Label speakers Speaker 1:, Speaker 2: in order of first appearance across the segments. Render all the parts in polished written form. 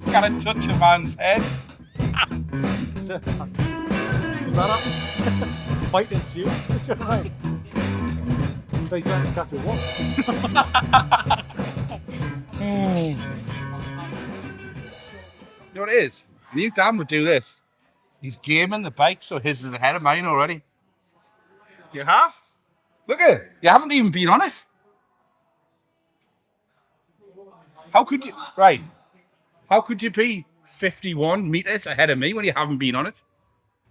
Speaker 1: Can't touch a man's head.
Speaker 2: Was that up? Fight ensues. Right. So you're trying to catch a what?
Speaker 1: You know what it is? I knew Dan would do this. He's gaming the bike, so his is ahead of mine already. You have? Look at it. You haven't even been on it. How could you? Right. How could you be 51 metres ahead of me when you haven't been on it?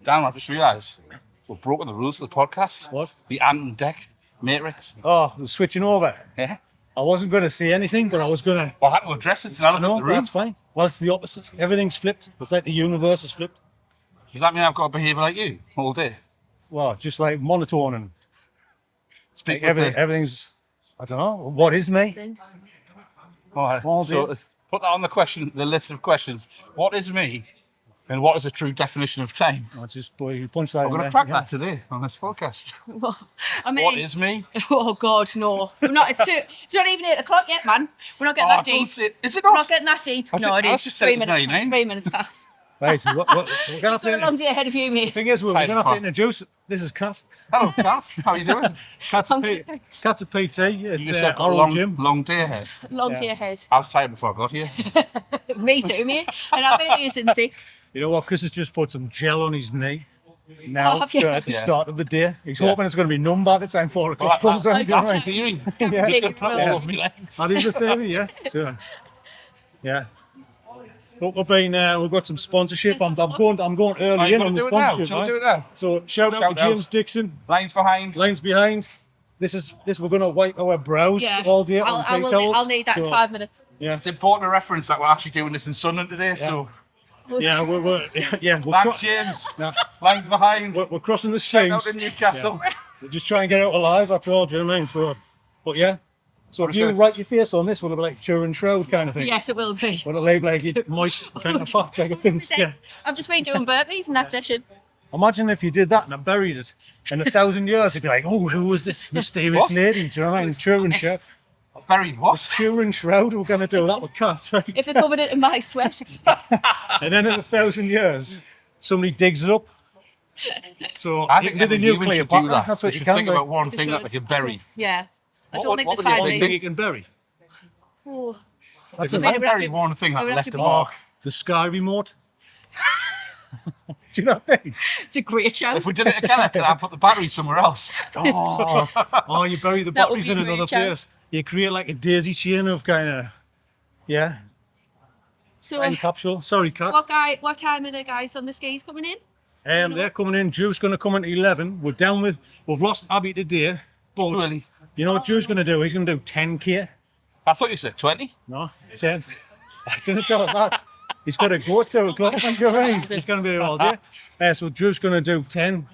Speaker 1: Dan, I've just realised we've broken the rules of the podcast.
Speaker 2: What?
Speaker 1: The ant and deck matrix.
Speaker 2: Oh, we're switching over.
Speaker 1: Yeah.
Speaker 2: I wasn't going to say anything, but I was going to.
Speaker 1: Well, I had to address it. It's an elephant in
Speaker 2: No,
Speaker 1: the room.
Speaker 2: that's fine. Well, it's the opposite. Everything's flipped. It's like the universe is flipped.
Speaker 1: Does that mean I've got to behave like you all day?
Speaker 2: Well, just like monotone and
Speaker 1: Speak
Speaker 2: like
Speaker 1: with
Speaker 2: everything's. I don't know. What is me?
Speaker 1: All so put that on the list of questions. What is me? And what is a true definition of time?
Speaker 2: I just you punch that.
Speaker 1: I'm going to crack that today on this podcast.
Speaker 3: Well, I mean,
Speaker 1: What is me?
Speaker 3: Oh God, no. We're not. It's not even 8 o'clock yet, man. We're not getting that deep.
Speaker 1: Is it
Speaker 3: We're
Speaker 1: not?
Speaker 3: not getting that deep. No, it
Speaker 1: I
Speaker 3: is.
Speaker 1: just said
Speaker 3: 3
Speaker 1: it was
Speaker 3: minutes.
Speaker 1: 99.
Speaker 3: 3 minutes past.
Speaker 2: Right, so we're going to have
Speaker 3: It's been a long
Speaker 2: to.
Speaker 3: day ahead of you,
Speaker 2: The
Speaker 3: mate.
Speaker 2: thing is, we're going to have to
Speaker 1: Tight
Speaker 2: introduce. This is Kat.
Speaker 1: Hello, Kat. How are you doing?
Speaker 2: Kat's
Speaker 3: I'm
Speaker 2: a,
Speaker 3: good, thanks.
Speaker 2: Kat's a PT.
Speaker 1: You
Speaker 2: It's
Speaker 1: just said
Speaker 2: our
Speaker 1: long,
Speaker 2: gym.
Speaker 1: long day ahead.
Speaker 3: Long day ahead.
Speaker 1: I was tired before I got here.
Speaker 3: Me too, mate. And I've been here since 6.
Speaker 2: You know what? Chris has just put some gel on his knee. Now,
Speaker 3: Oh, have you?
Speaker 2: at the
Speaker 1: Yeah.
Speaker 2: start of the day. He's hoping it's going to be numb by the time 4 o'clock comes around.
Speaker 3: got
Speaker 2: Right.
Speaker 3: you.
Speaker 1: Theory.
Speaker 3: Yeah.
Speaker 1: I'm just going to put it
Speaker 3: Yeah.
Speaker 1: all over my legs.
Speaker 2: That is the theory, yeah. So, yeah. Look, we've got some sponsorship. I'm going early
Speaker 1: Right,
Speaker 2: in
Speaker 1: you
Speaker 2: on
Speaker 1: want
Speaker 2: the
Speaker 1: to do it now?
Speaker 2: sponsorship.
Speaker 1: Shall we
Speaker 2: right?
Speaker 1: do it now?
Speaker 2: So shout out
Speaker 1: Shout
Speaker 2: to
Speaker 1: out.
Speaker 2: James Dixon.
Speaker 1: Lines behind.
Speaker 2: Lines behind. This we're going to wipe our brows
Speaker 3: Yeah.
Speaker 2: all day on tea towels.
Speaker 3: I'll need that in
Speaker 2: So,
Speaker 3: 5 minutes.
Speaker 2: Yeah.
Speaker 1: It's important to reference that we're actually doing this in Sunderland today, so
Speaker 2: Yeah, we're
Speaker 1: Lance James,
Speaker 2: Yeah.
Speaker 1: lines behind.
Speaker 2: we're crossing the
Speaker 1: Shout
Speaker 2: streams.
Speaker 1: out in Newcastle.
Speaker 2: We're just trying to get out alive, I told you, I mean. So, but yeah. So if you
Speaker 1: good.
Speaker 2: write your face on this, will it be like Turin Shroud kind of thing?
Speaker 3: Yes, it will be.
Speaker 2: Will it leave like a moist kind of pot, like a thing? Yeah.
Speaker 3: I've just been doing burpees in that session.
Speaker 2: Imagine if you did that and I buried it. In 1,000 years, it'd be like, oh, who was this mysterious
Speaker 1: What?
Speaker 2: lady? Do you know what I mean? Turin Shroud.
Speaker 1: Buried what?
Speaker 2: Turin Shroud, we're going to do that with Kat, right?
Speaker 3: If they covered it in my sweat.
Speaker 2: And then in 1,000 years, somebody digs it up. So
Speaker 1: I think
Speaker 2: with the
Speaker 1: every human
Speaker 2: nuclear
Speaker 1: should do
Speaker 2: bomb,
Speaker 1: that.
Speaker 2: that's
Speaker 1: We
Speaker 2: what you
Speaker 1: should
Speaker 2: can
Speaker 1: think
Speaker 2: do.
Speaker 1: about one thing that
Speaker 3: should.
Speaker 1: they can bury.
Speaker 3: Yeah. I
Speaker 1: What
Speaker 3: don't think
Speaker 1: would
Speaker 3: they
Speaker 1: be
Speaker 3: find
Speaker 1: one
Speaker 2: One
Speaker 3: me.
Speaker 2: thing you can bury.
Speaker 3: Oh.
Speaker 1: That's
Speaker 2: a
Speaker 1: a
Speaker 3: very
Speaker 1: very
Speaker 3: rough-
Speaker 1: one thing
Speaker 3: I
Speaker 1: that
Speaker 3: would have
Speaker 1: left
Speaker 3: to
Speaker 1: a
Speaker 3: be-
Speaker 1: mark.
Speaker 2: The Sky Remote. Do you know what I mean?
Speaker 3: It's a great show.
Speaker 1: If we did it again, could I put the battery somewhere else?
Speaker 2: Oh, you bury the
Speaker 3: That would
Speaker 2: batteries
Speaker 3: be
Speaker 2: in
Speaker 3: a great
Speaker 2: another
Speaker 3: chance.
Speaker 2: place. You create like a daisy chain of kind of, yeah,
Speaker 3: So,
Speaker 2: time capsule. Sorry, Kat.
Speaker 3: what time are the guys on the skis coming in?
Speaker 2: They're coming in. Drew's going to come in at 11. We've lost Abby today, but
Speaker 1: Really?
Speaker 2: you know what Drew's going to do? He's going to do 10k.
Speaker 1: I thought you said 20.
Speaker 2: No, 10. I didn't tell him that. He's got to go at 2 o'clock. He's going to be there all day. So Drew's going to do 10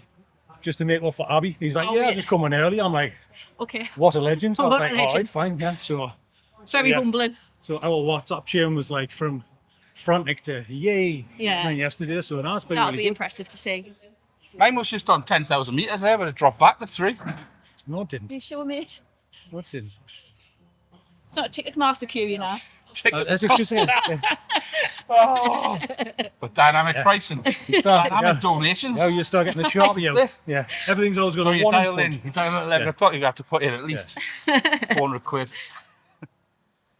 Speaker 2: just to make up for Abby. He's like,
Speaker 3: Oh,
Speaker 2: yeah,
Speaker 3: yeah.
Speaker 2: just coming early. I'm like,
Speaker 3: Okay.
Speaker 2: what a legend. I was
Speaker 3: What a
Speaker 2: like, all right,
Speaker 3: legend.
Speaker 2: fine, yeah. So
Speaker 3: It's very
Speaker 2: Yeah.
Speaker 3: humbling.
Speaker 2: our WhatsApp chain was like from frantic to yay
Speaker 3: Yeah.
Speaker 2: yesterday. So that's been
Speaker 3: That'll
Speaker 2: really
Speaker 3: be
Speaker 2: good.
Speaker 3: impressive to see.
Speaker 1: Mine was just on 10,000 metres there, but it dropped back to 3.
Speaker 2: No, it didn't.
Speaker 3: Are you sure, mate?
Speaker 2: No, it didn't.
Speaker 3: It's not a Ticketmaster queue, you know.
Speaker 2: As it just said,
Speaker 1: But dynamic pricing.
Speaker 2: start,
Speaker 1: Dynamic donations.
Speaker 2: now you start getting the Sharpie out. Yeah, everything's always going
Speaker 1: So
Speaker 2: to
Speaker 1: you
Speaker 2: one
Speaker 1: dial
Speaker 2: foot.
Speaker 1: in, you dial in at 11 o'clock, you have to put in at least 400 quid.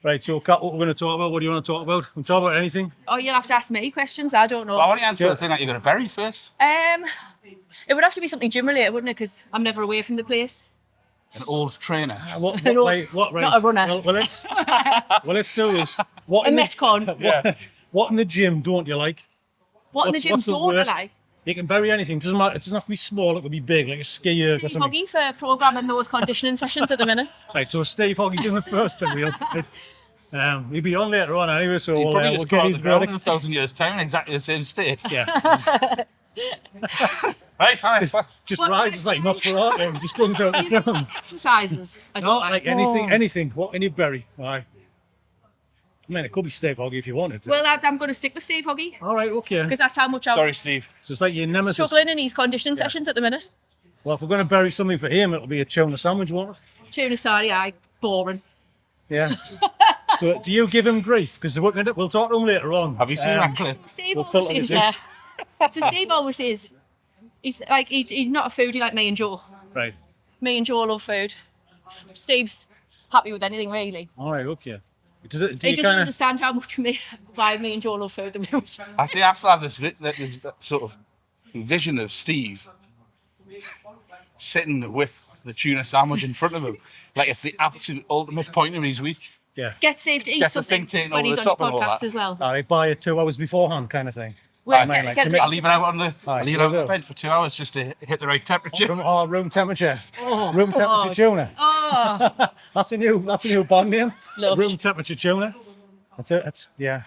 Speaker 2: Right, so Kat, what we're going to talk about? What do you want to talk about? We'll talk about anything.
Speaker 3: Oh, you'll have to ask me questions. I don't know.
Speaker 1: Well, I want to answer
Speaker 2: Yeah.
Speaker 1: the thing that you're going to bury first.
Speaker 3: It would have to be something gym related, wouldn't it? Because I'm never away from the place.
Speaker 1: An old trainer.
Speaker 2: What,
Speaker 3: Not
Speaker 2: right,
Speaker 3: not a runner.
Speaker 2: Well, let's do this. What
Speaker 3: A
Speaker 2: in the,
Speaker 3: Metcon.
Speaker 2: what in the gym don't you like?
Speaker 3: What in the gym
Speaker 2: what's the
Speaker 3: don't I
Speaker 2: worst?
Speaker 3: like?
Speaker 2: You can bury anything. Doesn't matter. It doesn't have to be small. It could be big, like a ski erg or
Speaker 3: Steve
Speaker 2: something.
Speaker 3: Hoggy for programming those conditioning sessions at the minute.
Speaker 2: Right, so Steve Hoggy's in the first burial. He'll be on later on anyway, so
Speaker 1: He probably
Speaker 2: we'll
Speaker 1: just
Speaker 2: get
Speaker 1: got out
Speaker 2: his
Speaker 1: the ground in
Speaker 2: verdict.
Speaker 1: 1,000 years' time in exactly the same state.
Speaker 2: Yeah,
Speaker 1: Right, hi.
Speaker 2: just
Speaker 3: What-
Speaker 2: rises like Nosferatu and just comes out the ground.
Speaker 3: Exercises. I don't
Speaker 2: Not like anything. What can you bury? Right. I mean, it could be Steve Hoggy if you wanted to.
Speaker 3: Well, I'm going to stick with Steve Hoggy
Speaker 2: All right, okay.
Speaker 3: because that's how much I'm
Speaker 1: Sorry, Steve.
Speaker 2: So it's like your nemesis.
Speaker 3: struggling in these conditioning sessions at the minute.
Speaker 2: Well, if we're going to bury something for him, it'll be a tuna sandwich, won't it?
Speaker 3: Tuna sari, boring.
Speaker 2: Yeah. So do you give him grief? Because we'll talk to him later on.
Speaker 1: Have you seen that clip?
Speaker 3: Steve
Speaker 2: We'll
Speaker 3: always
Speaker 2: filter
Speaker 3: says,
Speaker 2: this
Speaker 3: yeah. So Steve always says, he's like, he's not a foodie like me and Joe.
Speaker 2: Right.
Speaker 3: Me and Joe love food. Steve's happy with anything, really.
Speaker 2: All right. Okay.
Speaker 3: He doesn't understand how much why me and Joe love food.
Speaker 1: I think I still have this sort of vision of Steve sitting with the tuna sandwich in front of him, like it's the absolute ultimate point of his week.
Speaker 2: Yeah.
Speaker 3: Get Steve to eat
Speaker 1: Gets the
Speaker 3: something
Speaker 1: thing taken
Speaker 3: when
Speaker 1: over
Speaker 3: he's
Speaker 1: the
Speaker 3: on your
Speaker 1: top and all
Speaker 3: podcast
Speaker 1: that.
Speaker 3: as well.
Speaker 2: I buy it 2 hours beforehand, kind of thing.
Speaker 3: Well,
Speaker 2: Right,
Speaker 3: get
Speaker 1: I'll leave it out on the bed for 2 hours just to hit the right temperature.
Speaker 2: Room temperature. Room temperature tuna.
Speaker 3: Oh,
Speaker 2: That's a new bond name.
Speaker 3: Love.
Speaker 2: Room temperature tuna. That's yeah.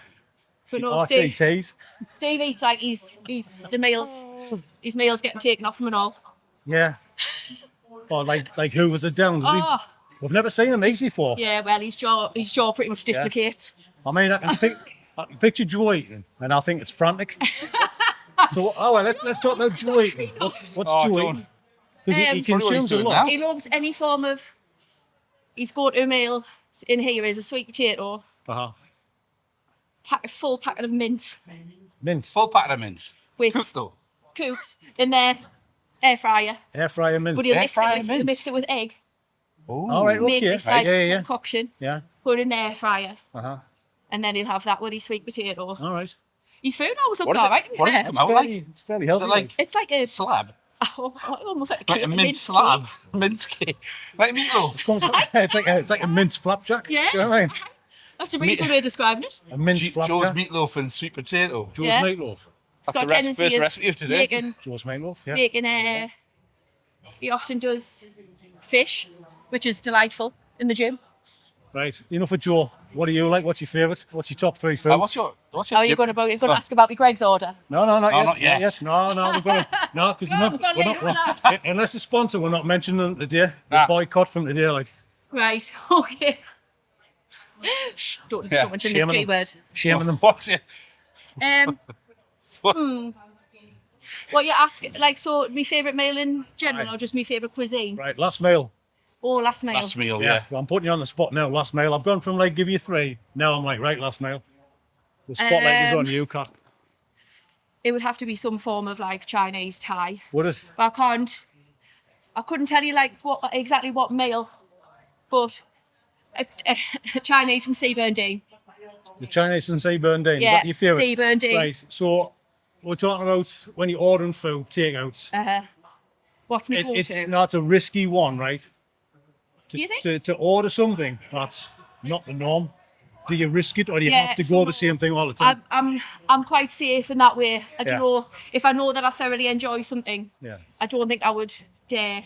Speaker 3: but no,
Speaker 2: RTTs.
Speaker 3: Steve eats like he's the meals. His meals getting taken off him and all.
Speaker 2: Yeah. Or like who was it down?
Speaker 3: Oh,
Speaker 2: We've never seen him eat before.
Speaker 3: yeah. Well, his jaw pretty much dislocates.
Speaker 2: I mean, I can picture Joe eating, and I think it's frantic. So, let's talk about Joe eating. What's Joe eating? Because he
Speaker 3: Probably
Speaker 1: what
Speaker 2: consumes
Speaker 1: he's
Speaker 2: a
Speaker 1: doing
Speaker 2: lot.
Speaker 1: now.
Speaker 3: He loves any form of. His go-to meal in here is a sweet potato,
Speaker 2: Uh-huh.
Speaker 3: full packet of mince
Speaker 2: Mince.
Speaker 1: Full packet of mince.
Speaker 3: with
Speaker 1: Cooked though.
Speaker 3: cooked in their air fryer.
Speaker 2: Air fryer mince.
Speaker 3: But he'll
Speaker 1: Air fryer
Speaker 3: he'll
Speaker 1: mince?
Speaker 3: mix it with egg.
Speaker 1: Oh.
Speaker 2: All right,
Speaker 3: Make
Speaker 2: okay.
Speaker 3: this like
Speaker 2: Yeah.
Speaker 3: concoction.
Speaker 2: Yeah.
Speaker 3: Put it in the air fryer.
Speaker 2: Uh-huh.
Speaker 3: And then he'll have that with his sweet potato.
Speaker 2: All right.
Speaker 3: His food always looks
Speaker 1: What is it?
Speaker 3: alright.
Speaker 1: What is it?
Speaker 2: It's
Speaker 1: Come out like?
Speaker 2: it's fairly
Speaker 1: Is
Speaker 2: healthy.
Speaker 1: it like
Speaker 3: It's like a
Speaker 1: slab?
Speaker 3: almost like a,
Speaker 1: Like
Speaker 3: cake,
Speaker 1: a
Speaker 3: mince
Speaker 1: mince slab?
Speaker 3: cake.
Speaker 1: Mince cake? Like meatloaf?
Speaker 2: It's like a mince flapjack.
Speaker 3: Yeah.
Speaker 2: Do you know what I mean?
Speaker 3: That's a really good way of describing it.
Speaker 2: A mince
Speaker 1: Joe's
Speaker 2: flapjack.
Speaker 1: meatloaf and sweet potato.
Speaker 2: Joe's
Speaker 3: Yeah.
Speaker 2: meatloaf.
Speaker 3: It's
Speaker 1: That's
Speaker 3: got
Speaker 1: the
Speaker 3: a tendency
Speaker 1: first
Speaker 3: of
Speaker 1: recipe of today.
Speaker 2: Joe's meatloaf. Yeah.
Speaker 3: making he often does fish, which is delightful in the gym.
Speaker 2: Right. Enough for Joe. What do you like? What's your favourite? What's your top 3 foods?
Speaker 1: What's your
Speaker 3: How are you going about? You're going to ask about me Greg's order.
Speaker 2: No, not yet.
Speaker 1: not yet.
Speaker 2: No, we're going to... No, because
Speaker 3: Go on, go on,
Speaker 2: we're
Speaker 3: leave it
Speaker 2: not...
Speaker 3: relax.
Speaker 2: Unless the sponsor, we're not mentioning them today. We
Speaker 1: Nah.
Speaker 2: boycott from today, like...
Speaker 3: Right. Okay. Shh, don't mention the
Speaker 2: Shaming
Speaker 3: G
Speaker 2: them.
Speaker 3: word.
Speaker 2: Shaming them.
Speaker 1: What's your...
Speaker 3: What you ask, like, so my favourite meal in general,
Speaker 2: Right.
Speaker 3: or just my favourite cuisine?
Speaker 2: Right, last meal.
Speaker 3: Or last meal?
Speaker 1: Last meal, yeah.
Speaker 2: Well, I'm putting you on the spot now. Last meal. I've gone from like give you 3. Now I'm like, right, last meal. The spotlight is on you, Kat.
Speaker 3: It would have to be some form of like Chinese Thai.
Speaker 2: Would it?
Speaker 3: But I couldn't tell you like exactly what meal, but a Chinese from Seaburn Dean.
Speaker 2: The Chinese from Seaburn Dean. Is
Speaker 3: Yeah,
Speaker 2: that your favourite?
Speaker 3: Seaburn Dean.
Speaker 2: Right. So we're talking about when you're ordering food, takeouts.
Speaker 3: What's my go-to?
Speaker 2: It's a risky one, right?
Speaker 3: Do you think?
Speaker 2: To order something that's not the norm. Do you risk it, or do you
Speaker 3: Yeah,
Speaker 2: have to
Speaker 3: so
Speaker 2: go the same thing all the time?
Speaker 3: I'm quite safe in that way. I don't
Speaker 2: Yeah.
Speaker 3: know if I know that I thoroughly enjoy something.
Speaker 2: Yeah.
Speaker 3: I don't think I would dare,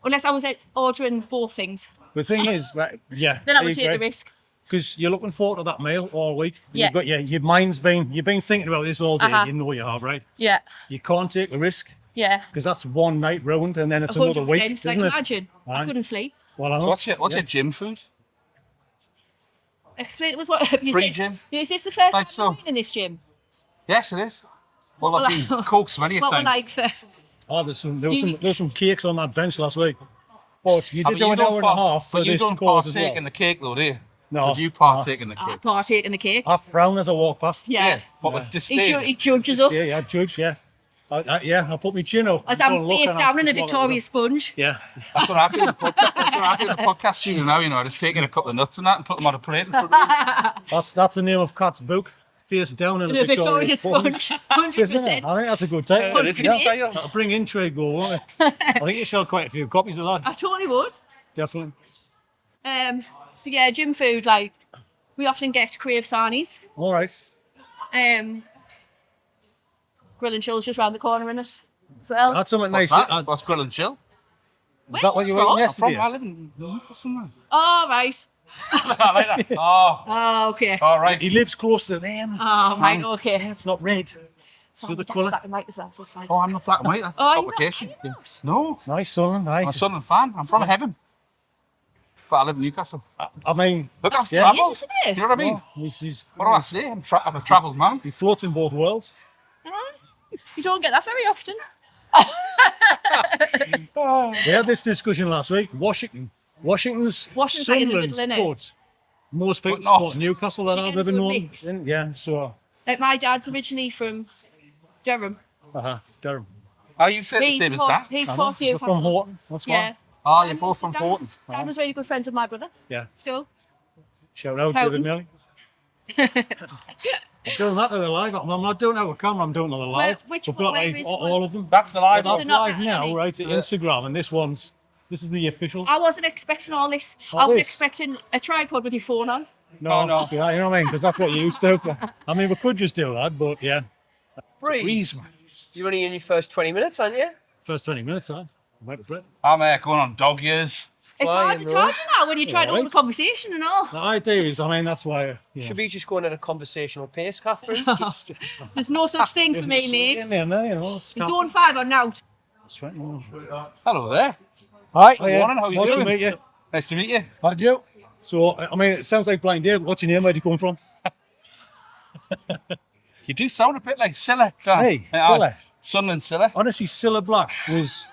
Speaker 3: unless I was ordering both things.
Speaker 2: The thing is, right? Yeah.
Speaker 3: Then I would take the risk.
Speaker 2: Because you're looking forward to that meal all week.
Speaker 3: Yeah.
Speaker 2: You've got your mind's you've been thinking about this all day.
Speaker 3: Uh-huh.
Speaker 2: You know you have, right?
Speaker 3: Yeah,
Speaker 2: You can't take the risk
Speaker 3: yeah.
Speaker 2: because that's one night ruined, and then it's another
Speaker 3: 100%.
Speaker 2: week,
Speaker 3: Like
Speaker 2: isn't it?
Speaker 3: imagine, I
Speaker 2: Aye.
Speaker 3: couldn't sleep.
Speaker 2: Well, I know.
Speaker 1: What's your gym food?
Speaker 3: Explain to us what have you
Speaker 1: Free
Speaker 3: said?
Speaker 1: gym.
Speaker 3: Is this the first
Speaker 1: Like
Speaker 3: time
Speaker 1: so.
Speaker 3: you've been in this gym?
Speaker 1: Yes, it is. Well, I've been coaxed many a
Speaker 3: What we're
Speaker 1: time.
Speaker 3: like for?
Speaker 2: Oh, there was some cakes on that bench last week. But you
Speaker 1: Ah,
Speaker 2: did
Speaker 1: but
Speaker 2: do
Speaker 1: you
Speaker 2: an
Speaker 1: don't
Speaker 2: hour and a half for
Speaker 1: But you
Speaker 2: this
Speaker 1: don't
Speaker 2: course as
Speaker 1: partake
Speaker 2: well.
Speaker 1: in the cake, though, do you?
Speaker 2: No,
Speaker 1: So do you partake in the
Speaker 3: I
Speaker 1: cake?
Speaker 3: partake in the cake.
Speaker 2: I frown as I walk past.
Speaker 3: Yeah.
Speaker 1: What with
Speaker 3: He
Speaker 1: disdain?
Speaker 3: judges us.
Speaker 2: Yeah, judge, yeah. I put my chin up.
Speaker 3: As
Speaker 2: Don't
Speaker 3: I'm
Speaker 2: look
Speaker 3: face
Speaker 2: and
Speaker 3: down in a
Speaker 2: just walk
Speaker 3: Victoria
Speaker 2: up.
Speaker 3: sponge.
Speaker 2: Yeah.
Speaker 1: That's what I do in the podcast. That's what I do in the podcast studio now. You know, I just take in a couple of nuts and that and put them on a plate in front of me.
Speaker 2: That's the name of Kat's book. Face down in
Speaker 3: In
Speaker 2: a
Speaker 3: a Victoria sponge. 100%.
Speaker 2: Isn't it? I think that's a good title.
Speaker 3: Well, it is.
Speaker 2: That'll bring intrigue, won't it? I think you sell quite a few copies of that.
Speaker 3: I totally would.
Speaker 2: Definitely.
Speaker 3: So yeah, gym food, like, we often get Crave Sarnies.
Speaker 2: All right.
Speaker 3: Grill and Chill's just round the corner in it as well.
Speaker 2: That's something
Speaker 1: What's
Speaker 2: nice.
Speaker 1: that? What's grill and chill?
Speaker 2: Is that what you were
Speaker 3: From?
Speaker 2: eating
Speaker 1: From
Speaker 2: yesterday?
Speaker 1: I live in somewhere.
Speaker 3: Oh, right.
Speaker 1: I like that. Oh,
Speaker 3: Oh, okay.
Speaker 1: all right.
Speaker 2: He lives close to them.
Speaker 3: Oh, right, okay.
Speaker 2: It's not red.
Speaker 3: So
Speaker 2: the
Speaker 3: I'm
Speaker 2: colour.
Speaker 3: black and white as well, so it's fine.
Speaker 1: Oh, I'm not black and white. That's
Speaker 3: Oh, are you not?
Speaker 1: complication.
Speaker 3: Are you not?
Speaker 1: No,
Speaker 2: Nice, son.
Speaker 1: I'm a
Speaker 2: Nice.
Speaker 1: Sunderland fan. I'm from heaven. But I live in Newcastle.
Speaker 2: I mean,
Speaker 1: Look, I've
Speaker 2: Yeah.
Speaker 1: travelled.
Speaker 3: Isn't it?
Speaker 1: You know what I mean?
Speaker 2: what
Speaker 1: What do I say? I'm a travelled man.
Speaker 2: He floats in both worlds.
Speaker 3: You don't get that very often.
Speaker 2: We had this discussion last week. Washington's
Speaker 3: Washington's like in the
Speaker 2: Sunderland's
Speaker 3: middle, innit?
Speaker 2: good. most people
Speaker 1: But not-
Speaker 2: support Newcastle that
Speaker 3: You
Speaker 2: I've
Speaker 3: get
Speaker 2: ever
Speaker 3: into a
Speaker 2: known.
Speaker 3: mix.
Speaker 2: Yeah, so
Speaker 3: Like my dad's originally from Durham.
Speaker 2: Durham.
Speaker 1: Are you said the same as that?
Speaker 3: He's
Speaker 2: I know,
Speaker 3: part
Speaker 2: so from
Speaker 3: Newcastle.
Speaker 2: Horton. That's why.
Speaker 3: Yeah.
Speaker 1: Oh, you're both from
Speaker 3: Dan
Speaker 1: Horton.
Speaker 3: Dan was really good friends with my brother
Speaker 2: Yeah.
Speaker 3: at school.
Speaker 2: Shout out
Speaker 3: Houghton.
Speaker 2: David Millie. I'm doing that to the live. I'm not doing it with camera. I'm doing it live.
Speaker 3: which
Speaker 2: I've got
Speaker 3: where
Speaker 2: like
Speaker 3: is
Speaker 2: all of them.
Speaker 1: That's the live
Speaker 3: Does
Speaker 1: one.
Speaker 3: it
Speaker 2: That's
Speaker 3: not
Speaker 2: live
Speaker 3: get
Speaker 2: now,
Speaker 3: any?
Speaker 2: right? To Instagram, and this is the official.
Speaker 3: I wasn't expecting all this.
Speaker 2: All
Speaker 3: I was
Speaker 2: this?
Speaker 3: expecting a tripod with your phone on.
Speaker 2: No,
Speaker 1: no.
Speaker 2: Yeah, you know what I mean? Because that's what you used to. I mean, we could just do that, but yeah.
Speaker 4: Breeze. You're only in your first 20 minutes, aren't you?
Speaker 2: First 20 minutes, I'm out of breath.
Speaker 1: I'm going on dog years.
Speaker 3: It's
Speaker 4: Flying
Speaker 3: hard to
Speaker 4: road.
Speaker 3: talk to now when you're trying to hold a
Speaker 2: Right.
Speaker 3: conversation and all.
Speaker 2: The idea is, I mean, that's why. Yeah.
Speaker 4: Should be just going at a conversational pace, Catherine.
Speaker 3: There's no such thing for me, mate.
Speaker 2: In there, you know.
Speaker 3: Zone 5 on now.
Speaker 1: Hello there.
Speaker 2: Hi,
Speaker 1: Morning, how you
Speaker 2: nice
Speaker 1: doing?
Speaker 2: to meet you.
Speaker 1: Nice to meet you.
Speaker 2: How do you? So, I mean, it sounds like Blind Dave. What's your name? Where do you come from?
Speaker 1: You do sound a bit like Scylla, Dan.
Speaker 2: Hey,
Speaker 1: Yeah,
Speaker 2: Scylla.
Speaker 1: Sunderland Scylla.
Speaker 2: Honestly, Scylla Black was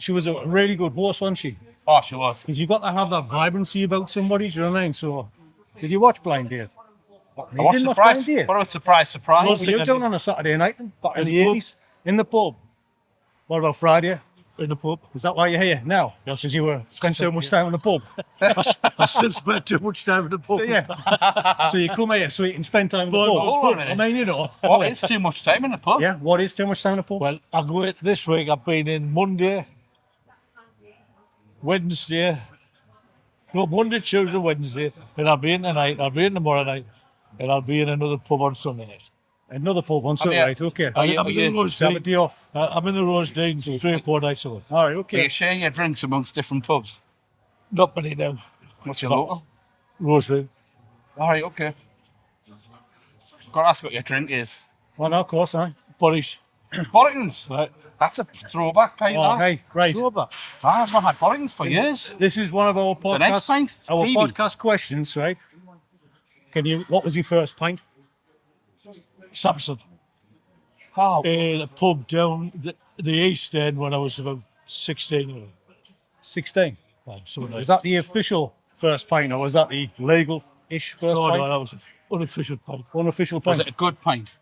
Speaker 2: a really good horse, wasn't she?
Speaker 1: Oh, she was.
Speaker 2: Because you've got to have that vibrancy about somebody, do you know what I mean? So, did you watch Blind Dave?
Speaker 1: I
Speaker 2: You
Speaker 1: was
Speaker 2: didn't watch
Speaker 1: surprised.
Speaker 2: Blind Dave?
Speaker 1: What a surprise, surprise.
Speaker 2: What were you doing on a Saturday night then? Back in the 80s? In the pub? What about Friday? In the pub. Is that why you're here now? Just as you were spent so much time in the pub? I still spent too much time in the pub. Yeah. So you come here so you can spend time in the pub.
Speaker 1: hold on a
Speaker 2: I
Speaker 1: minute.
Speaker 2: mean, you know.
Speaker 1: What is too much time in the pub?
Speaker 2: Yeah, what is too much time in the pub?
Speaker 5: Well, I go it this week. I've been in Monday, Wednesday, no, Monday, Tuesday, Wednesday, and I'll be in tonight, I'll be in tomorrow night, and I'll be in another pub on Sunday night.
Speaker 2: Another pub on Sunday,
Speaker 1: yeah.
Speaker 2: right, okay.
Speaker 1: Are you-
Speaker 5: I'm in the Rose
Speaker 2: Have a
Speaker 5: Dean.
Speaker 2: day off.
Speaker 5: I'm in the Rose Dean 3 or 4 nights a week.
Speaker 2: All right,
Speaker 1: Are
Speaker 2: okay.
Speaker 1: you sharing your drinks amongst different pubs?
Speaker 5: Not many now.
Speaker 1: What's your local?
Speaker 5: Rose Dean.
Speaker 1: All right, okay. Got to ask what your drink is.
Speaker 2: Well, no, of course, aye.
Speaker 5: Boris.
Speaker 1: Bollingtons.
Speaker 5: Right.
Speaker 1: That's a throwback pint.
Speaker 2: Oh,
Speaker 1: that.
Speaker 2: hey, right.
Speaker 1: I've not had Bollingtons for years.
Speaker 2: This is one of our
Speaker 1: The next
Speaker 2: podcast,
Speaker 1: pint?
Speaker 2: our
Speaker 1: Freebie.
Speaker 2: podcast questions, right? What was your first pint?
Speaker 5: Samson.
Speaker 1: Oh,
Speaker 5: The pub down the East End when I was about 16.
Speaker 2: 16.
Speaker 5: Right, something like
Speaker 2: Was that the official first pint, or was that the legal-ish first
Speaker 5: No,
Speaker 2: pint?
Speaker 5: no, that was an unofficial pub.
Speaker 2: Unofficial
Speaker 1: was
Speaker 2: pint.
Speaker 1: it a good pint?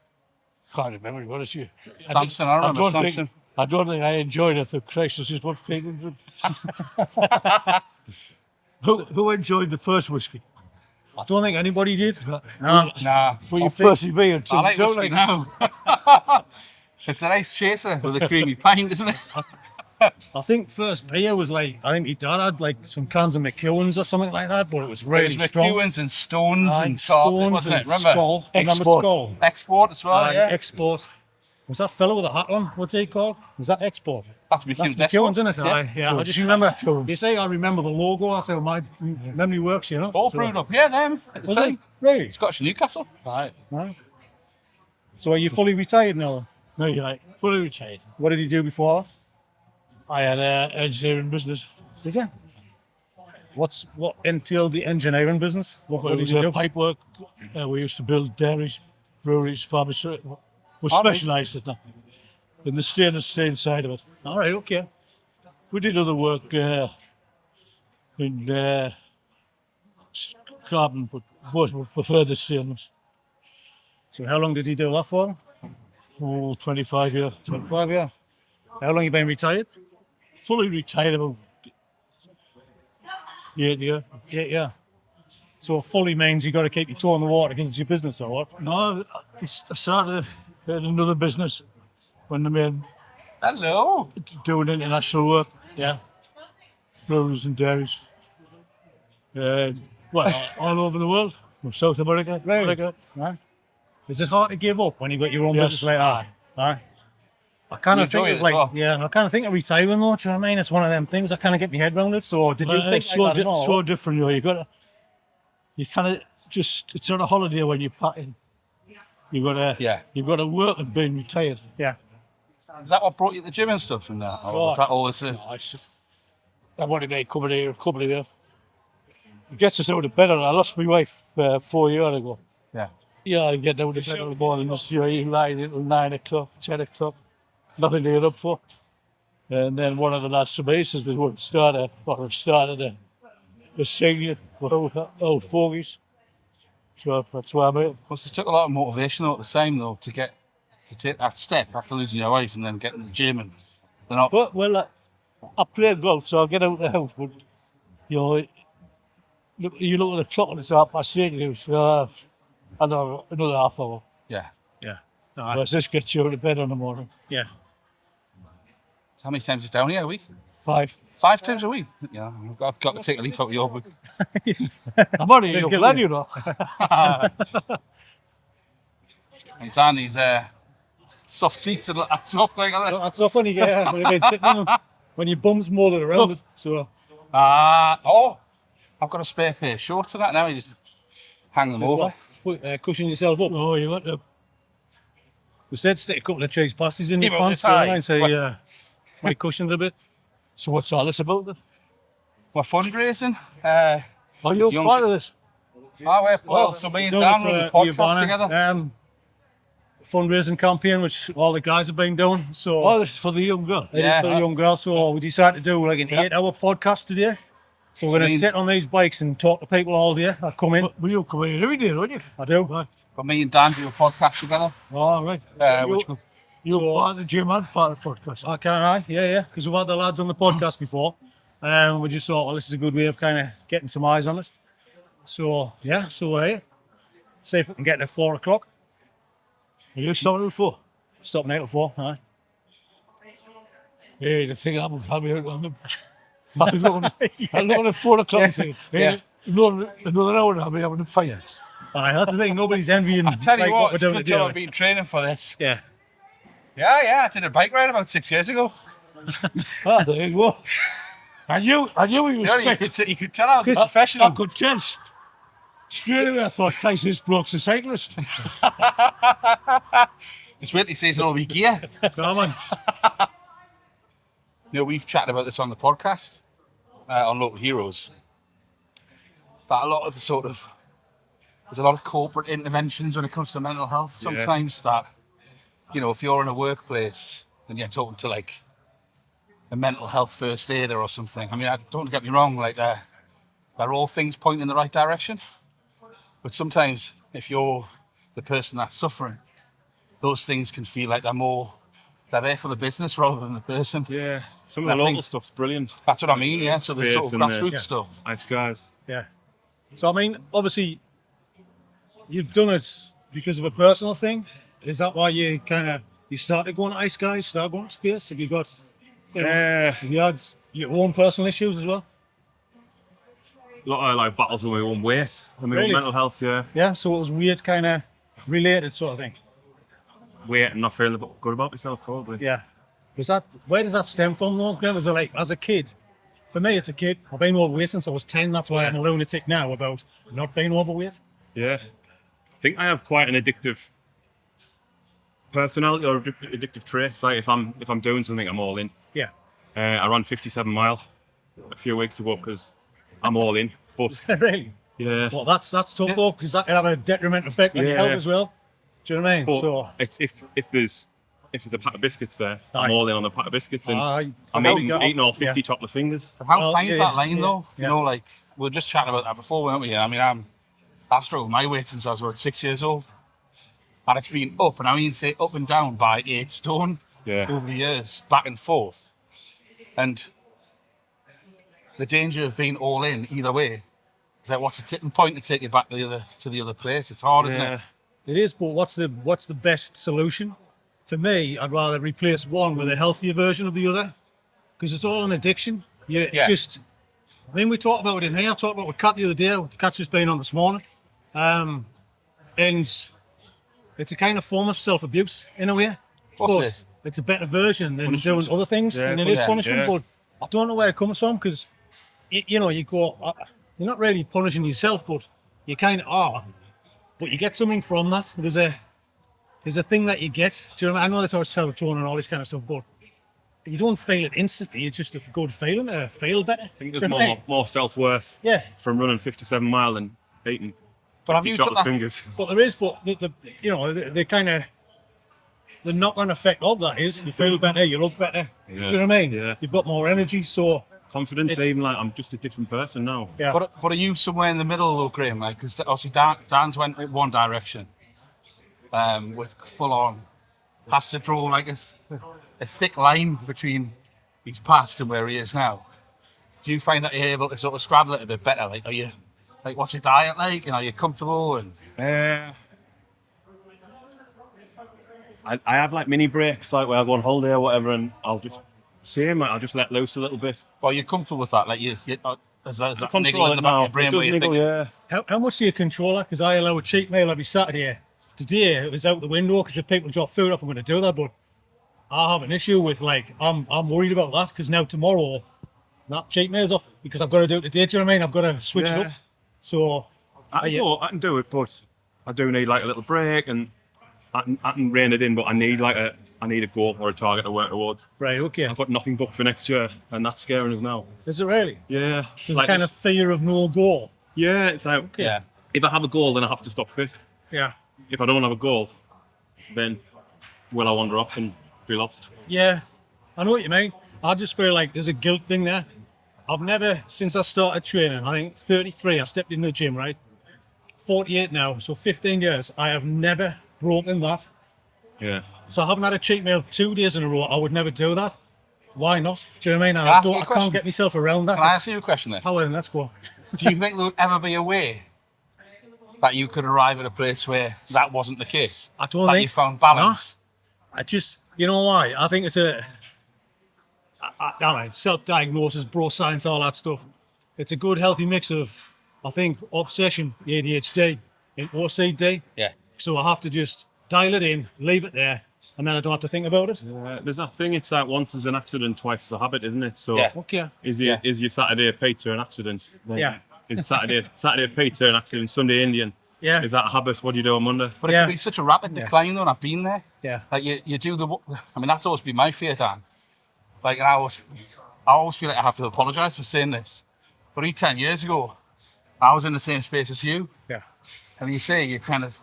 Speaker 5: Can't remember, to be honest with you.
Speaker 1: Samson, I remember Samson.
Speaker 5: I don't think I enjoyed it for Christ. This is what people do. Who enjoyed the first whiskey?
Speaker 2: I don't think anybody did.
Speaker 1: Nah,
Speaker 5: But you persevered
Speaker 1: I
Speaker 5: to
Speaker 1: like
Speaker 5: don't
Speaker 1: whiskey
Speaker 5: like
Speaker 1: now. It's a nice chaser with a creamy pint, isn't it?
Speaker 2: I think first beer was like, I think my dad had like some cans of McEwen's or something like that, but it was
Speaker 1: It
Speaker 2: really
Speaker 1: was
Speaker 2: strong.
Speaker 1: McEwen's and Stones
Speaker 2: Aye,
Speaker 1: and Carpet,
Speaker 2: Stones
Speaker 1: wasn't it?
Speaker 2: and
Speaker 1: Remember?
Speaker 2: Skull. Remember
Speaker 5: Export.
Speaker 2: Skull?
Speaker 1: Export as well,
Speaker 2: Aye,
Speaker 1: yeah.
Speaker 2: Export. Was that fellow with the hat on? What's he called? Was that Export?
Speaker 1: That's
Speaker 2: That's
Speaker 1: McEwen's
Speaker 2: McEwen's,
Speaker 1: Export.
Speaker 2: isn't it? Aye, yeah. I just remember. You say I remember the logo. That's how my memory works, you know.
Speaker 1: All
Speaker 2: So-
Speaker 1: brewed up here, them. At the
Speaker 2: Was
Speaker 1: time.
Speaker 2: it? Really?
Speaker 1: Scottish Newcastle.
Speaker 5: Right.
Speaker 2: Right. So are you fully retired now?
Speaker 5: No, you're right. Fully retired.
Speaker 2: What did you do before?
Speaker 5: I had an engineering business.
Speaker 2: Did you? What entailed the engineering business? What
Speaker 5: It
Speaker 2: did
Speaker 5: was
Speaker 2: you do?
Speaker 5: pipe work. We used to build dairies, breweries, pharmaceutical. We're
Speaker 1: All right.
Speaker 5: specialised in that. In the stainless steel side of it.
Speaker 2: All right, okay.
Speaker 5: We did other work in carbon, but most would prefer the stainless.
Speaker 2: So how long did you do that for?
Speaker 5: Oh, 25 years.
Speaker 2: 25 years. How long you been retired?
Speaker 5: Fully retired about 8 years.
Speaker 2: 8 years. So fully means you got to keep your toe in the water because it's your business or what?
Speaker 5: No, I started another business when I made
Speaker 1: Hello.
Speaker 5: doing international work,
Speaker 2: Yeah.
Speaker 5: breweries and dairies. All over the world, from South America, America.
Speaker 2: Right. Is it hard to give up when you got your own
Speaker 5: Yes.
Speaker 2: business like that? Aye. I kind
Speaker 1: You
Speaker 2: of think
Speaker 1: enjoy it
Speaker 2: of
Speaker 1: as
Speaker 2: like,
Speaker 1: well.
Speaker 2: yeah, I kind of think of retiring though, do you know what I mean? It's one of them things I kind of get my head around it. So did you think
Speaker 5: It's
Speaker 2: like that at all?
Speaker 5: so different, you kind of just, it's not a holiday when you're packing. You've got to work and being retired.
Speaker 2: Yeah.
Speaker 1: Is that what brought you to the gym and stuff and that? Or was that always
Speaker 5: I've only been coming here a couple of years. It gets us out of bed. I lost my wife 4 years ago.
Speaker 1: Yeah.
Speaker 5: Yeah, I get out of bed in the morning, just, you lying until 9 o'clock, 10 o'clock, nothing to get up for. And then one of the lads from Aces was one started a senior, old fogies. So that's why I'm here.
Speaker 1: Plus, it took a lot of motivation at the time, though, to take that step after losing your wife and then getting to the gym. And they're not.
Speaker 5: Well, I play golf, so I get out of the house, but you know, you look at the clock and it's 8:30. So I know another half hour.
Speaker 1: Yeah.
Speaker 2: Yeah.
Speaker 5: But this gets you out of bed in the morning.
Speaker 2: Yeah.
Speaker 1: How many times is down here a week?
Speaker 5: 5.
Speaker 1: 5 times a week. Yeah, I've got to take a leaf out of your book.
Speaker 5: I'm only a young lad, you know.
Speaker 1: And Dan, these soft seats and that soft like that.
Speaker 2: That's not funny, yeah. When you've been sitting on them, when your bum's molded around it. So
Speaker 1: I've got a spare pair of shorts to that now. You just hang them over.
Speaker 2: Cushion yourself up.
Speaker 5: Oh, you want to.
Speaker 2: We said stick a couple of cheese pasties in your
Speaker 1: Yeah, but
Speaker 2: pants.
Speaker 1: it's high.
Speaker 2: So might cushion it a bit.
Speaker 5: So what's all this about then?
Speaker 1: We're fundraising.
Speaker 5: Are you
Speaker 1: Young-
Speaker 5: part of this?
Speaker 1: So me and Dan run the podcast together.
Speaker 2: Fundraising campaign, which all the guys have been doing. So
Speaker 5: Oh, this is for the young girl.
Speaker 2: it is for the young girls. So we decided to do like an 8-hour podcast today. So we're going to sit on these bikes and talk to people all day. I come in.
Speaker 5: Well, you come here every day, don't you?
Speaker 2: I do.
Speaker 5: Right.
Speaker 1: But me and Dan do a podcast together.
Speaker 5: All right. You're part of the gym and part of the podcast.
Speaker 2: I can't. Yeah. Because we've had the lads on the podcast before. And we just thought, well, this is a good way of kind of getting some eyes on it. So, yeah. So we're here. See if we can get to 4 o'clock.
Speaker 5: Are you starting at 4?
Speaker 2: Stopping out at 4. Aye.
Speaker 5: Yeah, the thing I'm here on them. I'm looking at 4 o'clock.
Speaker 2: Yeah.
Speaker 5: Another hour and I'll be having a fire.
Speaker 2: Aye, that's the thing. Nobody's envying.
Speaker 1: I tell you
Speaker 2: like,
Speaker 1: what,
Speaker 2: we're
Speaker 1: it's a
Speaker 2: doing
Speaker 1: good
Speaker 2: today.
Speaker 1: job I've been training for this.
Speaker 2: Yeah.
Speaker 1: Yeah, I did a bike ride about 6 years ago.
Speaker 5: There you go. I knew he was
Speaker 1: Yeah,
Speaker 5: fit.
Speaker 1: you could tell I was a
Speaker 5: I
Speaker 1: professional.
Speaker 5: could tell. Straight away I thought, Christ, this bloke's a cyclist.
Speaker 1: Just wait till he sees all the gear.
Speaker 2: Come on.
Speaker 1: You know, we've chatted about this on the podcast, on Local Heroes. That a lot of there's a lot of corporate interventions when it comes to mental health. Sometimes that, you know, if you're in a workplace and you're talking to like a mental health first aider or something, I mean, don't get me wrong, like they're all things pointing in the right direction. But sometimes if you're the person that's suffering, those things can feel like they're there for the business rather than the person.
Speaker 6: Yeah, some of the local stuff's brilliant.
Speaker 1: That's what I mean, yeah. So the sort of
Speaker 6: Space and
Speaker 1: grassroots stuff.
Speaker 6: Nice guys.
Speaker 2: Yeah. So, I mean, obviously, you've done it because of a personal thing. Is that why you started going to ice guys, started going to space? Have you got, have you had your own personal issues as well?
Speaker 6: A lot of like battles with my own weight and my
Speaker 2: Really?
Speaker 6: own mental health, yeah.
Speaker 2: Yeah, so it was weird, kind of related sort of thing.
Speaker 6: Weight and not feeling good about myself, probably.
Speaker 2: Yeah. Where does that stem from though? Was it like, as a kid? For me, it's a kid. I've been overweight since I was 10. That's why I'm a lunatic now about not being overweight.
Speaker 6: Yeah. I think I have quite an addictive personality or addictive traits. Like if I'm doing something, I'm all in.
Speaker 2: Yeah.
Speaker 6: I ran 57 mile a few weeks ago because I'm all in. But
Speaker 2: Really?
Speaker 6: yeah,
Speaker 2: Well, that's tough though, because that can have a detrimental effect on your
Speaker 6: Yeah.
Speaker 2: health as well. Do you know what I mean?
Speaker 6: but
Speaker 2: So,
Speaker 6: it's if there's a pack of biscuits there,
Speaker 2: Aye.
Speaker 6: I'm all in on the pack of biscuits and
Speaker 2: I'm
Speaker 6: I'm eating all 50 chocolate fingers.
Speaker 1: How
Speaker 2: Oh,
Speaker 1: fine's
Speaker 2: yeah,
Speaker 1: that line
Speaker 2: yeah,
Speaker 1: though?
Speaker 2: yeah.
Speaker 1: You know, like we were just chatting about that before, weren't we? I mean, I've struggled with my weight since I was about 6 years old, and it's been up, and I mean, say up and down by 8 stone
Speaker 6: Yeah.
Speaker 1: over the years, back and forth, and the danger of being all in either way is like, what's the tipping point to take you back to the other place? It's hard, isn't it?
Speaker 2: it is, but what's the best solution? For me, I'd rather replace one with a healthier version of the other, because it's all an addiction.
Speaker 1: Yeah.
Speaker 2: I mean, we talked about it in here. I talked about it with Kat the other day. Kat's just been on this morning. And it's a kind of form of self-abuse in a way.
Speaker 1: Of course it
Speaker 2: But
Speaker 1: is.
Speaker 2: it's a better version than
Speaker 6: Punishment.
Speaker 2: doing other things.
Speaker 6: Yeah,
Speaker 2: and it is
Speaker 1: yeah,
Speaker 2: punishment,
Speaker 6: yeah.
Speaker 2: but I don't know where it comes from, because, you go, you're not really punishing yourself, but you kind of are. But you get something from that. There's a thing that you get. Do you know what I mean? I know that's our serotonin and all this kind of stuff, but you don't feel it instantly. It's just a good feeling, feel better.
Speaker 6: I think
Speaker 2: Do
Speaker 6: there's
Speaker 2: you know what I mean?
Speaker 6: more self-worth
Speaker 2: Yeah,
Speaker 6: from running 57 mile than eating
Speaker 1: But have you
Speaker 6: 50
Speaker 1: took
Speaker 6: chocolate
Speaker 1: that?
Speaker 6: fingers.
Speaker 2: but there is. But the kind of knock-on effect of that is you feel better, you look better. Do you know what I mean?
Speaker 6: Yeah.
Speaker 2: You've got more energy. So
Speaker 6: confidence. Even like I'm just a different person now.
Speaker 2: Yeah.
Speaker 1: But are you somewhere in the middle though, Graham? Like, because obviously Dan's went in one direction, with full on, has to draw like a thick line between his past and where he is now. Do you find that you're able to sort of straddle it a bit better? Like, are you, like, what's your diet like? Are you comfortable? And
Speaker 6: I have like mini breaks, like where I go on holiday or whatever, and I'll just let loose a little bit.
Speaker 1: well, you're comfortable with that? Like, you there's that
Speaker 6: Control
Speaker 1: niggle in
Speaker 6: it
Speaker 1: the back
Speaker 6: now.
Speaker 1: of your brain
Speaker 6: It does
Speaker 1: where you
Speaker 6: niggle,
Speaker 1: think,
Speaker 6: yeah.
Speaker 2: How much do you control that? Because I allow a cheat meal every Saturday. Today it was out the window because if people drop food off, I'm going to do that. But I have an issue with like I'm worried about that because now tomorrow that cheat meal's off because I've got to do it today. Do you know what I mean? I've got to switch it
Speaker 6: Yeah.
Speaker 2: up. So
Speaker 6: I can do it, but I do need like a little break, and I can rein it in. But I need a goal or a target to work towards.
Speaker 2: right, okay.
Speaker 6: I've got nothing booked for next year, and that's scaring us now.
Speaker 2: Is it really?
Speaker 6: Yeah,
Speaker 2: There's a kind of fear of no goal.
Speaker 6: yeah. It's like
Speaker 1: yeah.
Speaker 6: if I have a goal, then I have to stop fit.
Speaker 2: Yeah.
Speaker 6: If I don't have a goal, then will I wander off and be lost?
Speaker 2: Yeah, I know what you mean. I just feel like there's a guilt thing there. I've never, since I started training, I think 33, I stepped in the gym, right? 48 now, so 15 years, I have never broken that.
Speaker 6: Yeah.
Speaker 2: So I haven't had a cheat meal 2 days in a row. I would never do that. Why not? Do you know what I mean?
Speaker 1: I ask you a
Speaker 2: I
Speaker 1: question?
Speaker 2: can't get myself around that.
Speaker 1: Can I ask you a question then?
Speaker 2: How then? Let's go.
Speaker 1: Do you think there would ever be a way that you could arrive at a place where that wasn't the case?
Speaker 2: I don't
Speaker 1: that
Speaker 2: think.
Speaker 1: you found balance?
Speaker 2: I just, you know why? I think it's I don't know, self-diagnosis, bro science, all that stuff. It's a good, healthy mix of, I think, obsession, ADHD, and OCD.
Speaker 1: Yeah.
Speaker 2: So I have to just dial it in, leave it there, and then I don't have to think about it.
Speaker 6: There's that thing. It's like once is an accident, twice is a habit, isn't it? So
Speaker 1: Yeah.
Speaker 2: Okay.
Speaker 6: is your Saturday pizza an accident? Then
Speaker 2: Yeah.
Speaker 6: Is Saturday pizza an accident? Sunday Indian?
Speaker 2: Yeah.
Speaker 6: Is that a habit? What do you do on Monday?
Speaker 1: But it
Speaker 2: Yeah.
Speaker 1: could be such a rapid decline though, and I've been there.
Speaker 2: Yeah.
Speaker 1: Like you do I mean, that's always been my fear, Dan. Like, and I always feel like I have to apologise for saying this. But 10 years ago, I was in the same space as you.
Speaker 2: Yeah.
Speaker 1: And you say you kind of,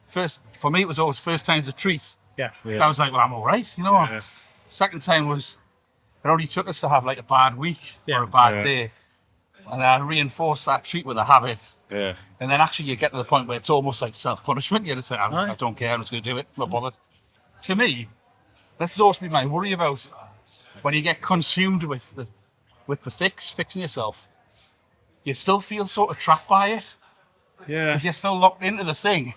Speaker 1: for me, it was always first time's a treat.
Speaker 2: Yeah.
Speaker 6: Yeah.
Speaker 1: I was like, well, I'm all right, you know.
Speaker 6: Yeah.
Speaker 1: Second time was, it only took us to have like a bad week
Speaker 2: Yeah.
Speaker 1: or a bad
Speaker 6: Yeah.
Speaker 1: day. And I reinforced that treat with a habit.
Speaker 6: Yeah.
Speaker 1: And then actually you get to the point where it's almost like self-punishment. You just say, I
Speaker 2: Aye.
Speaker 1: don't care, I'm just going to do it, I'm not bothered. To me, this has always been my worry about when you get consumed with the fixing yourself. You still feel sort of trapped by it.
Speaker 6: Yeah.
Speaker 1: Because you're still locked into the thing.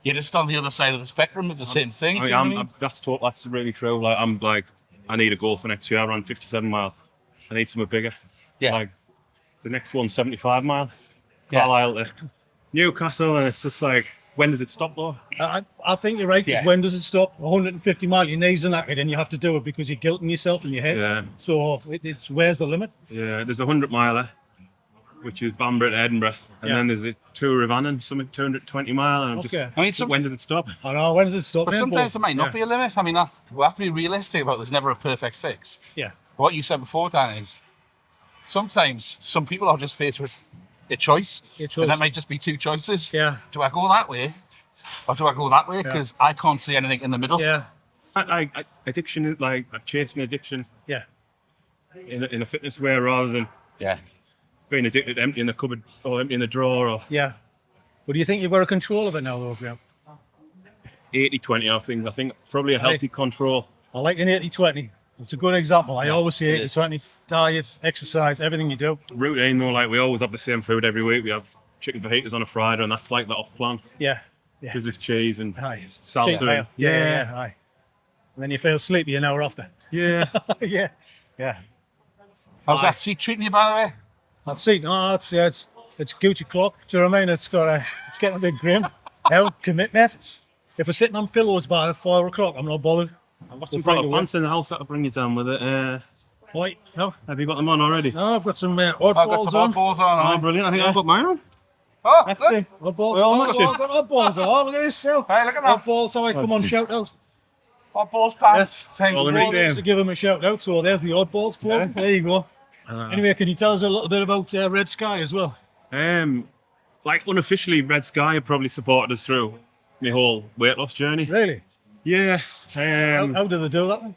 Speaker 1: You're just on the other side of the spectrum of the same thing.
Speaker 6: I
Speaker 1: you know
Speaker 6: mean,
Speaker 1: what I mean?
Speaker 6: that's really true. Like I'm like, I need a goal for next year. I ran 57 mile. I need something bigger.
Speaker 1: Yeah.
Speaker 6: Like the next one's 75 mile.
Speaker 1: Yeah.
Speaker 6: Carlisle to Newcastle, and it's just like, when does it stop though?
Speaker 2: I think you're right, because
Speaker 1: Yeah.
Speaker 2: when does it stop? 150 mile, your knees are knackered and you have to do it because you're guilting yourself in your head.
Speaker 6: Yeah.
Speaker 2: So it's where's the limit?
Speaker 6: Yeah. There's a 100 miler, which is Banter to Edinburgh, and
Speaker 2: Yeah.
Speaker 6: then there's a tour of Ivanna, something 220 mile, and I'm
Speaker 2: Okay.
Speaker 6: just.
Speaker 1: I mean,
Speaker 6: when does it stop?
Speaker 2: I know, when does it stop?
Speaker 1: But
Speaker 2: then,
Speaker 1: sometimes there might not be a limit. I mean, we have to be realistic about there's never a perfect fix.
Speaker 2: Yeah.
Speaker 1: What you said before, Dan, is sometimes some people are just faced with a choice.
Speaker 2: A choice.
Speaker 1: And that might just be two choices.
Speaker 2: Yeah.
Speaker 1: Do I go that way or do I go that way? Because I can't see anything in the middle.
Speaker 2: Yeah.
Speaker 6: Addiction is like chasing addiction
Speaker 2: Yeah.
Speaker 6: in a fitness way rather than
Speaker 1: Yeah.
Speaker 6: being addicted to empty in the cupboard or empty in the drawer or
Speaker 2: Yeah. But do you think you've got a control of it now, though, Graham?
Speaker 6: 80-20. I think probably a healthy control.
Speaker 2: I like an 80-20. It's a good example. I always say 80-20. Diet, exercise, everything you do.
Speaker 6: Routine though, like we always have the same food every week. We have chicken fajitas on a Friday, and that's like the off plan
Speaker 2: Yeah.
Speaker 6: because there's cheese and
Speaker 2: Aye.
Speaker 6: salsa.
Speaker 2: Cheat meal. Yeah. Aye. And then you feel sleepy an hour after.
Speaker 6: Yeah.
Speaker 2: Yeah. Yeah.
Speaker 1: How's that seat treating you, by the way?
Speaker 2: That's it. No, it's Gucci clock. Do you know what I mean? It's getting a bit grim. How commit, mate. If we're sitting on pillows by 4 o'clock, I'm not bothered.
Speaker 6: I've got
Speaker 2: We'll
Speaker 6: some
Speaker 2: find a
Speaker 6: proper
Speaker 2: way.
Speaker 6: pants in the house that'll bring you down with it.
Speaker 2: Right. No,
Speaker 6: Have you got them on already?
Speaker 2: no, I've got some
Speaker 1: I've got
Speaker 2: oddballs
Speaker 1: some
Speaker 2: on.
Speaker 1: oddballs on.
Speaker 6: Oh, brilliant. I think I've got mine on.
Speaker 1: Oh,
Speaker 2: That's
Speaker 1: look.
Speaker 2: it. Oddballs.
Speaker 6: We all
Speaker 2: Oh,
Speaker 6: matching.
Speaker 2: I've got oddballs on. Oh, look at this. So.
Speaker 1: Hey, look at that.
Speaker 2: Oddballs. So I come on, shout out.
Speaker 1: Oddballs pants. Same
Speaker 6: All
Speaker 1: as
Speaker 6: the
Speaker 1: me.
Speaker 6: nickname.
Speaker 2: To give them a shout out. So there's the Oddballs club. There you go. Anyway, can you tell us a little bit about Red Sky as well?
Speaker 6: Like unofficially, Red Sky have probably supported us through my whole weight loss journey.
Speaker 2: Really?
Speaker 6: Yeah.
Speaker 2: How do they do that then?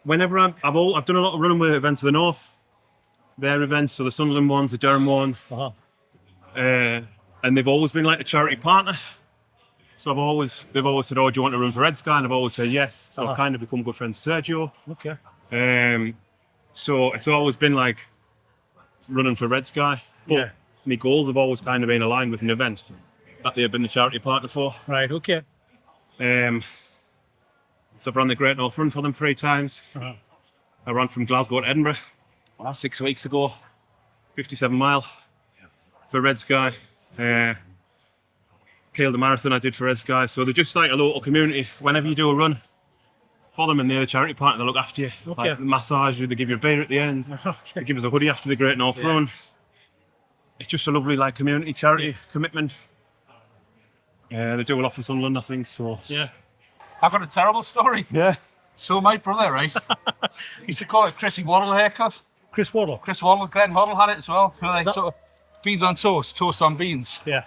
Speaker 6: Whenever I've done a lot of running with Events of the North, their events, so the Sunderland ones, the Durham one,
Speaker 2: Uh-huh.
Speaker 6: and they've always been like a charity partner. So they've always said, "Oh, do you want to run for Red Sky?" And I've always said yes. So I've kind of become good friends with Sergio.
Speaker 2: Okay.
Speaker 6: So it's always been like running for Red Sky. But
Speaker 2: Yeah.
Speaker 6: my goals have always kind of been aligned with an event that they've been the charity partner for.
Speaker 2: Right. Okay.
Speaker 6: So I've run the Great North Run for them 3 times.
Speaker 2: Uh-huh.
Speaker 6: I ran from Glasgow to Edinburgh 6 weeks ago, 57 mile for Red Sky. Killed the marathon I did for Red Sky. So they're just like a local community. Whenever you do a run for them and they're a charity partner, they look after you.
Speaker 2: Okay.
Speaker 6: Like, they massage you, they give you a beer at the end. They give us a hoodie after the Great North Run. It's just a lovely like community charity commitment. They do a lot for Sunderland, I think. So
Speaker 2: Yeah.
Speaker 1: I've got a terrible story.
Speaker 2: Yeah.
Speaker 1: So my brother, right, used to call it Chrissy Waddle haircut.
Speaker 2: Chris Waddle.
Speaker 1: Chris Waddle, Glenn Hoddle had it as well. You know, like
Speaker 2: that-
Speaker 1: sort of beans on toast, toast on beans.
Speaker 2: Yeah.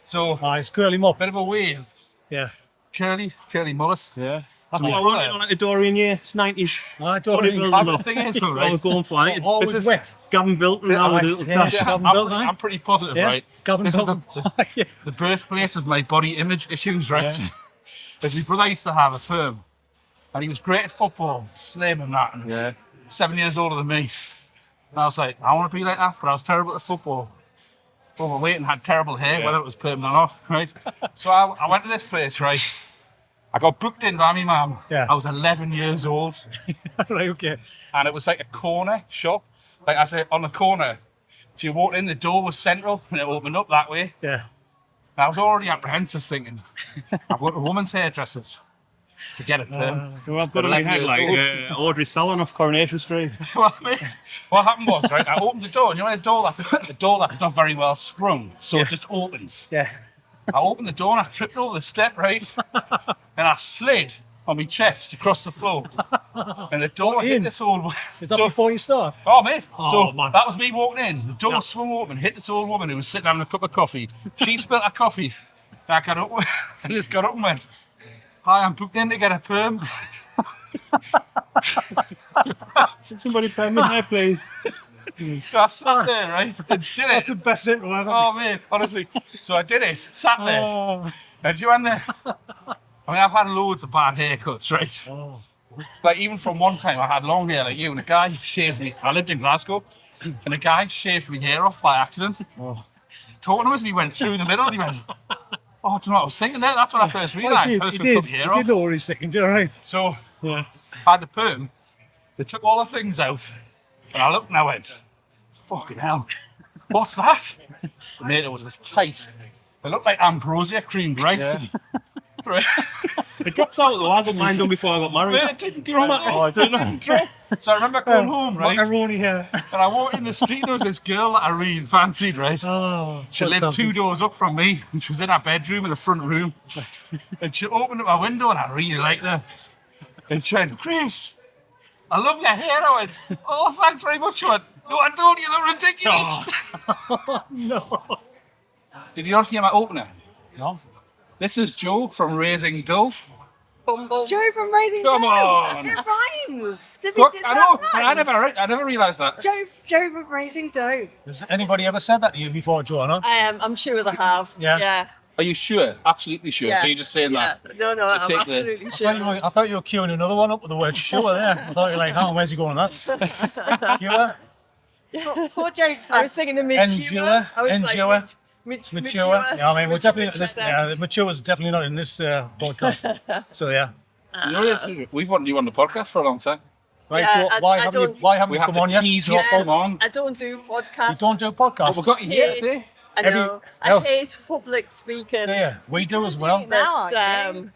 Speaker 1: So
Speaker 2: It's curly mop.
Speaker 1: bit of a wave,
Speaker 2: Yeah.
Speaker 1: curly mullet.
Speaker 6: yeah.
Speaker 1: That's
Speaker 6: I
Speaker 1: my
Speaker 6: ran
Speaker 1: brother.
Speaker 6: it on like the Dorian year. It's 90s.
Speaker 2: I don't
Speaker 6: Bodybuilding
Speaker 2: think
Speaker 1: The
Speaker 6: look.
Speaker 1: thing is, though,
Speaker 6: I was
Speaker 1: right?
Speaker 6: going for. I think it's
Speaker 2: always
Speaker 1: This is-
Speaker 2: wet.
Speaker 6: Gavin Bilton now with a little
Speaker 2: yeah.
Speaker 6: tash.
Speaker 1: Yeah,
Speaker 2: Gavin
Speaker 1: I'm,
Speaker 2: Bilton, eh?
Speaker 1: I'm pretty positive,
Speaker 2: Yeah.
Speaker 1: right?
Speaker 2: Gavin
Speaker 1: This is
Speaker 2: Bilton.
Speaker 1: the, the birthplace of my body image issues, right? Because my brother used to have a perm, and he was great at football, slim and that, and
Speaker 6: Yeah.
Speaker 1: 7 years older than me. And I was like, I want to be like that, but I was terrible at football. Overweight and had terrible hair, whether it was perm or not, right? So I went to this place, right? I got booked in by my mum.
Speaker 2: Yeah.
Speaker 1: I was 11 years old,
Speaker 2: Right. Okay.
Speaker 1: and it was like a corner shop. Like I say, on the corner. So you walked in, the door was central, and it opened up that way.
Speaker 2: Yeah.
Speaker 1: And I was already apprehensive, thinking, I've got a woman's hairdressers to get a perm.
Speaker 6: Well, I've got a
Speaker 1: 11
Speaker 6: head
Speaker 1: years
Speaker 6: like
Speaker 1: old.
Speaker 6: Audrey Salon off Coronation Street.
Speaker 1: Well, mate, what happened was, right, I opened the door, and you know a door that's not very well sprung, so it just opens.
Speaker 2: Yeah.
Speaker 1: I opened the door and I tripped over the step, right? And I slid on my chest across the floor. And the door hit
Speaker 2: in?
Speaker 1: this old woman.
Speaker 2: Is that before you start?
Speaker 1: Oh, mate.
Speaker 2: Oh,
Speaker 1: So
Speaker 2: man.
Speaker 1: that was me walking in. The door swung open, hit this old woman who was sitting having a cup of coffee. She spilled her coffee. I got up, I just got up and went, "Hi, I'm booked in to get a perm."
Speaker 6: Somebody pay me there, please.
Speaker 1: So I sat there, right? And did it.
Speaker 2: That's the best intro ever.
Speaker 1: Oh, mate, honestly. So I did it, sat there.
Speaker 2: Oh.
Speaker 1: And you went there. I mean, I've had loads of bad haircuts, right?
Speaker 2: Oh.
Speaker 1: Like, even from one time, I had long hair like you, and a guy shaved me. I lived in Glasgow, and a guy shaved me hair off by accident. Talking to us, and he went through the middle, and he went, "Oh, do you know what I was thinking there?" That's when I first realised. I was
Speaker 2: He
Speaker 1: going to
Speaker 2: did.
Speaker 1: cut
Speaker 2: He
Speaker 1: my hair off.
Speaker 2: did know what he's thinking. Do you know what I mean?
Speaker 1: So
Speaker 2: Yeah.
Speaker 1: I had the perm. They took all the things out, and I looked and I went, "Fucking hell, what's that?" Mate, it was this tight. It looked like ambrosia creamed rice. Right.
Speaker 6: It drops out though. I got mine done before I got married.
Speaker 1: Mate, it didn't drop.
Speaker 6: Oh, I don't know.
Speaker 1: So I remember going home, right?
Speaker 2: Macaroni here.
Speaker 1: And I walked in the street, and there was this girl that I really fancied, right?
Speaker 2: Oh.
Speaker 1: She lived 2 doors up from me, and she was in her bedroom in the front room. And she opened up my window, and I really liked her. And she went, "Chris, I love your hair." I went, "Oh, thanks very much." She went, "No, I don't, you look ridiculous."
Speaker 2: No.
Speaker 1: Did you not hear my opener?
Speaker 2: No.
Speaker 1: This is Joe from Raising Dough.
Speaker 3: Bumble.
Speaker 7: Joe from Raising
Speaker 1: Come
Speaker 7: Dough.
Speaker 1: on.
Speaker 7: It rhymes. Did
Speaker 1: Look,
Speaker 7: did
Speaker 1: I
Speaker 7: that
Speaker 1: know,
Speaker 7: rhyme?
Speaker 1: I never realised that.
Speaker 7: Joe from Raising Dough.
Speaker 2: Has anybody ever said that to you before, Joanna?
Speaker 7: I'm sure they have.
Speaker 2: Yeah.
Speaker 7: Yeah.
Speaker 1: Are you sure? Absolutely sure.
Speaker 7: Yeah.
Speaker 1: Are you just saying that?
Speaker 7: No, I'm
Speaker 1: take the-
Speaker 7: absolutely
Speaker 2: I
Speaker 7: sure.
Speaker 2: thought you were queuing another one up with the word sure there. I thought you were like, oh, where's he going with that? Queue?
Speaker 7: Poor Joe. I was thinking of
Speaker 2: Endure.
Speaker 7: mature. I was
Speaker 2: Endure.
Speaker 7: like,
Speaker 2: Mature. Yeah, I mean, we're definitely,
Speaker 7: Mature.
Speaker 2: the mature is definitely not in this podcast. So, yeah.
Speaker 1: You know, we've wanted you on the podcast for a long time.
Speaker 2: Right,
Speaker 7: Yeah,
Speaker 2: so
Speaker 7: I
Speaker 2: why haven't you
Speaker 1: We have
Speaker 2: come
Speaker 1: to
Speaker 2: on yet?
Speaker 1: tease you off
Speaker 7: Yeah.
Speaker 1: come on.
Speaker 7: I don't do
Speaker 2: You
Speaker 7: podcasts.
Speaker 2: don't do podcasts.
Speaker 1: But we've got you here
Speaker 7: Hate-
Speaker 1: today.
Speaker 7: I
Speaker 2: Have you-
Speaker 7: know.
Speaker 2: no.
Speaker 7: I hate public speaking.
Speaker 2: Yeah, we do as well.
Speaker 7: But,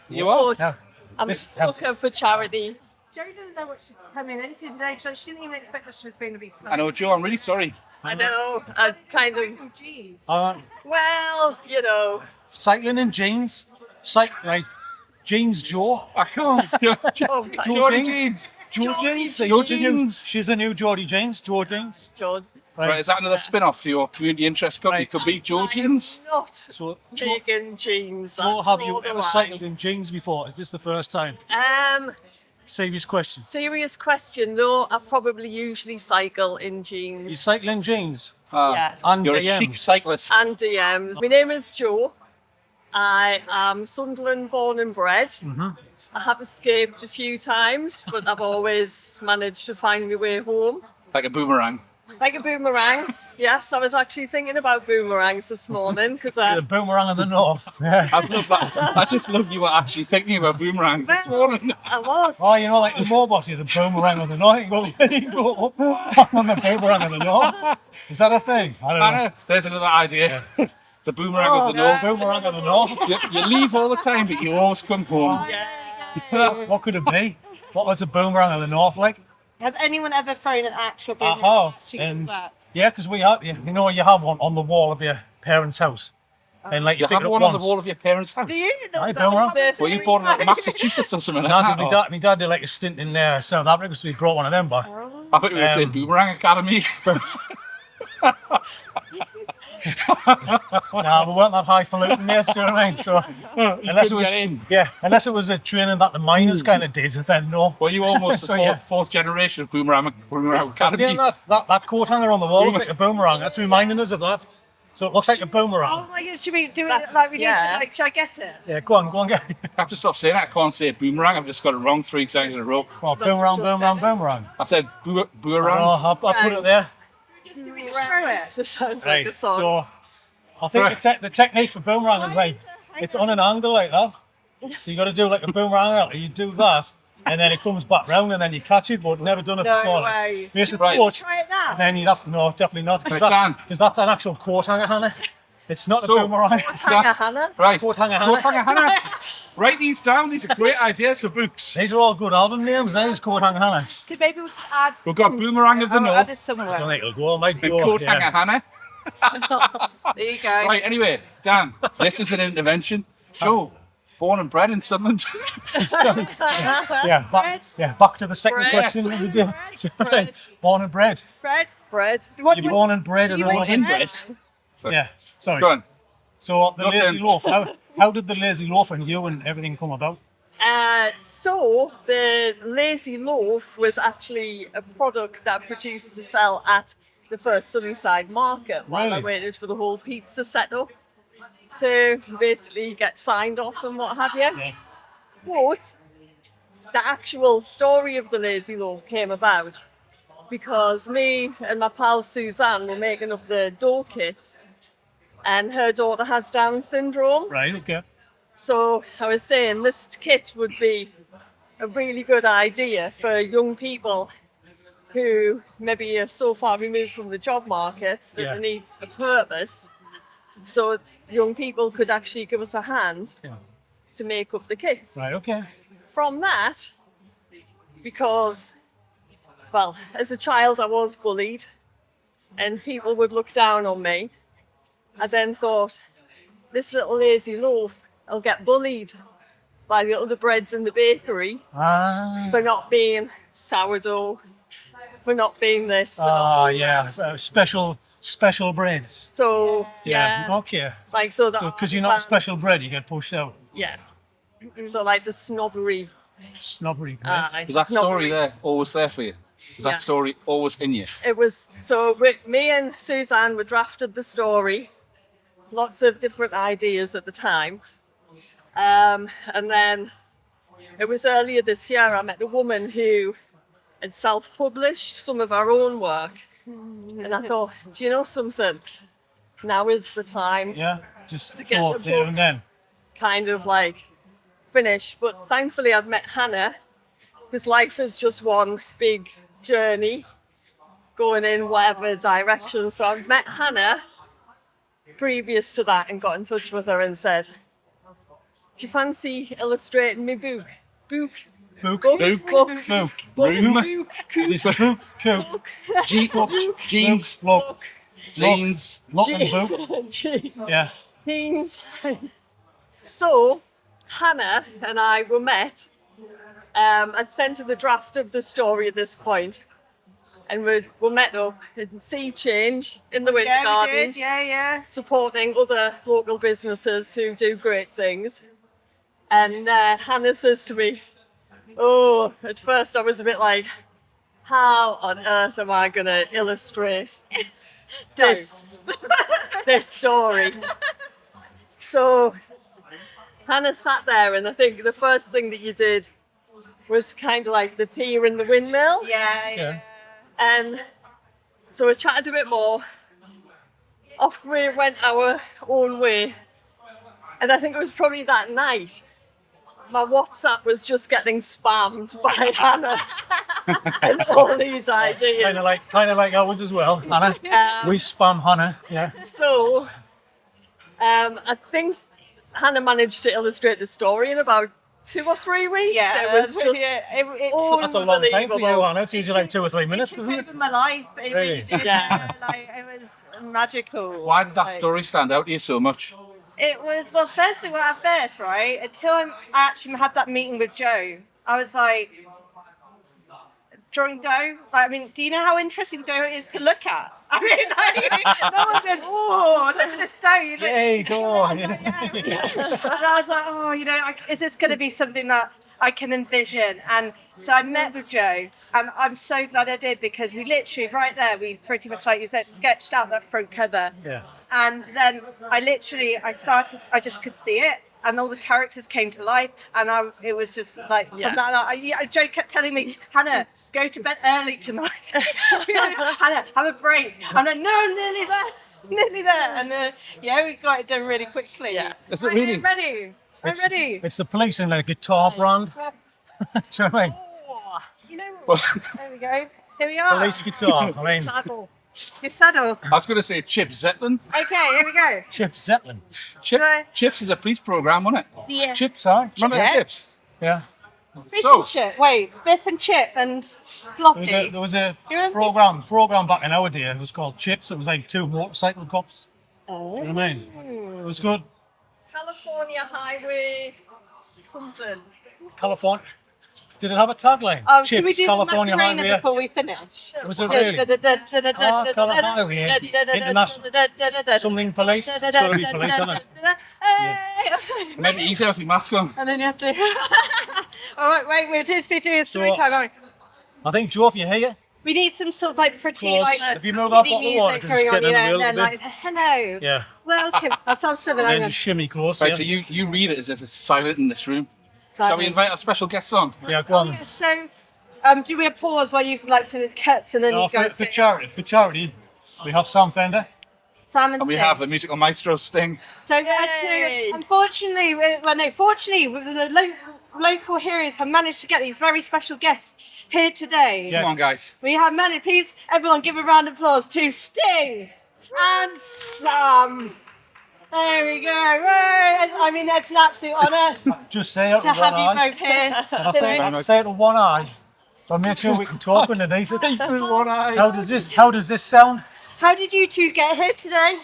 Speaker 1: You are?
Speaker 7: but
Speaker 2: Yeah.
Speaker 7: I'm
Speaker 2: This-
Speaker 7: a sucker for charity.
Speaker 8: Joe doesn't know what she's coming in today, so she didn't even expect that she was going to be
Speaker 1: I know, Joe, I'm really sorry.
Speaker 7: I know. I kind of.
Speaker 8: Oh, geez.
Speaker 7: Well, you know.
Speaker 2: Cycling in jeans. Right. Jeans Joe.
Speaker 1: I can't.
Speaker 7: Oh,
Speaker 1: Geordie Jeans.
Speaker 2: Joe Jeans.
Speaker 1: Joe Jeans.
Speaker 2: She's the new Geordie Jeans. Joe Jeans.
Speaker 7: John.
Speaker 1: Right, is that another spin-off to your community interest company? Could be Joe Jeans.
Speaker 7: Not
Speaker 2: So, Joe,
Speaker 7: making jeans.
Speaker 2: Joe, have you
Speaker 7: Draw the
Speaker 2: ever
Speaker 7: line.
Speaker 2: cycled in jeans before? Is this the first time? Serious question.
Speaker 7: Serious question. No, I probably usually cycle in jeans.
Speaker 2: You cycle in jeans
Speaker 7: Yeah.
Speaker 2: and
Speaker 1: You're a
Speaker 2: DMs.
Speaker 1: chic cyclist.
Speaker 7: And DMs. My name is Jo. I am Sunderland born and bred. I have escaped a few times, but I've always managed to find my way home.
Speaker 1: Like a boomerang.
Speaker 7: Like a boomerang. Yes, I was actually thinking about boomerangs this morning because
Speaker 2: The boomerang of the north. Yeah.
Speaker 1: I love that. I just love you were actually thinking about boomerangs this morning.
Speaker 7: I was.
Speaker 2: Oh, you know, like the more bossy, the boomerang of the north. You go up on the boomerang of the north. Is that a thing? I don't know.
Speaker 1: Anna, there's another idea. The boomerang of the north.
Speaker 2: Boomerang of the north.
Speaker 1: You leave all the time, but you always come home.
Speaker 2: What could it be? What was a boomerang of the north like?
Speaker 8: Has anyone ever thrown an actual
Speaker 2: I
Speaker 8: boomerang?
Speaker 2: have.
Speaker 8: She can
Speaker 2: And
Speaker 8: do that.
Speaker 2: yeah, because we have, you know, you have one on the wall of your parents' house. And like you
Speaker 1: You
Speaker 2: pick
Speaker 1: have
Speaker 2: it up
Speaker 1: one
Speaker 2: once.
Speaker 1: on the wall of your parents' house.
Speaker 7: Do you?
Speaker 2: I
Speaker 7: That's
Speaker 2: don't know.
Speaker 1: Well, you born in like Massachusetts or something like
Speaker 2: No,
Speaker 1: that.
Speaker 2: my dad did like a stint in South Africa, so he brought one of them back.
Speaker 1: I thought you were saying Boomerang Academy.
Speaker 2: Nah, we weren't that highfalutin there, you know what I mean? So unless it was,
Speaker 1: get in.
Speaker 2: unless it was a training that the miners kind of did, then no.
Speaker 1: Well, you almost
Speaker 2: So,
Speaker 1: the
Speaker 2: yeah.
Speaker 1: fourth generation of Boomerang Academy.
Speaker 2: Seeing that coat hanger on the wall looks like a boomerang. That's reminding us of that. So it looks like a boomerang.
Speaker 8: Oh my god, should we do it like we did?
Speaker 7: Yeah.
Speaker 8: Like, should I get it?
Speaker 2: Yeah, go on, get it.
Speaker 1: I have to stop saying that. I can't say boomerang. I've just got it wrong 3 seconds in a row.
Speaker 2: Oh, boomerang,
Speaker 7: just
Speaker 2: boomerang,
Speaker 7: said it.
Speaker 2: boomerang.
Speaker 1: I said
Speaker 2: Oh,
Speaker 1: boomerang.
Speaker 2: I'll put it there.
Speaker 8: Throw it.
Speaker 7: This sounds like
Speaker 2: Right,
Speaker 7: a song.
Speaker 2: so I think the technique for boomerang is like, it's on an angle like that. So you got to do like a boomerang, you do that, and then it comes back round and then you catch it, but never done it
Speaker 7: No
Speaker 2: before.
Speaker 7: way.
Speaker 2: Basically,
Speaker 1: Right.
Speaker 2: but
Speaker 8: Try it now.
Speaker 2: and then you'd have to, no, definitely not.
Speaker 1: Right, Dan.
Speaker 2: Because that's an actual coat hanger, Hannah. It's not
Speaker 1: So-
Speaker 2: a boomerang.
Speaker 7: Hannah, Hannah.
Speaker 1: Right.
Speaker 2: Coat hanger,
Speaker 1: Coat
Speaker 2: Hannah.
Speaker 1: hanger Hannah. Write these down. These are great ideas for books.
Speaker 2: These are all good album names, these coat hanger, Hannah.
Speaker 8: Could maybe we could add.
Speaker 1: We've got Boomerang of the
Speaker 8: I'll add
Speaker 1: North
Speaker 8: this
Speaker 2: I don't
Speaker 8: somewhere.
Speaker 2: think it'll go, it might
Speaker 1: and
Speaker 2: go.
Speaker 1: Coat
Speaker 2: yeah.
Speaker 1: hanger Hannah.
Speaker 7: There you go.
Speaker 1: Right, anyway, Dan, this is an intervention. Joe, born and bred in Sunderland.
Speaker 2: Yeah, back to the second
Speaker 7: Bread.
Speaker 2: question that we do.
Speaker 7: Bread.
Speaker 2: Born and bred.
Speaker 8: Bread.
Speaker 7: Bread.
Speaker 2: You're born and bred in
Speaker 8: You
Speaker 2: the
Speaker 8: want
Speaker 2: North.
Speaker 8: bread?
Speaker 2: Yeah, sorry.
Speaker 1: Go on.
Speaker 2: So the
Speaker 1: Nothing.
Speaker 2: lazy loaf. How did the lazy loaf and you and everything come about?
Speaker 7: So the lazy loaf was actually a product that I produced to sell at the first Sunnyside market while I
Speaker 2: Really?
Speaker 7: waited for the whole pizza setup to basically get signed off and what have you.
Speaker 2: Yeah.
Speaker 7: But the actual story of the lazy loaf came about because me and my pal Suzanne were making up the dough kits, and her daughter has Down syndrome.
Speaker 2: Right. Okay.
Speaker 7: So I was saying this kit would be a really good idea for young people who maybe are so far removed from the job market that
Speaker 2: Yeah.
Speaker 7: they need a purpose. So young people could actually give us a hand
Speaker 2: Yeah.
Speaker 7: to make up the kits.
Speaker 2: Right. Okay.
Speaker 7: From that, because, well, as a child I was bullied and people would look down on me, I then thought, this little lazy loaf will get bullied by the other breads in the bakery for not being sourdough, for not being this, for not being
Speaker 2: yeah.
Speaker 7: that.
Speaker 2: Special breads.
Speaker 7: So, yeah,
Speaker 2: Okay.
Speaker 7: like so that.
Speaker 2: So because you're not special bread, you get pushed out.
Speaker 7: Yeah. So like the snobbery.
Speaker 2: Snobbery bread.
Speaker 7: like
Speaker 1: Was that
Speaker 7: snobbery.
Speaker 1: story there always there for you? Was
Speaker 7: Yeah.
Speaker 1: that story always in you?
Speaker 7: It was, so with me and Suzanne were drafted the story, lots of different ideas at the time. And then it was earlier this year I met a woman who had self-published some of her own work. And I thought, do you know something? Now is the time,
Speaker 2: Yeah. Just
Speaker 7: To get
Speaker 2: thought
Speaker 7: the
Speaker 2: there
Speaker 7: book.
Speaker 2: and then.
Speaker 7: kind of like finish. But thankfully I've met Hannah, because life is just one big journey going in whatever direction. So I've met Hannah previous to that and got in touch with her and said, do you fancy illustrating me book? Book.
Speaker 2: Book.
Speaker 7: Book.
Speaker 1: Book.
Speaker 7: Book.
Speaker 2: Book.
Speaker 1: Room.
Speaker 7: Book.
Speaker 1: These are
Speaker 2: Cool.
Speaker 1: jeans.
Speaker 2: Look.
Speaker 1: Jeans.
Speaker 2: Lock and book. Yeah.
Speaker 7: Jeans. So Hannah and I were met. I'd sent her the draft of the story at this point, and we met up in Sea Change in the Winter
Speaker 8: Yeah, we
Speaker 7: Gardens,
Speaker 8: did. Yeah.
Speaker 7: supporting other local businesses who do great things. And Hannah says to me, Oh, at first I was a bit like, how on earth am I going to illustrate this story? So Hannah sat there, and I think the first thing that you did was kind of like the pier and the windmill.
Speaker 8: Yeah.
Speaker 7: And so we chatted a bit more. Off we went our own way. And I think it was probably that night my WhatsApp was just getting spammed by Hannah and all these ideas.
Speaker 2: Kind of like ours as well, Hannah. We spam Hannah. Yeah.
Speaker 7: So I think Hannah managed to illustrate the story in about 2 or 3 weeks.
Speaker 8: Yeah,
Speaker 7: It was just
Speaker 2: So that's a long time for you,
Speaker 7: unbelievable.
Speaker 2: Hannah. It's usually like 2 or 3 minutes,
Speaker 8: It
Speaker 2: isn't
Speaker 8: took
Speaker 2: it?
Speaker 8: over my life. It
Speaker 2: Really?
Speaker 8: really did.
Speaker 7: Yeah.
Speaker 8: Like, it was magical.
Speaker 1: Why did that
Speaker 8: Like,
Speaker 1: story stand out to you so much?
Speaker 8: It was, well, firstly, well, at first, right, until I actually had that meeting with Joe, I was like, drawing dough. Like, I mean, do you know how interesting dough is to look at? I mean, like, no one goes, oh, look at this dough. Look,
Speaker 2: Yay, go on.
Speaker 8: And I was like, oh, you know, is this going to be something that I can envision? And so I met with Joe, and I'm so glad I did, because we literally, right there, we pretty much, like you said, sketched out that front cover.
Speaker 2: Yeah.
Speaker 8: And then I just could see it, and all the characters came to life, and it was just like, from that, Joe kept telling me, Hannah, go to bed early tonight. Hannah, have a break. I'm like, no, nearly there. And we got it done really quickly. Yeah.
Speaker 1: Is it really?
Speaker 8: I'm ready.
Speaker 2: It's the police in like a guitar brand. Do you know what I mean?
Speaker 8: You know what? There we go. Here we are.
Speaker 2: Police guitar. I mean,
Speaker 8: Saddle. Your saddle.
Speaker 1: I was going to say Chip Zeppelin.
Speaker 8: Okay, here we go.
Speaker 2: Chip Zeppelin.
Speaker 1: Chips is a police program, wasn't it?
Speaker 3: Yeah.
Speaker 2: Chips, aye.
Speaker 1: Remember the Chips?
Speaker 2: Yeah.
Speaker 8: Fish
Speaker 1: So-
Speaker 8: and chip. Wait, Biff and Chip and Floppy.
Speaker 2: There was a
Speaker 8: You remember?
Speaker 2: program back in our day. It was called Chips. It was like 2 motorcycle cops.
Speaker 8: Oh.
Speaker 2: You know what I mean? It was good.
Speaker 7: California Highway something.
Speaker 2: California. Did it have a tagline?
Speaker 8: Can we
Speaker 2: Chips,
Speaker 8: do
Speaker 2: California
Speaker 8: the Macarena
Speaker 2: Highway.
Speaker 8: before we finish?
Speaker 2: Was it really? California Highway. International. Something police. It's got to be police, isn't it?
Speaker 1: Maybe easier with your mask on.
Speaker 8: And then you have to. All right, wait, we're just doing a story time, aren't we?
Speaker 2: I think, Joe, if you hear
Speaker 8: We need some sort of like pretty,
Speaker 2: Close.
Speaker 8: like,
Speaker 2: If you move that
Speaker 8: kiddie
Speaker 2: bottle of water,
Speaker 8: music
Speaker 2: 'cause it's
Speaker 8: going on,
Speaker 2: getting
Speaker 8: you know,
Speaker 2: in the
Speaker 8: and then
Speaker 2: middle,
Speaker 8: like, hello,
Speaker 2: yeah,
Speaker 8: welcome. That sounds similar.
Speaker 2: and then
Speaker 8: hang on.
Speaker 2: just shimmy close.
Speaker 1: Right,
Speaker 2: Yeah,
Speaker 1: so you read it as if it's silent in this room. Shall we
Speaker 8: Simon.
Speaker 1: invite our special guests on?
Speaker 2: yeah, go on.
Speaker 8: So, do we pause while you like to cuts and then
Speaker 2: No,
Speaker 8: you go
Speaker 2: for charity, we have Sam Fender.
Speaker 8: Sam
Speaker 1: And we have the musical maestro Sting.
Speaker 8: So,
Speaker 7: Yay.
Speaker 8: unfortunately, fortunately, the local heroes have managed to get these very special guests here today.
Speaker 2: Yeah.
Speaker 1: Come on, guys.
Speaker 8: We have managed. Please, everyone, give a round of applause to Sting and Sam. There we go. Right. I mean, that's an absolute honour
Speaker 2: Just say it
Speaker 8: to
Speaker 2: with one
Speaker 8: have you
Speaker 2: eye.
Speaker 8: both here.
Speaker 2: I'll say it with one eye. But make sure we can talk underneath it. How does this sound?
Speaker 8: How did you two get here today?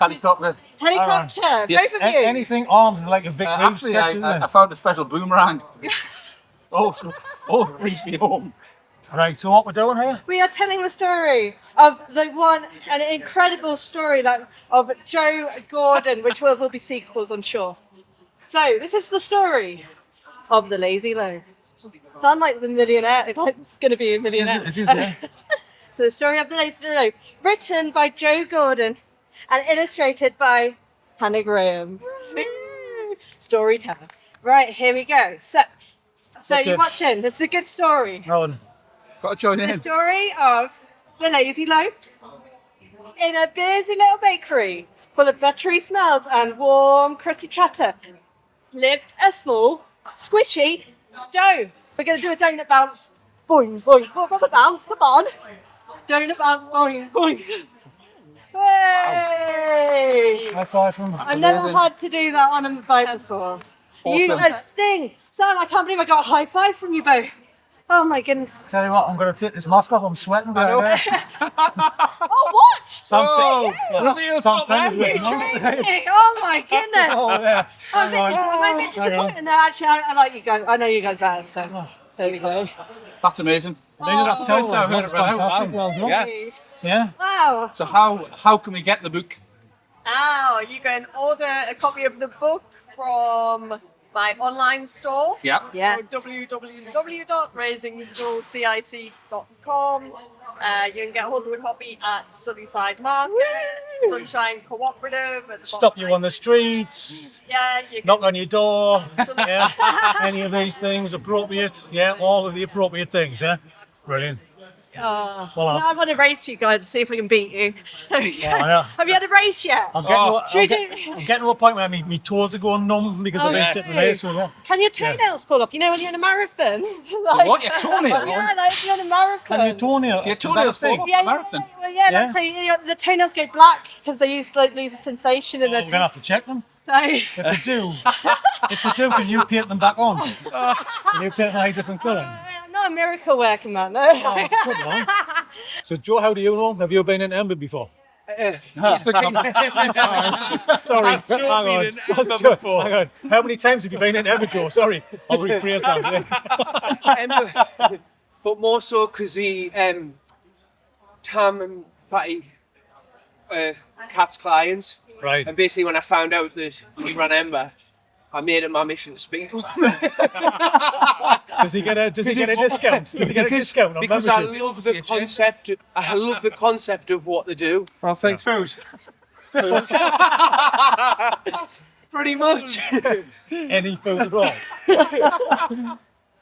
Speaker 1: Helicopter.
Speaker 8: Helicopter,
Speaker 1: Yeah,
Speaker 8: both of you.
Speaker 2: Anything arms is like a Vic Reeves
Speaker 1: Actually,
Speaker 2: sketch, isn't
Speaker 1: I
Speaker 2: it?
Speaker 1: found a special boomerang. it brings me home.
Speaker 2: Right, so what we're doing here?
Speaker 8: We are telling the story of an incredible story of Joe Gordon, which will be sequels, I'm sure. So this is the story of the Lazy Loaf. Sound like the millionaire. It's going to be a millionaire.
Speaker 2: It is, yeah.
Speaker 8: So the story of the Lazy Loaf, written by Joe Gordon and illustrated by Hannah Graham. Storyteller. Right, here we go. So
Speaker 2: Okay.
Speaker 8: you're watching. This is a good story.
Speaker 2: Rowan.
Speaker 1: Got to join in.
Speaker 8: The story of the Lazy Loaf in a busy little bakery full of buttery smells and warm, crusty chatter lived a small, squishy dough. We're going to do a donut bounce. Boing, boing, boing, boing, bounce. Come on. Donut bounce, boing, boing. Hey!
Speaker 2: High five from
Speaker 8: I've never had to do that on a bike before. You,
Speaker 1: Awesome.
Speaker 8: Sting, Sam, I can't believe I got a high five from you both. Oh my goodness.
Speaker 2: Tell you what, I'm going to take this mask off. I'm sweating down there.
Speaker 8: Oh, what?
Speaker 2: Sam Fender's with us.
Speaker 8: Terrific. Oh my goodness.
Speaker 2: Oh, yeah.
Speaker 8: I'm
Speaker 2: Hang on.
Speaker 8: a bit disappointed. No, actually, I like you guys. I know you guys better, so there we go.
Speaker 1: That's amazing.
Speaker 2: I didn't have to tell you.
Speaker 1: I've heard
Speaker 2: That's
Speaker 1: it right now.
Speaker 2: fantastic.
Speaker 1: Wow.
Speaker 2: Well done.
Speaker 1: Yeah.
Speaker 2: Yeah.
Speaker 8: Wow.
Speaker 1: So how can we get the book?
Speaker 7: Now you can order a copy of the book from my online store.
Speaker 1: Yeah.
Speaker 8: Yeah.
Speaker 7: So www.raisingjoecic.com. You can get hold of a copy at Sunnyside Market, Sunshine Cooperative. At the
Speaker 2: Stop you
Speaker 7: bottom
Speaker 2: on the streets,
Speaker 7: Yeah, you can.
Speaker 2: knock on your door, yeah. Any of these things appropriate, yeah, all of the appropriate things, yeah. Brilliant.
Speaker 7: Oh,
Speaker 2: Well,
Speaker 7: no, I want to race you guys and see if I can beat you.
Speaker 2: yeah.
Speaker 7: Have you had a race yet?
Speaker 2: I'm getting,
Speaker 7: Should we do?
Speaker 2: I'm getting to a point where my toes are going numb because I've been
Speaker 7: yes.
Speaker 2: sitting there. So yeah.
Speaker 7: Can your toenails pull up? You know when you're in a marathon? Like,
Speaker 1: What, your toenails?
Speaker 7: Yeah, like if you're in a marathon.
Speaker 2: Can your toenail?
Speaker 1: Your
Speaker 2: is that a
Speaker 1: toenails
Speaker 2: thing?
Speaker 1: fall off?
Speaker 7: Yeah,
Speaker 1: Marathon.
Speaker 7: Well, yeah,
Speaker 2: Yeah.
Speaker 7: that's how you know, the toenails go black because they used to like lose the sensation and
Speaker 2: We're gonna have to check them.
Speaker 7: Like,
Speaker 2: If they do, can you paint them back on? Can you paint them a different colour?
Speaker 7: I'm not a miracle worker, man. No.
Speaker 2: Come on. So Joe, how do you know? Have you been in Ember before?
Speaker 6: Uh,
Speaker 2: Sorry, hang on. Hang on. How many times have you been in Ember, Joe? Sorry, I'll rephrase that.
Speaker 4: But more so because he, Tam and Patty, Cat's clients.
Speaker 2: Right.
Speaker 4: And basically, when I found out that he ran Ember, I made it my mission to speak.
Speaker 2: Does he get a discount? Does he get a discount on
Speaker 4: Because I
Speaker 2: membership?
Speaker 4: love the concept. I love the concept of what they do.
Speaker 1: Well, thanks, food.
Speaker 4: Pretty much.
Speaker 2: Any food at all?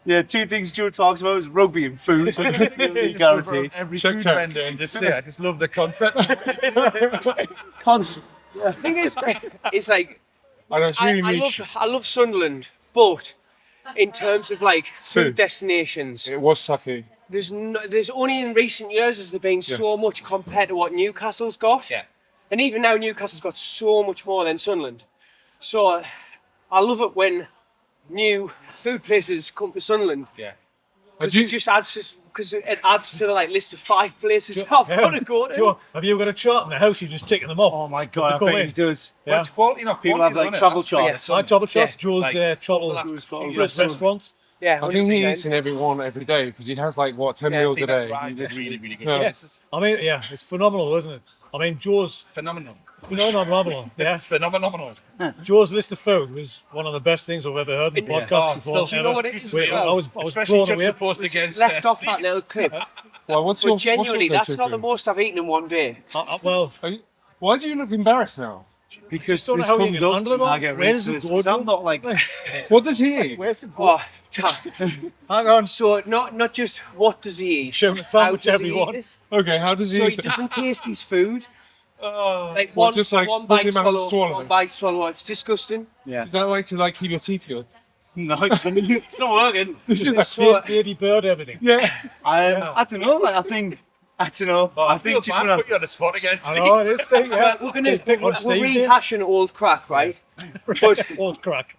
Speaker 9: Yeah, two things Joe talks about is rugby and food. Guaranteed.
Speaker 1: Every
Speaker 6: Check,
Speaker 1: food
Speaker 6: check.
Speaker 1: vendor and just say, I just love the concept.
Speaker 9: Constant.
Speaker 4: The thing is, it's like
Speaker 6: I know it's really niche.
Speaker 4: I love Sunderland, but in terms of like food destinations,
Speaker 6: It was sucky.
Speaker 4: there's only in recent years has there been so much compared to what Newcastle's got.
Speaker 1: Yeah.
Speaker 4: And even now Newcastle's got so much more than Sunderland. So I love it when new food places come to Sunderland.
Speaker 1: Yeah.
Speaker 4: Because it just adds to the like list of 5 places I've got to go to.
Speaker 2: Joe, have you got a chart in the house? You're just ticking them off.
Speaker 9: Oh my god, I
Speaker 2: Go
Speaker 9: bet
Speaker 2: in.
Speaker 9: he does.
Speaker 1: Well,
Speaker 2: Yeah.
Speaker 1: it's quality, not
Speaker 9: People
Speaker 1: quantity,
Speaker 9: have like
Speaker 1: isn't it?
Speaker 9: travel
Speaker 1: That's what
Speaker 9: charts.
Speaker 2: I travel trust Joe's
Speaker 1: like,
Speaker 2: travel
Speaker 9: Joe's
Speaker 2: restaurants.
Speaker 4: Yeah,
Speaker 6: I think he
Speaker 4: 100%.
Speaker 6: eats in every one every day because he has like what 10 meals a day.
Speaker 1: It's really, really good.
Speaker 6: Yeah.
Speaker 1: Yes.
Speaker 2: I mean, yeah, it's phenomenal, isn't it? I mean, Joe's
Speaker 1: Phenomenal.
Speaker 2: phenomenal. Yeah,
Speaker 1: It's phenomenal.
Speaker 2: Joe's list of food was one of the best things I've ever heard in the podcast
Speaker 1: Oh,
Speaker 2: before.
Speaker 4: do you know what it is as
Speaker 2: Wait,
Speaker 4: well?
Speaker 2: I was
Speaker 1: Especially
Speaker 2: blown away.
Speaker 1: juxtaposed against
Speaker 4: Left off that little clip.
Speaker 6: Well, what's
Speaker 4: But
Speaker 6: your
Speaker 4: genuinely,
Speaker 6: what's
Speaker 4: that's
Speaker 6: your
Speaker 4: not the most I've eaten in one day.
Speaker 2: Well,
Speaker 6: Why do you look embarrassed now?
Speaker 9: Because
Speaker 2: don't know
Speaker 9: this
Speaker 2: how you
Speaker 9: comes
Speaker 2: can
Speaker 9: up
Speaker 2: handle it
Speaker 9: and
Speaker 2: all.
Speaker 9: I get
Speaker 2: Where does
Speaker 9: rid
Speaker 2: it
Speaker 9: of
Speaker 2: go
Speaker 9: it.
Speaker 2: to?
Speaker 9: I'm not like,
Speaker 6: What does he eat?
Speaker 2: where's it?
Speaker 4: Oh,
Speaker 2: Hang on,
Speaker 4: so not just what does he eat?
Speaker 2: showing a
Speaker 4: How
Speaker 2: sandwich
Speaker 4: does he
Speaker 2: everyone.
Speaker 4: eat it?
Speaker 6: Okay, how does he
Speaker 4: So he
Speaker 6: eat it?
Speaker 4: doesn't taste his food. Like
Speaker 6: What,
Speaker 4: one,
Speaker 6: just like
Speaker 4: one
Speaker 6: push
Speaker 4: bite
Speaker 6: him out and
Speaker 4: swallow,
Speaker 6: swallow
Speaker 4: one
Speaker 6: it?
Speaker 4: bite swallow. It's disgusting.
Speaker 6: Is that like to like keep your teeth good?
Speaker 9: no, it's not working.
Speaker 4: So,
Speaker 2: Baby bird, everything.
Speaker 9: I don't know. Like, I don't know. I think just when I
Speaker 1: put you on the spot again.
Speaker 2: I know it is, Steve. Yeah.
Speaker 4: we're gonna
Speaker 2: Pick on
Speaker 4: we're
Speaker 2: Steve. here.
Speaker 4: rehashing old crack, right? But
Speaker 2: Old crack.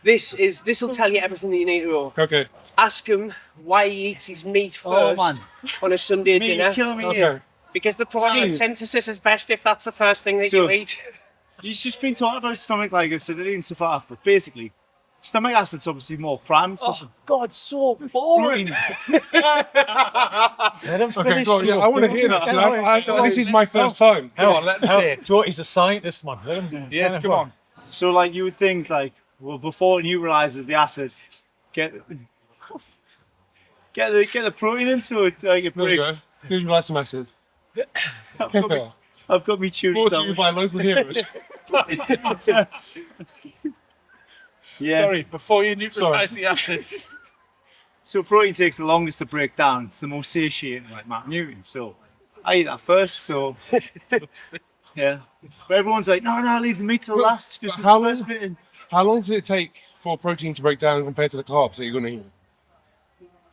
Speaker 4: this will tell you everything that you need to know.
Speaker 6: Okay.
Speaker 4: Ask him why he eats his meat
Speaker 9: Oh,
Speaker 4: first
Speaker 9: man.
Speaker 4: on a Sunday
Speaker 9: me,
Speaker 4: dinner.
Speaker 9: you're killing me
Speaker 6: Okay.
Speaker 9: here.
Speaker 4: Because the protein synthesis is best if that's the first thing that you
Speaker 9: Sure.
Speaker 4: eat.
Speaker 9: You've just been talking about stomach like acidity and stuff like that, but basically, stomach acid's obviously more prime stuff.
Speaker 4: Oh God, so boring.
Speaker 2: Let him
Speaker 6: Okay,
Speaker 2: finish.
Speaker 6: go on, yeah, I want to hear this. This is my first time.
Speaker 1: Come on, let him say it.
Speaker 2: Joe, he's a scientist, man. Let him.
Speaker 1: Yes, come on.
Speaker 9: So, like, you would think, like, well, before it neutralizes the acid, get the protein into it, like it
Speaker 6: There you
Speaker 9: breaks.
Speaker 6: go. Who's like some acid?
Speaker 9: I've got me tuned
Speaker 6: Brought to you
Speaker 9: sandwich.
Speaker 6: by local heroes.
Speaker 9: Yeah.
Speaker 1: Sorry, before you neutralise the acids.
Speaker 9: So protein takes the longest to break down. It's the most satiating, like macronutrient. So I eat that first. So yeah. But everyone's like, no, leave the meat till last because it's
Speaker 6: how
Speaker 9: the best
Speaker 6: long-
Speaker 9: bit. in."
Speaker 6: How long does it take for protein to break down compared to the carbs that you're going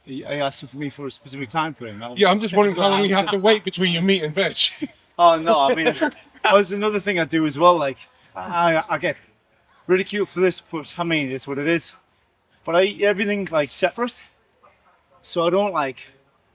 Speaker 6: to eat?
Speaker 9: Are you asking for me for a specific time frame?
Speaker 6: Yeah, I'm just wondering how long you have to wait between your meat and veg.
Speaker 9: Oh no, I mean, there's another thing I do as well. Like, I get ridiculed for this, but I mean, it's what it is. But I eat everything like separate, so I don't like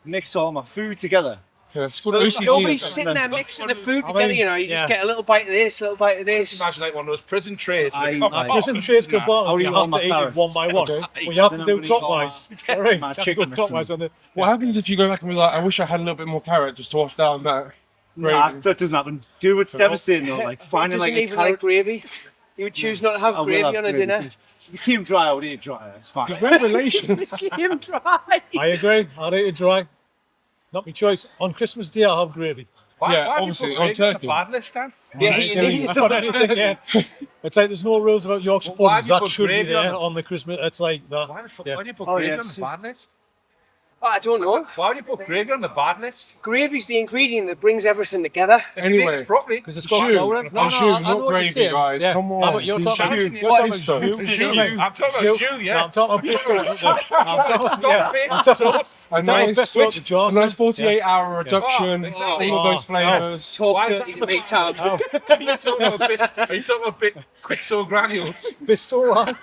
Speaker 9: mix all my food together.
Speaker 6: Yeah, it's called
Speaker 4: Nobody's
Speaker 6: OCD.
Speaker 4: sitting there mixing the food
Speaker 2: I
Speaker 4: together,
Speaker 2: mean,
Speaker 4: you know. You just
Speaker 2: yeah.
Speaker 4: get a little bite of this, a little bite of this.
Speaker 1: Imagine like one of those prison trays.
Speaker 2: Listen, trades go
Speaker 9: I'll
Speaker 2: bottom.
Speaker 9: eat
Speaker 2: You
Speaker 9: all
Speaker 2: have
Speaker 9: my
Speaker 2: to eat it
Speaker 9: carrots.
Speaker 2: one by one.
Speaker 6: Okay.
Speaker 2: Well, you have to
Speaker 9: Then
Speaker 2: do
Speaker 9: I'm gonna eat all
Speaker 2: clockwise. All right,
Speaker 9: my
Speaker 2: you have to
Speaker 9: chicken
Speaker 2: go
Speaker 9: or
Speaker 2: clockwise on the.
Speaker 6: What happens if you go back and be like, I wish I had a little bit more carrot just to wash down that?
Speaker 9: Nah,
Speaker 6: gravy?
Speaker 9: that doesn't happen. Dude, what's devastating though, like
Speaker 4: He
Speaker 9: finding
Speaker 4: doesn't
Speaker 9: like a
Speaker 4: even like
Speaker 9: carrot.
Speaker 4: gravy. He would choose not to
Speaker 9: I
Speaker 4: have
Speaker 9: will
Speaker 4: gravy
Speaker 9: have
Speaker 4: on a
Speaker 9: gravy.
Speaker 4: dinner.
Speaker 9: Keep them dry, I would eat dry. It's fine.
Speaker 2: Great relation.
Speaker 8: Him dry.
Speaker 2: I agree. I'll eat it dry. Not my choice. On Christmas Day, I'll have gravy.
Speaker 1: Yeah, obviously on turkey.
Speaker 6: Bad list, Dan.
Speaker 4: Yeah,
Speaker 2: I've got anything, yeah. It's like there's no rules about Yorkshire
Speaker 1: Well, why
Speaker 2: puddings.
Speaker 1: do you
Speaker 2: That
Speaker 1: put
Speaker 2: should be
Speaker 1: gravy
Speaker 2: there
Speaker 1: on
Speaker 2: on the Christmas. It's like that.
Speaker 1: Why do
Speaker 2: Yeah.
Speaker 1: you put
Speaker 9: Oh,
Speaker 1: gravy
Speaker 9: yes.
Speaker 1: on the bad list?
Speaker 4: I don't know.
Speaker 1: Why would you put gravy on the bad list?
Speaker 4: Gravy's the ingredient that brings everything together.
Speaker 1: Anyway, properly.
Speaker 2: Because it's got
Speaker 10: Jus.
Speaker 2: flour in it. No,
Speaker 10: Jus,
Speaker 2: I know
Speaker 10: not
Speaker 2: what you're
Speaker 10: gravy,
Speaker 2: saying.
Speaker 10: guys.
Speaker 2: Yeah.
Speaker 10: Come on.
Speaker 2: No, but you're
Speaker 10: It's
Speaker 2: talking
Speaker 10: jus.
Speaker 2: about
Speaker 1: What
Speaker 2: you're
Speaker 1: is
Speaker 2: talking
Speaker 1: jus?
Speaker 2: about
Speaker 1: Jus.
Speaker 2: jus.
Speaker 1: I'm talking about jus, yeah.
Speaker 2: No, I'm talking about Bristol. I'm talking
Speaker 1: Stop it.
Speaker 2: I'm talking about Bristol at the jaws.
Speaker 10: A nice 48-hour reduction,
Speaker 1: exactly.
Speaker 10: all those flavours.
Speaker 4: Talk
Speaker 1: Why is
Speaker 4: dirty
Speaker 1: that
Speaker 4: to make time.
Speaker 1: Are you talking about bit quicksilver granules?
Speaker 2: Bristol, right?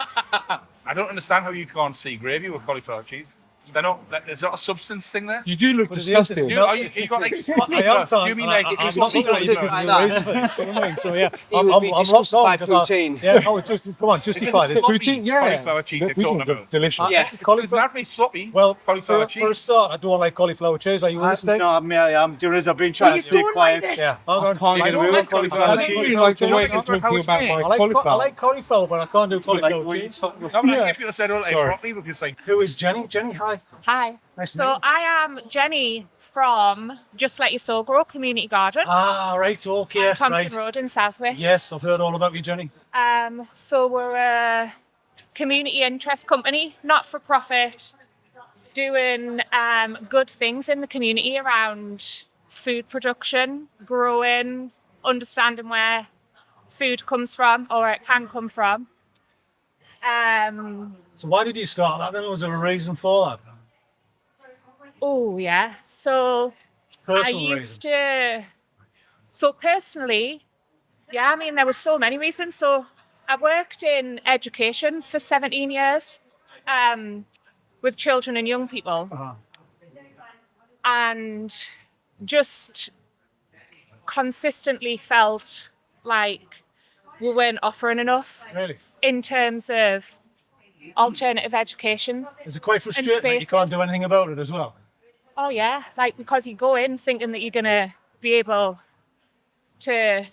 Speaker 1: I don't understand how you can't see gravy with cauliflower cheese. They're not. There's not a substance thing there.
Speaker 10: You do look
Speaker 2: But it is,
Speaker 10: disgusting.
Speaker 2: it's
Speaker 1: You got like.
Speaker 2: I am
Speaker 1: Do you mean like
Speaker 2: I'm
Speaker 1: it's
Speaker 2: not looking at you because
Speaker 4: like
Speaker 2: of
Speaker 4: that.
Speaker 2: the reason for it. You know what I mean? So yeah,
Speaker 4: He
Speaker 2: I'm
Speaker 4: would be
Speaker 2: locked
Speaker 4: disgusted
Speaker 2: on
Speaker 4: by
Speaker 2: because I.
Speaker 4: protein.
Speaker 2: Yeah, come on, justify this.
Speaker 10: Routine, yeah.
Speaker 1: Cauliflower cheese you're talking about.
Speaker 10: Delicious.
Speaker 4: Yeah.
Speaker 1: It's not me sloppy.
Speaker 2: Well,
Speaker 1: cauliflower
Speaker 2: for a
Speaker 1: cheese.
Speaker 2: start, I don't like cauliflower cheese. Are you with us, Dave?
Speaker 9: No, I'm doing this. I've been trying
Speaker 8: you
Speaker 9: to stay
Speaker 8: don't
Speaker 9: quiet.
Speaker 8: like it?
Speaker 2: Yeah, hold on.
Speaker 9: can't
Speaker 2: I
Speaker 9: do
Speaker 2: don't
Speaker 9: it.
Speaker 2: like
Speaker 9: Cauliflower
Speaker 2: I
Speaker 9: cheese.
Speaker 2: like
Speaker 10: You like the way
Speaker 2: cauliflower
Speaker 10: it's talking about
Speaker 2: I
Speaker 10: my
Speaker 2: like
Speaker 10: cauliflower.
Speaker 2: I like cauliflower, but I can't do
Speaker 9: Like,
Speaker 2: cauliflower
Speaker 9: what are you
Speaker 2: cheese.
Speaker 9: talking
Speaker 1: No,
Speaker 9: about?
Speaker 1: but like people said, like
Speaker 10: Sorry.
Speaker 1: broccoli, but you're saying
Speaker 2: Who is Jenny? Jenny, hi.
Speaker 3: Hi.
Speaker 2: Nice to
Speaker 3: So
Speaker 2: meet you.
Speaker 3: I am Jenny from Just Let Your Soul Grow Community Garden,
Speaker 2: Ah, right, okay,
Speaker 3: Thompson
Speaker 2: right.
Speaker 3: Road in Southwick.
Speaker 2: Yes, I've heard all about you, Jenny.
Speaker 3: So we're a community interest company, not for profit, doing good things in the community around food production, growing, understanding where food comes from or where it can come from.
Speaker 2: So why did you start that then? Was there a reason for that?
Speaker 3: Oh yeah. So
Speaker 2: Personal
Speaker 3: I used to. So personally, yeah, I mean there were so many reasons. So I worked in education for 17 years, with children and young people, and just consistently felt like we weren't offering enough
Speaker 2: Really?
Speaker 3: in terms of alternative education.
Speaker 2: Is it quite frustrating that you
Speaker 3: space.
Speaker 2: can't do anything about it as well?
Speaker 3: Oh yeah, like because you go in thinking that you're gonna be able to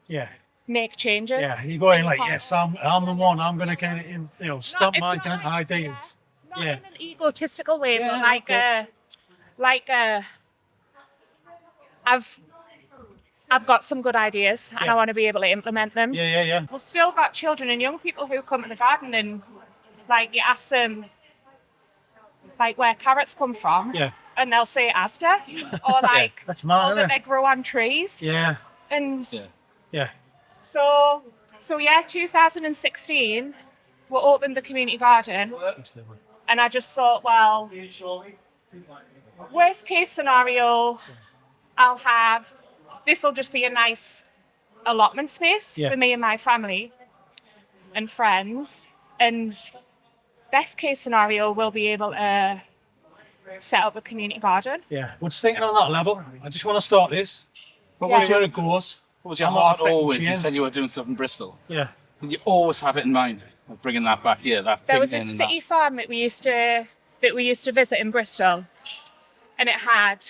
Speaker 2: Yeah.
Speaker 3: make changes.
Speaker 2: Yeah, you go in
Speaker 3: and you
Speaker 2: like,
Speaker 3: can't.
Speaker 2: yes, I'm the one. I'm going to kind of stop
Speaker 3: it's
Speaker 2: my
Speaker 3: not
Speaker 2: kind of
Speaker 3: like-
Speaker 2: ideas.
Speaker 3: Not
Speaker 2: Yeah.
Speaker 3: in an egotistical way,
Speaker 2: Yeah,
Speaker 3: but
Speaker 2: of
Speaker 3: like
Speaker 2: course.
Speaker 3: I've got some good ideas and
Speaker 2: Yeah.
Speaker 3: I want to be able to implement them.
Speaker 2: Yeah.
Speaker 3: We've still got children and young people who come to the garden and like you ask them like where carrots come from,
Speaker 2: Yeah.
Speaker 3: and they'll say Asda, or like
Speaker 2: That's mad,
Speaker 3: or
Speaker 2: isn't
Speaker 3: that
Speaker 2: it?
Speaker 3: they grow on trees.
Speaker 2: Yeah.
Speaker 3: And
Speaker 2: Yeah.
Speaker 3: so yeah, 2016, we opened the community garden, and I just thought, well, worst case scenario, this will just be a nice allotment space
Speaker 2: Yeah.
Speaker 3: for me and my family and friends, and best case scenario, we'll be able to set up a community garden.
Speaker 2: Yeah. But thinking on that level, I just want to start this. But
Speaker 3: Yeah.
Speaker 2: we'll see where it goes.
Speaker 1: what was your
Speaker 2: I'm not
Speaker 1: heart
Speaker 2: affecting
Speaker 1: always? You
Speaker 2: change.
Speaker 1: said you were doing stuff in Bristol.
Speaker 2: Yeah.
Speaker 1: Did you always have it in mind of bringing that back here?
Speaker 3: There was a city farm that we used to visit in Bristol, and it had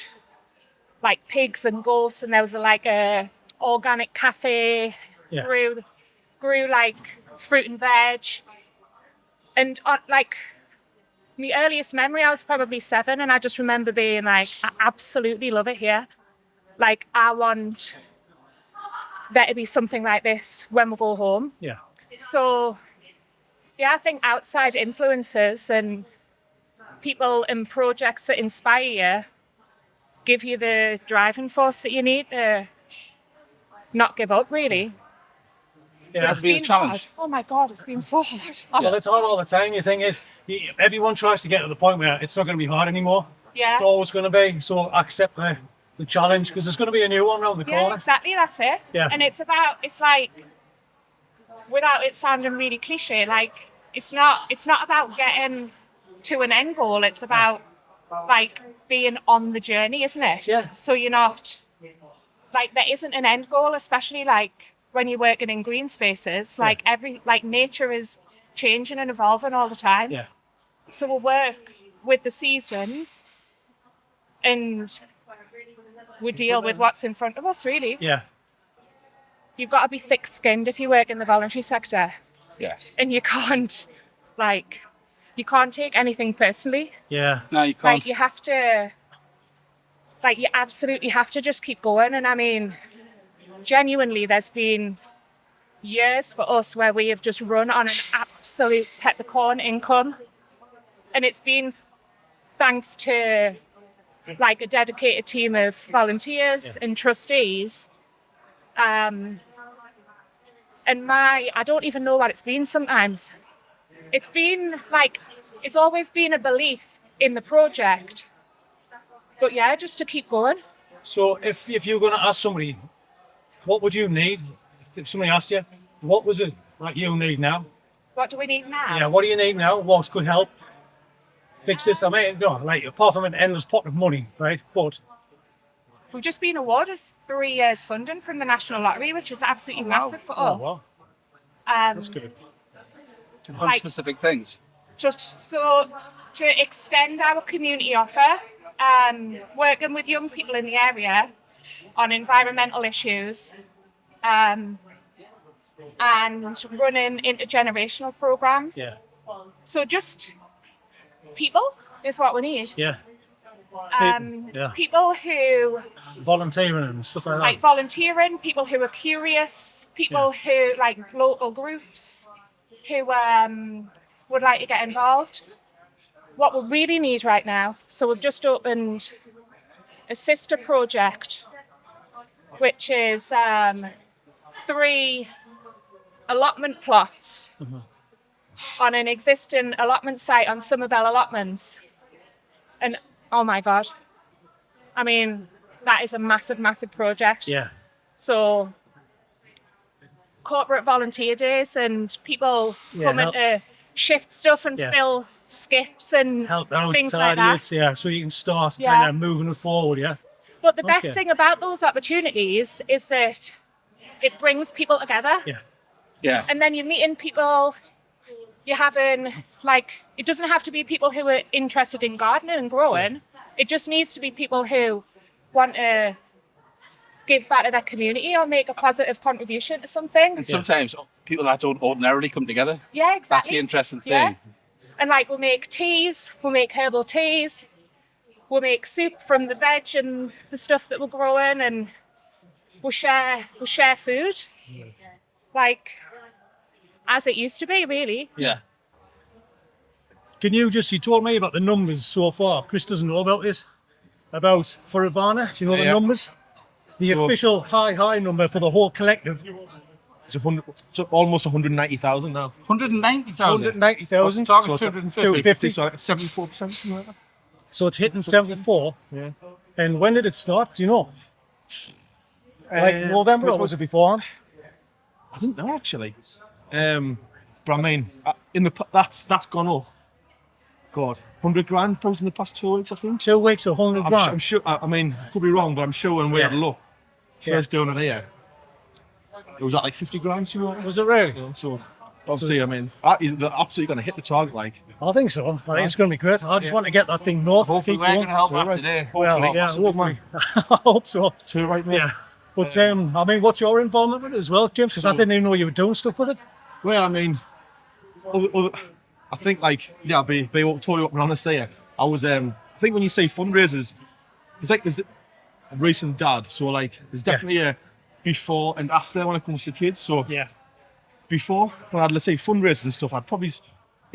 Speaker 3: like pigs and goats, and there was like a organic cafe,
Speaker 2: Yeah.
Speaker 3: grew like fruit and veg, and like my earliest memory, I was probably 7, and I just remember being like, I absolutely love it here. Like I want there to be something like this when we go home.
Speaker 2: Yeah.
Speaker 3: So, yeah, I think outside influences and people and projects that inspire you give you the driving force that you need to not give up, really.
Speaker 2: Yeah.
Speaker 1: That's been a challenge.
Speaker 3: hard. Oh my God, it's been so hard.
Speaker 2: Well, it's hard all the time. The thing is, everyone tries to get to the point where it's not going to be hard anymore.
Speaker 3: Yeah.
Speaker 2: It's always going to be. So accept the challenge because there's going to be a new one around the
Speaker 3: Yeah,
Speaker 2: corner.
Speaker 3: exactly, that's it.
Speaker 2: Yeah.
Speaker 3: And it's like, without it sounding really cliche, like it's not about getting to an end goal, it's about like being on the journey, isn't it?
Speaker 2: Yeah.
Speaker 3: So you're not like there isn't an end goal, especially like when you're working in green spaces, like nature is changing and evolving all the time.
Speaker 2: Yeah.
Speaker 3: So we'll work with the seasons and we deal with what's in front of us, really.
Speaker 2: Yeah.
Speaker 3: You've got to be thick-skinned if you work in the voluntary sector,
Speaker 1: Yeah.
Speaker 3: and you can't Like, you can't take anything personally.
Speaker 2: Yeah.
Speaker 1: No, you can't.
Speaker 3: Like, you have to, like, you absolutely have to just keep going. And I mean, genuinely, there's been years for us where we have just run on an absolute peppercorn income. And it's been thanks to, like, a dedicated team of volunteers and trustees. And I don't even know what it's been sometimes. It's been like, it's always been a belief in the project. But yeah, just to keep going.
Speaker 2: So if you're going to ask somebody, what would you need? If somebody asked you, what was it like you need now?
Speaker 3: What do we need now?
Speaker 2: Yeah, what do you need now? What could help fix this? I mean, no, like, apart from an endless pot of money, right? But
Speaker 3: We've just been awarded 3 years funding from the National Lottery, which is absolutely massive for us.
Speaker 2: wow. That's good.
Speaker 1: To fund specific things.
Speaker 3: Just so to extend our community offer, working with young people in the area on environmental issues, and running intergenerational programs.
Speaker 2: Yeah.
Speaker 3: So just people is what we need.
Speaker 2: Yeah. Yeah.
Speaker 3: People who
Speaker 2: Volunteering and stuff like that.
Speaker 3: like volunteering, people who are curious, people who like local groups who would like to get involved. What we really need right now, so we've just opened a sister project, which is 3 allotment plots on an existing allotment site on Somerville Allotments. And oh my God, I mean, that is a massive, massive project.
Speaker 2: Yeah.
Speaker 3: So corporate volunteer days and people coming to shift stuff and fill skips and
Speaker 2: Help out,
Speaker 3: things like that.
Speaker 2: Yeah, so you can start
Speaker 3: Yeah.
Speaker 2: kind of moving it forward, yeah?
Speaker 3: But the best
Speaker 2: Okay.
Speaker 3: thing about those opportunities is that it brings people together.
Speaker 2: Yeah.
Speaker 1: Yeah.
Speaker 3: And then you're meeting people, you're having, like, it doesn't have to be people who are interested in gardening and growing. It just needs to be people who want to give back to their community or make a positive contribution to something.
Speaker 1: And sometimes people that don't ordinarily come together.
Speaker 3: Yeah,
Speaker 1: That's
Speaker 3: exactly.
Speaker 1: the interesting thing.
Speaker 3: Yeah. And like, we'll make teas, we'll make herbal teas, we'll make soup from the veg and the stuff that we're growing, and we'll share food. Like, as it used to be, really.
Speaker 1: Yeah.
Speaker 2: Can you told me about the numbers so far. Chris doesn't know about this. For Ivanna, do you know the numbers? The official high number for the whole collective.
Speaker 10: It's almost 190,000 now.
Speaker 1: 190,000.
Speaker 2: 190,000.
Speaker 1: Target
Speaker 10: So
Speaker 1: 250.
Speaker 10: So it's 74%, something like that.
Speaker 2: So it's hitting 74.
Speaker 10: Yeah.
Speaker 2: And when did it start? Do you know? Like November, or was it beforehand?
Speaker 10: I didn't know actually. But I mean, that's gone up. God, 100 grand probably in the past 2 weeks, I think.
Speaker 2: 2 weeks, 100 grand.
Speaker 10: I'm sure. I mean, could be wrong, but I'm sure when we had a look, first doing it here, it was at like 50 grand. Something like that.
Speaker 2: Was it really?
Speaker 10: So obviously, I mean, they're absolutely going to hit the target. Like,
Speaker 2: I think so. I think it's going to be great. I just want to get that thing north.
Speaker 1: Hopefully we're going to help after today.
Speaker 2: Well, yeah, hopefully. I hope so.
Speaker 10: too right, mate.
Speaker 2: Yeah. But I mean, what's your involvement with it as well, James? Because I didn't even know you were doing stuff with it.
Speaker 10: Well, I mean, I think I'll be totally open and honest here. I was I think when you say fundraisers, it's like there's a recent dad, so like there's definitely a before and after when it comes to kids. So before, when I'd, let's say, fundraisers and stuff, I'd probably,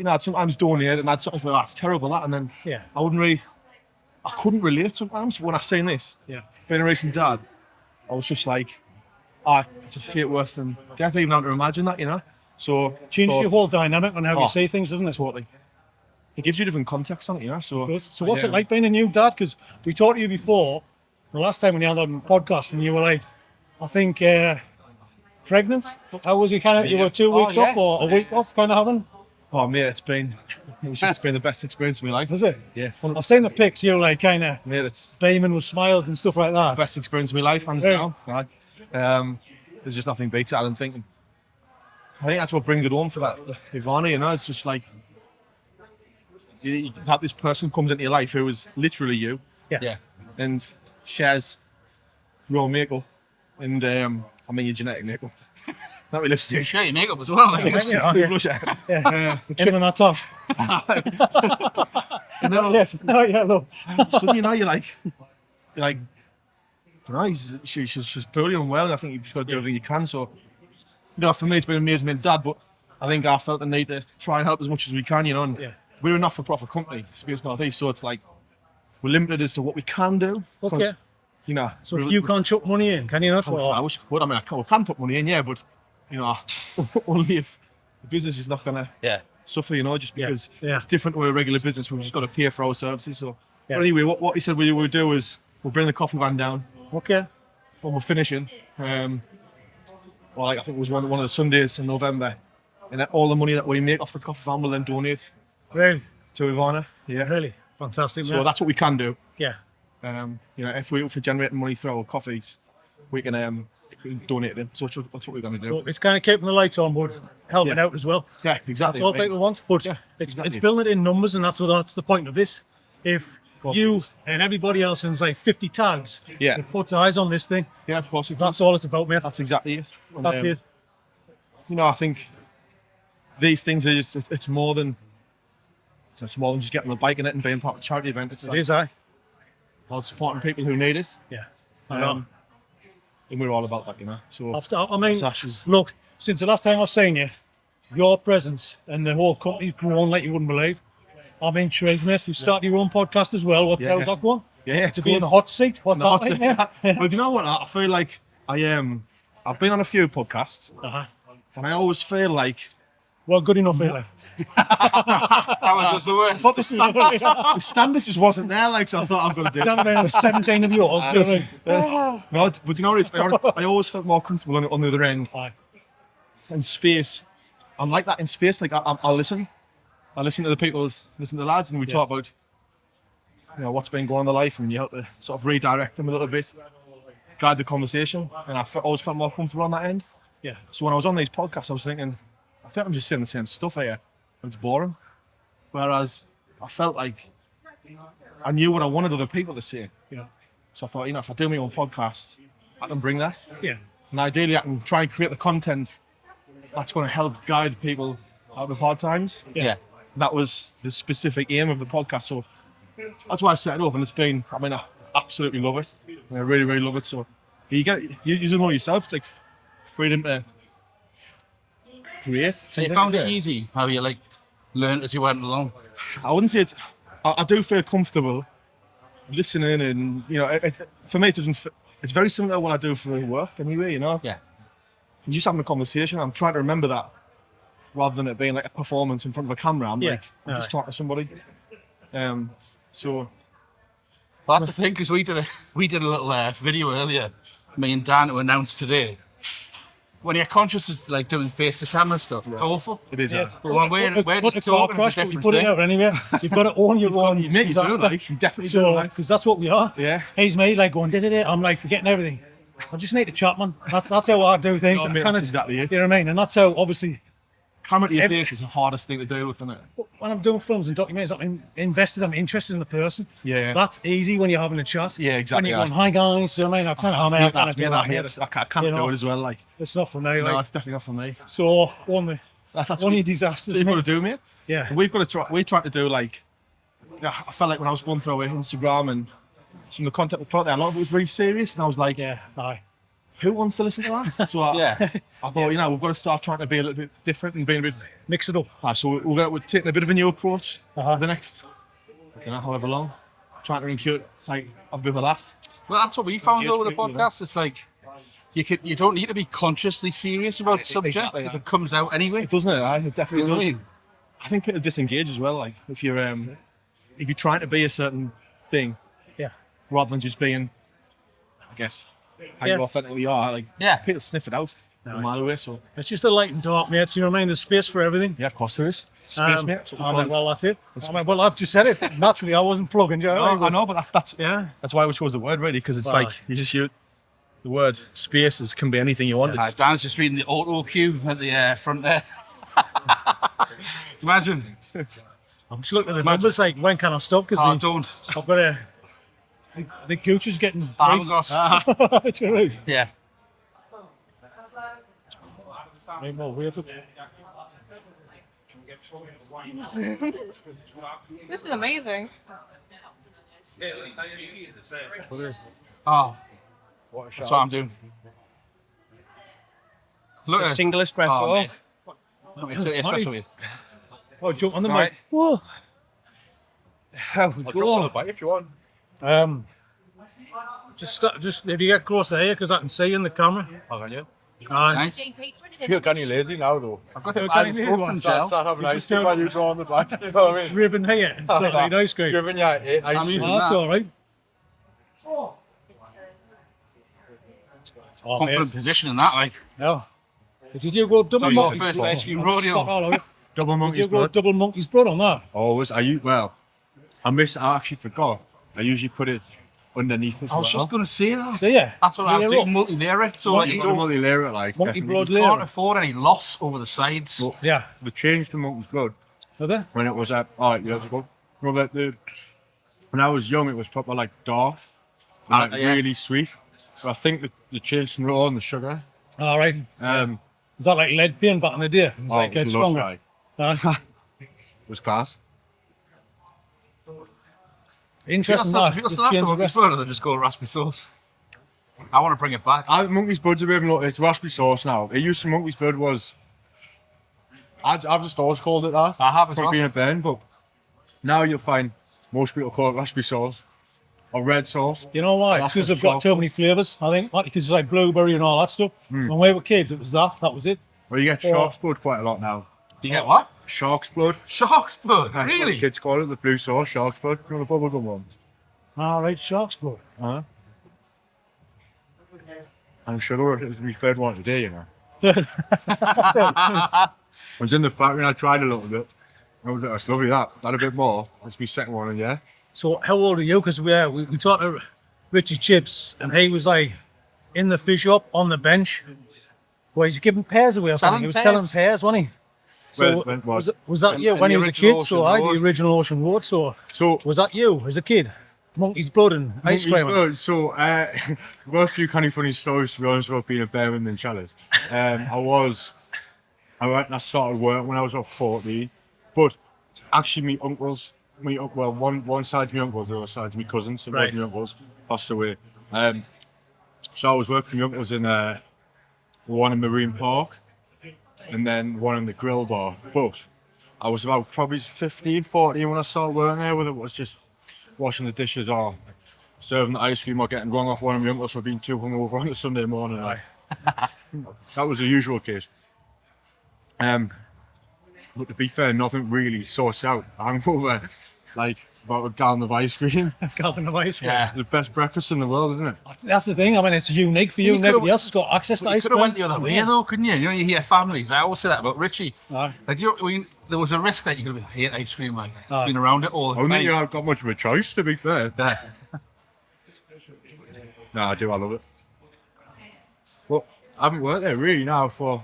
Speaker 10: I'd sometimes donate and I'd sometimes be like, that's terrible, that, and then I couldn't relate sometimes when I seen this.
Speaker 2: Yeah.
Speaker 10: Being a recent dad, I was just like, it's a fate worse than death, even having to imagine that, So
Speaker 2: Changes your whole dynamic on how you see things, doesn't it?
Speaker 10: Totally. It gives you different context on it, So,
Speaker 2: So what's it like being a new dad? Because we talked to you before, the last time when you had on the podcast, and you were like, I think, pregnant. How was you you were 2 weeks off or a week off kind of having?
Speaker 10: Oh, mate, it's been the best experience of my life.
Speaker 2: Is it?
Speaker 10: Yeah.
Speaker 2: I've seen the pics, you're like kind of
Speaker 10: it's
Speaker 2: beaming with smiles and stuff like that.
Speaker 10: best experience of my life, hands down. Right. There's just nothing beats it, I don't think. I think that's what brings it home for that Ivanna, it's just like that this person comes into your life who is literally you.
Speaker 2: Yeah.
Speaker 10: And shares your makeup and your genetic makeup. Not with lipstick.
Speaker 1: You share your makeup as well. Like.
Speaker 10: Lipstick,
Speaker 2: Yeah.
Speaker 10: blusher.
Speaker 2: Yeah. Chilling that top.
Speaker 10: And then,
Speaker 2: Yes. Oh, yeah, look.
Speaker 10: so, you know, you're like, I don't know, she's poorly unwell, and I think you've got to do everything you can. So, you know, for me, it's been amazing being dad, but I think I felt the need to try and help as much as we can, you know. And we're a not-for-profit company, Space North East, so it's like we're limited as to what we can do.
Speaker 2: Okay.
Speaker 10: You know,
Speaker 2: So if you can't chuck money in, can you not?
Speaker 10: I wish I could. I mean, we can put money in, yeah, but you know, only if the business is not gonna suffer, you know, just because it's different to a regular business. We've just got to pay for our services. So, but anyway, what he said we would do is we'll bring the coffee van down.
Speaker 2: Okay.
Speaker 10: When we're finishing, well, like I think it was one of the Sundays in November, and then all the money that we make off the coffee van we'll then donate
Speaker 2: Really?
Speaker 10: to Ivanna. Yeah,
Speaker 2: Really? Fantastic,
Speaker 10: so
Speaker 2: man.
Speaker 10: that's what we can do.
Speaker 2: Yeah.
Speaker 10: You know, if we're generating money through our coffees, we can donate it in. So that's what we're going to do.
Speaker 2: Well, it's kind of keeping the lights on, but helping out as well.
Speaker 10: Yeah, exactly.
Speaker 2: That's all people want. But it's building it in numbers, and that's the point of this. If you and everybody else has like 50 tags, it puts eyes on this thing.
Speaker 10: Yeah, of course.
Speaker 2: That's all it's about, mate.
Speaker 10: That's exactly it. And,
Speaker 2: That's it.
Speaker 10: You know, I think these things are it's more than just getting on the bike in it and being part of a charity event. It's
Speaker 2: It is, aye.
Speaker 10: about supporting people who need it.
Speaker 2: Yeah. I know.
Speaker 10: And we're all about that, you know. So
Speaker 2: I mean, look, since the last time I've seen you, your presence and the whole company's grown like you wouldn't believe. I'm intrigued, mate. You started your own podcast as well. How's that going?
Speaker 10: Yeah, it's
Speaker 2: to be in the hot seat. What's that like, mate?
Speaker 10: Well, do you know what? I feel like I've been on a few podcasts, and I always feel like.
Speaker 2: Well, good enough, really.
Speaker 1: That was just the worst.
Speaker 10: But the standard just wasn't there, like, so I thought I'm going to do it.
Speaker 2: Down about 17 of yours, do you know what I mean?
Speaker 10: No, but you know what it is? I always felt more comfortable on the other end. In space. I'm like that in space. Like, I'll listen. I listen to listen to the lads, and we talk about, you know, what's been going on in their life, and you help to sort of redirect them a little bit, guide the conversation, and I always felt more comfortable on that end.
Speaker 2: Yeah.
Speaker 10: So when I was on these podcasts, I was thinking, I think I'm just saying the same stuff here, and it's boring. Whereas I felt like I knew what I wanted other people to say.
Speaker 2: Yeah.
Speaker 10: So I thought, you know, if I do my own podcast, I can bring that.
Speaker 2: Yeah.
Speaker 10: And ideally, I can try and create the content that's going to help guide people out of hard times.
Speaker 1: Yeah.
Speaker 10: That was the specific aim of the podcast. So that's why I set it up, and I absolutely love it. I really, really love it. So you know yourself. It's like freedom to create.
Speaker 1: So you found it easy? How you like learned as you went along?
Speaker 10: I wouldn't say it's. I do feel comfortable listening, and you know, for me, it's very similar to what I do for work anyway. You know.
Speaker 1: Yeah.
Speaker 10: And just having a conversation. I'm trying to remember that, rather than it being like a performance in front of a camera. I'm just talking to somebody. So.
Speaker 1: Well, that's the thing, because we did a little video earlier, me and Dan, to announce today. When you're conscious of like doing face to camera stuff, it's awful.
Speaker 10: It is.
Speaker 2: Yeah.
Speaker 1: But when we're
Speaker 2: Put
Speaker 1: just
Speaker 2: the car
Speaker 1: talking,
Speaker 2: crash,
Speaker 1: it's a
Speaker 2: but you
Speaker 1: different
Speaker 2: put it
Speaker 1: thing.
Speaker 2: out anyway. You've got to own your own
Speaker 10: You do,
Speaker 2: disaster.
Speaker 10: like, you definitely do, like.
Speaker 2: Because that's what we are.
Speaker 10: Yeah.
Speaker 2: He's me, like going, I'm like forgetting everything. I just need to chat, man. That's how I do things.
Speaker 10: No, mate,
Speaker 2: Kinda,
Speaker 10: that's exactly it.
Speaker 2: You know what I mean? And that's how, obviously,
Speaker 10: Camera to your face is the hardest thing to do, isn't it?
Speaker 2: when I'm doing films and documentaries, I'm invested, I'm interested in the person.
Speaker 10: Yeah.
Speaker 2: That's easy when you're having a chat.
Speaker 10: Yeah, exactly.
Speaker 2: When you're going, hi guys, you know what I mean? I can't do that.
Speaker 10: I can't
Speaker 2: You
Speaker 10: do
Speaker 2: know?
Speaker 10: it as well, like.
Speaker 2: It's not for me.
Speaker 10: No,
Speaker 2: Like,
Speaker 10: it's definitely not for me.
Speaker 2: so, one
Speaker 10: That's
Speaker 2: of your disasters.
Speaker 10: So you've got to
Speaker 2: mate.
Speaker 10: do, mate.
Speaker 2: Yeah.
Speaker 10: And we're trying to do, like, you know, I felt like when I was going through our Instagram and some of the content we put out there, a lot of it was really serious, and I was like,
Speaker 2: Yeah, aye.
Speaker 10: who wants to listen to that? So I thought, you know, we've got to start trying to be a little bit different and being a bit.
Speaker 2: Mix it up.
Speaker 10: So we're taking a bit of a new approach
Speaker 2: Uh-huh.
Speaker 10: for the next, I don't know, however long, trying to have a bit of a laugh.
Speaker 1: Well, that's what we found though with the
Speaker 10: Engage people,
Speaker 1: podcast. It's like you don't need to be consciously serious about the subject,
Speaker 10: Exactly,
Speaker 1: because it comes out anyway.
Speaker 10: It doesn't it? It definitely
Speaker 1: You know what
Speaker 10: does.
Speaker 1: I mean?
Speaker 10: I think people disengage as well. Like if you're trying to be a certain thing,
Speaker 2: Yeah.
Speaker 10: rather than just being, I guess, how you authentically are. Like people sniff it out a mile away. So
Speaker 2: It's just a light and dark, mate. You know what I mean? There's space for everything.
Speaker 10: yeah, of course there is space, mate. That's what we
Speaker 2: I
Speaker 10: call
Speaker 2: mean,
Speaker 10: it.
Speaker 2: well, that's it. I mean, well, I've just said it. Naturally, I wasn't plugging, you know?
Speaker 10: No, I know, but that's
Speaker 2: Yeah.
Speaker 10: why we chose the word really, because it's
Speaker 2: Right.
Speaker 10: like you just use the word spaces can be anything you want. It's,
Speaker 1: Dan's just reading the auto cue at the front there. Imagine.
Speaker 2: I'm just looking at the numbers, like, when can I stop? Because
Speaker 1: Oh, don't.
Speaker 2: I've got a... The gooch is getting...
Speaker 1: I haven't got.
Speaker 2: Do you know what I mean?
Speaker 1: Yeah.
Speaker 2: Make more wafer.
Speaker 8: This is amazing.
Speaker 1: Oh, that's what I'm doing. Look
Speaker 4: It's a
Speaker 1: at
Speaker 4: single espresso.
Speaker 1: Oh, mate. Let me take the espresso with.
Speaker 2: Oh, jump on the
Speaker 1: All
Speaker 2: mic. Whoa.
Speaker 1: How we go? If you want.
Speaker 2: Just if you get closer here, because I can see you in the camera.
Speaker 10: Oh, can you?
Speaker 1: Nice.
Speaker 10: Feel kind of lazy now though.
Speaker 1: I've got
Speaker 2: Feel
Speaker 1: the
Speaker 2: kind of lazy.
Speaker 1: ibuprofen gel.
Speaker 10: Start having
Speaker 2: You
Speaker 10: ice
Speaker 2: just
Speaker 10: cream
Speaker 2: don't-
Speaker 10: while you draw on the back. You know what I mean?
Speaker 2: Driven here instead of like ice cream.
Speaker 10: Driven, yeah, ice
Speaker 1: I'm
Speaker 10: cream.
Speaker 1: using
Speaker 2: Oh, that's
Speaker 1: that.
Speaker 2: all right. Oh,
Speaker 1: Confident
Speaker 2: mate.
Speaker 1: position in that, like.
Speaker 2: No. Did you go double
Speaker 1: So your
Speaker 2: monkey's
Speaker 1: first
Speaker 2: blood?
Speaker 1: ice cream
Speaker 2: I'll
Speaker 1: rodeo.
Speaker 2: spot all of it.
Speaker 10: Double
Speaker 2: Did
Speaker 10: monkey's
Speaker 2: you go
Speaker 10: blood.
Speaker 2: double monkey's blood on that?
Speaker 10: Always. Well, I actually forgot. I usually put it underneath as
Speaker 1: I was
Speaker 10: well.
Speaker 1: just going to say that.
Speaker 2: So yeah.
Speaker 1: That's what I was
Speaker 2: Layer
Speaker 1: doing,
Speaker 2: up.
Speaker 1: multi-layer it, so like
Speaker 10: You
Speaker 1: you
Speaker 10: don't
Speaker 1: don't
Speaker 10: multi-layer it like.
Speaker 2: Monkey
Speaker 10: definitely.
Speaker 2: blood
Speaker 1: you can't
Speaker 2: layer.
Speaker 1: afford any loss over the sides.
Speaker 10: Well,
Speaker 2: Yeah.
Speaker 10: we changed the monkey's blood
Speaker 2: Are they?
Speaker 10: when it was years ago. Well, when I was young, it was proper like dark and like,
Speaker 1: Yeah.
Speaker 10: really sweet. So I think the changed some raw and the sugar.
Speaker 2: All right. Is that like lead paint back in the day? It was like
Speaker 10: it
Speaker 2: get
Speaker 10: was
Speaker 2: stronger.
Speaker 10: like-
Speaker 2: Aye.
Speaker 10: it was class.
Speaker 2: Interesting.
Speaker 1: If
Speaker 2: That.
Speaker 1: you got
Speaker 2: Just
Speaker 1: some
Speaker 2: change the
Speaker 1: monkey
Speaker 2: rest-
Speaker 1: blood, then just go raspberry sauce. I want to bring it back.
Speaker 10: Monkey's blood's a bit of it's raspberry sauce now. It used to monkey's blood was. I've just always called it that.
Speaker 1: I have as
Speaker 10: from
Speaker 1: well.
Speaker 10: being a Ben, but now you'll find most people call it raspberry sauce or red sauce.
Speaker 2: You know why? It's
Speaker 10: That's
Speaker 2: because
Speaker 10: for
Speaker 2: they've got
Speaker 10: sure.
Speaker 2: too many flavours, I think. Like, because it's like blueberry and all that stuff. When we were kids, it was that. That was it.
Speaker 10: Well, you get shark's blood quite a lot now.
Speaker 1: Do you get what?
Speaker 10: Shark's blood.
Speaker 1: Shark's blood.
Speaker 10: That's what the
Speaker 1: Really?
Speaker 10: kids call it, the blue sauce, shark's blood. You know the bubblegum ones.
Speaker 2: All right, shark's blood.
Speaker 10: I'm sure it was my third one today, you know. I was in the factory and I tried a little bit. I was like, that's lovely that. That a bit more. That's my second one, and yeah.
Speaker 2: So how old are you? Because we talked to Richie Chips, and he was like in the fish shop on the bench, where he's giving pears away or something. He was selling pears, wasn't he? So
Speaker 10: When
Speaker 2: was that you when he
Speaker 1: the
Speaker 2: was a
Speaker 1: original
Speaker 2: kid? So
Speaker 1: Ocean
Speaker 2: the
Speaker 1: Road.
Speaker 2: original Ocean Road. So
Speaker 10: So,
Speaker 2: was that you as a kid? Monkey's blood and ice cream.
Speaker 10: So, I've got a few kind of funny stories to be honest about being a bear and challenge. I went and I started work when I was about 14, but actually my uncles, one side of my uncles, the other side of my cousins, so
Speaker 2: Right.
Speaker 10: my uncles passed away. So I was working for my uncles in one in Marine Park and then one in the grill bar. But I was about probably 15, 14 when I started working there, whether it was just washing the dishes or serving the ice cream or getting rung off one of my uncles for being too hungover on a Sunday morning. That was the usual case. But to be fair, nothing really sorts out a hangover like about a gallon of ice cream.
Speaker 2: Gallon of ice cream.
Speaker 1: Yeah.
Speaker 10: The best breakfast in the world, isn't it?
Speaker 2: That's the thing. I mean, it's unique for you.
Speaker 1: you
Speaker 2: Nobody
Speaker 1: could've-
Speaker 2: else has got access to
Speaker 1: You
Speaker 2: ice
Speaker 1: could have
Speaker 2: cream.
Speaker 1: went the other way though, couldn't you? You know, you hear families. I always say that about Richie.
Speaker 2: Aye.
Speaker 1: Like there was a risk that you could have hate ice cream, like
Speaker 2: Aye.
Speaker 1: being around it all
Speaker 10: I
Speaker 1: the
Speaker 10: don't
Speaker 1: time.
Speaker 10: think I've got much of a choice, to be fair.
Speaker 1: Yeah.
Speaker 10: No, I do. I love it. Well, I haven't worked there really now for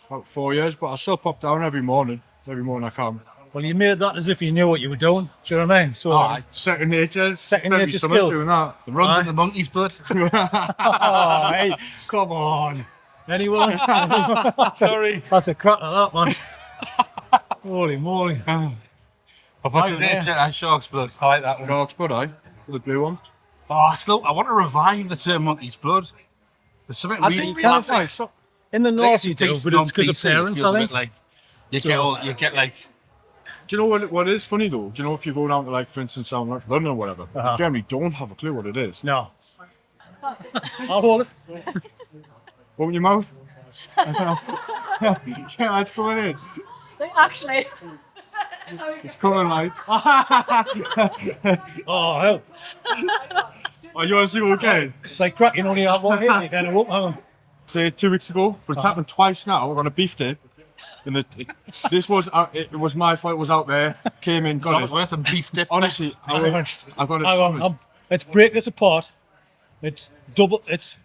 Speaker 10: about 4 years, but I still pop down every morning. Every morning I come.
Speaker 2: Well, you made that as if you knew what you were doing. Do you know what I mean? So,
Speaker 1: Aye.
Speaker 10: Second nature.
Speaker 2: Second
Speaker 10: Maybe
Speaker 2: nature
Speaker 10: summer's
Speaker 2: skills.
Speaker 10: doing that.
Speaker 1: The runs
Speaker 2: Aye.
Speaker 1: in the monkey's blood.
Speaker 2: oh, hey, come on. Anyone?
Speaker 1: Sorry.
Speaker 2: That's a crack at that one. Holy moly.
Speaker 1: What's his name? Shark's blood. I like that one.
Speaker 10: Shark's blood, aye. The blue one.
Speaker 1: Oh, I want to revive the term monkey's blood. There's something really
Speaker 2: can't
Speaker 1: classic.
Speaker 2: In the
Speaker 1: I think
Speaker 2: north you do,
Speaker 1: based
Speaker 2: but
Speaker 1: on
Speaker 2: it's because of
Speaker 1: PC, it
Speaker 2: parents,
Speaker 1: feels
Speaker 2: I
Speaker 1: a
Speaker 2: think.
Speaker 1: bit like you
Speaker 2: So-
Speaker 1: get like
Speaker 10: Do you know what is funny though? Do you know if you go down to, like, for instance, down like London or whatever, you generally don't have a clue what it is.
Speaker 2: No. I'll hold it.
Speaker 10: Open your mouth. Yeah, it's coming in.
Speaker 3: Actually,
Speaker 10: It's coming, like.
Speaker 2: Oh, hell.
Speaker 10: Oh, you want to see what again?
Speaker 2: It's like cracking only have one hit and you kind of whoop.
Speaker 10: Say 2 weeks ago, but it's happened twice now. We're on a beef dip. And this was it was my fault. It was out there. Came in, got
Speaker 1: not
Speaker 10: it.
Speaker 1: worth a beef dip.
Speaker 10: Honestly, I got it.
Speaker 2: Hang on, let's break this apart. It's double. It's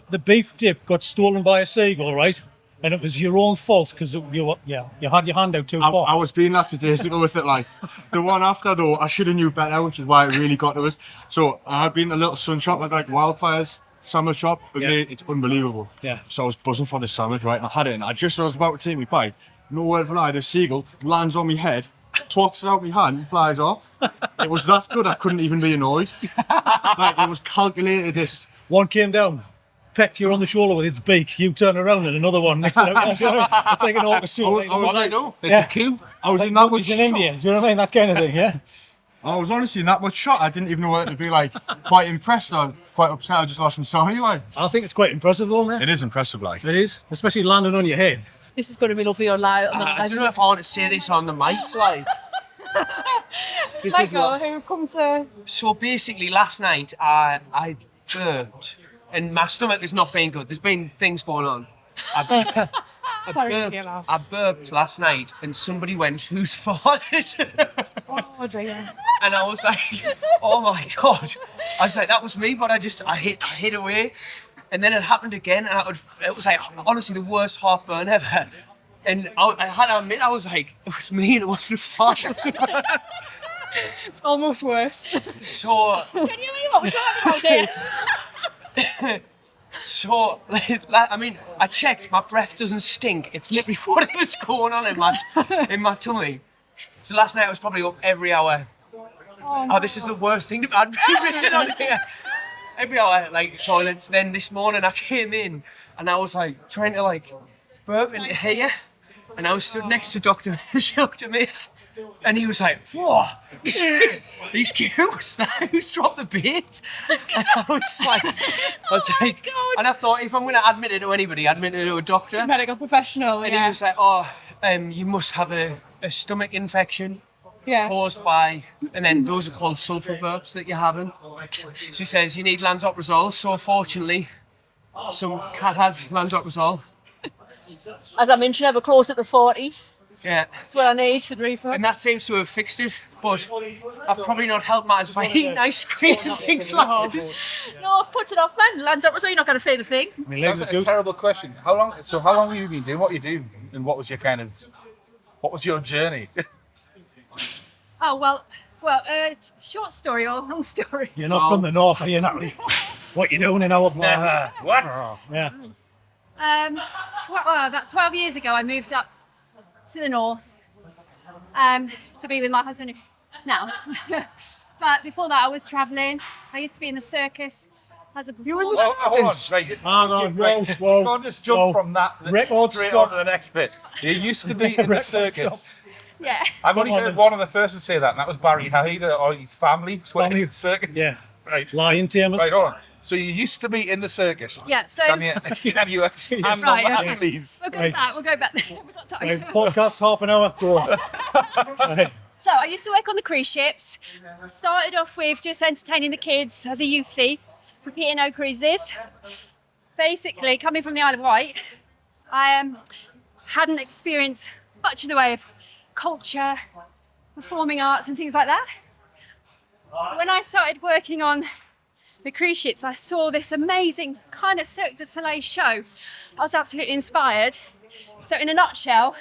Speaker 2: the beef dip got stolen by a seagull, right? And it was your own fault because you had your hand out too far.
Speaker 10: I was being lackadaisical with it. Like the one after though, I should have knew better, which is why it really got to us. So I had been a little sunshot like wildfires
Speaker 6: sandwich shop, but
Speaker 2: Yeah.
Speaker 6: mate, it's unbelievable.
Speaker 2: Yeah.
Speaker 6: So I was buzzing for this sandwich, right? And I had it, and I just was about to take my bite. No word of a lie, the seagull lands on my head, twats it out my hand, and flies off. It was that good, I couldn't even be annoyed. Like, it was calculated, this.
Speaker 2: One came down, pecked you on the shoulder with its beak. You turn around and another one next to it. It's like an orchestra.
Speaker 6: I was like,
Speaker 1: no, it's
Speaker 2: Yeah.
Speaker 1: a coup.
Speaker 6: I was
Speaker 2: Like
Speaker 6: in that much
Speaker 2: monkeys in
Speaker 6: shock.
Speaker 2: India. Do you know what I mean? That kind of thing, yeah?
Speaker 6: I was honestly in that much shock, I didn't even know whether to be like quite impressed or quite upset. I just lost my sorry, like.
Speaker 2: I think it's quite impressive though, mate.
Speaker 6: It is impressive, like.
Speaker 2: It is, especially landing on your head.
Speaker 11: This is going to be lovely on live.
Speaker 4: I don't know if I want to say this on the mics, like. This is
Speaker 3: Michael,
Speaker 4: not.
Speaker 3: who comes to...
Speaker 4: So basically, last night I burped, and my stomach has not been good. There's been things going on. I burped last night, and somebody went, "Who's farted?"
Speaker 3: Oh dear.
Speaker 4: And I was like, "Oh my god!" I was like, "That was me," but I hit away, and then it happened again, and it was like honestly the worst heartburn ever. And I had to admit, I was like, it was me, and it wasn't farting.
Speaker 3: It's almost worse.
Speaker 4: So.
Speaker 3: Can you hear what we're talking about here?
Speaker 4: So, I mean, I checked. My breath doesn't stink. It's literally whatever's going on in my tummy. So last night I was probably up every hour. Oh, this is the worst thing that I'd written on here. Every hour, like toilets. Then this morning I came in and I was like trying to like burp into here, and I was stood next to Doctor. She looked at me, and he was like, "Whoa, these cues! Who's dropped the bait?" And I was like, and I thought if I'm going to admit it to anybody, admit it to a doctor.
Speaker 3: Medical professional,
Speaker 4: And
Speaker 3: yeah.
Speaker 4: he was like, "Oh, you must have a stomach infection
Speaker 3: Yeah.
Speaker 4: caused by," and then those are called sulfur burps that you're having. So he says you need lansoprazole. So fortunately, some cat had lansoprazole.
Speaker 11: As I mentioned, ever closer to 40.
Speaker 4: Yeah.
Speaker 11: That's what I need to refund.
Speaker 4: And that seems to have fixed it, but I've probably not helped matters by eating ice cream and big slices.
Speaker 11: No, put it off, man. Lands up, so you're not going to feel a thing.
Speaker 1: Sounds like a terrible question. How long have you been doing what you do, and what was your journey?
Speaker 3: Oh, well, short story or long story?
Speaker 2: You're not from the north, are you, Natalie? What you doing in our
Speaker 1: What?
Speaker 2: Yeah.
Speaker 3: About 12 years ago, I moved up to the north to be with my husband now. But before that, I was travelling. I used to be in the circus as a performer.
Speaker 1: Hold on, right.
Speaker 2: Whoa.
Speaker 1: Can't just jump from that
Speaker 2: Record
Speaker 1: straight
Speaker 2: stop.
Speaker 1: on to the next bit. You used to be in the
Speaker 2: Record
Speaker 1: circus.
Speaker 3: Yeah.
Speaker 1: I've only heard one other person say that, and that was Barry Hyde, or his family was working in the circus.
Speaker 2: Yeah.
Speaker 1: Right.
Speaker 2: Lion tamers.
Speaker 1: Right, hold on. So you used to be in the circus.
Speaker 3: Yeah, so...
Speaker 1: Can you expand on
Speaker 3: Right,
Speaker 1: that,
Speaker 3: okay.
Speaker 1: please?
Speaker 3: We'll go back there. We've got time.
Speaker 2: Right, podcast, half an hour. Go on. Right.
Speaker 3: So I used to work on the cruise ships. I started off with just entertaining the kids as a youthie for P&O cruises. Basically, coming from the Isle of Wight, I hadn't experienced much in the way of culture, performing arts and things like that. When I started working on the cruise ships, I saw this amazing kind of Cirque du Soleil show. I was absolutely inspired. So in a nutshell,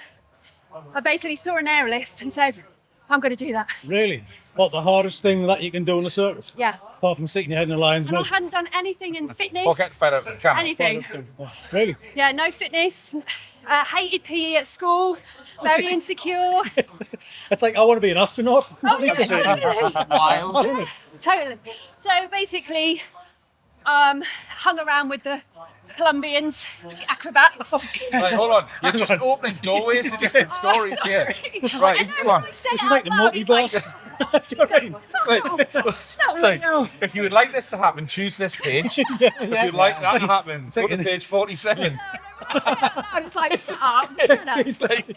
Speaker 3: I basically saw an aerialist and said, I'm going to do that.
Speaker 2: Really? What, the hardest thing that you can do in a circus?
Speaker 3: Yeah.
Speaker 2: Apart from sticking your head in a lion's
Speaker 3: And I
Speaker 2: mouth?
Speaker 3: hadn't done anything in fitness.
Speaker 1: Or get better channel.
Speaker 3: Anything.
Speaker 2: Really?
Speaker 3: Yeah, no fitness. Hated PE at school. Very insecure.
Speaker 2: It's like, I want to be an astronaut.
Speaker 3: Oh, yeah, totally.
Speaker 4: Wild.
Speaker 3: Totally. So basically, hung around with the Colombians, acrobats.
Speaker 1: Right, hold on. You're just opening doorways to different stories here. Right, come on.
Speaker 3: This
Speaker 2: This is like the multiverse. Do you know what I mean?
Speaker 1: So, if you would like this to happen, choose this page. If you'd like that to happen, go to page 47.
Speaker 3: It's like, shut up. Shut up.
Speaker 2: It's like,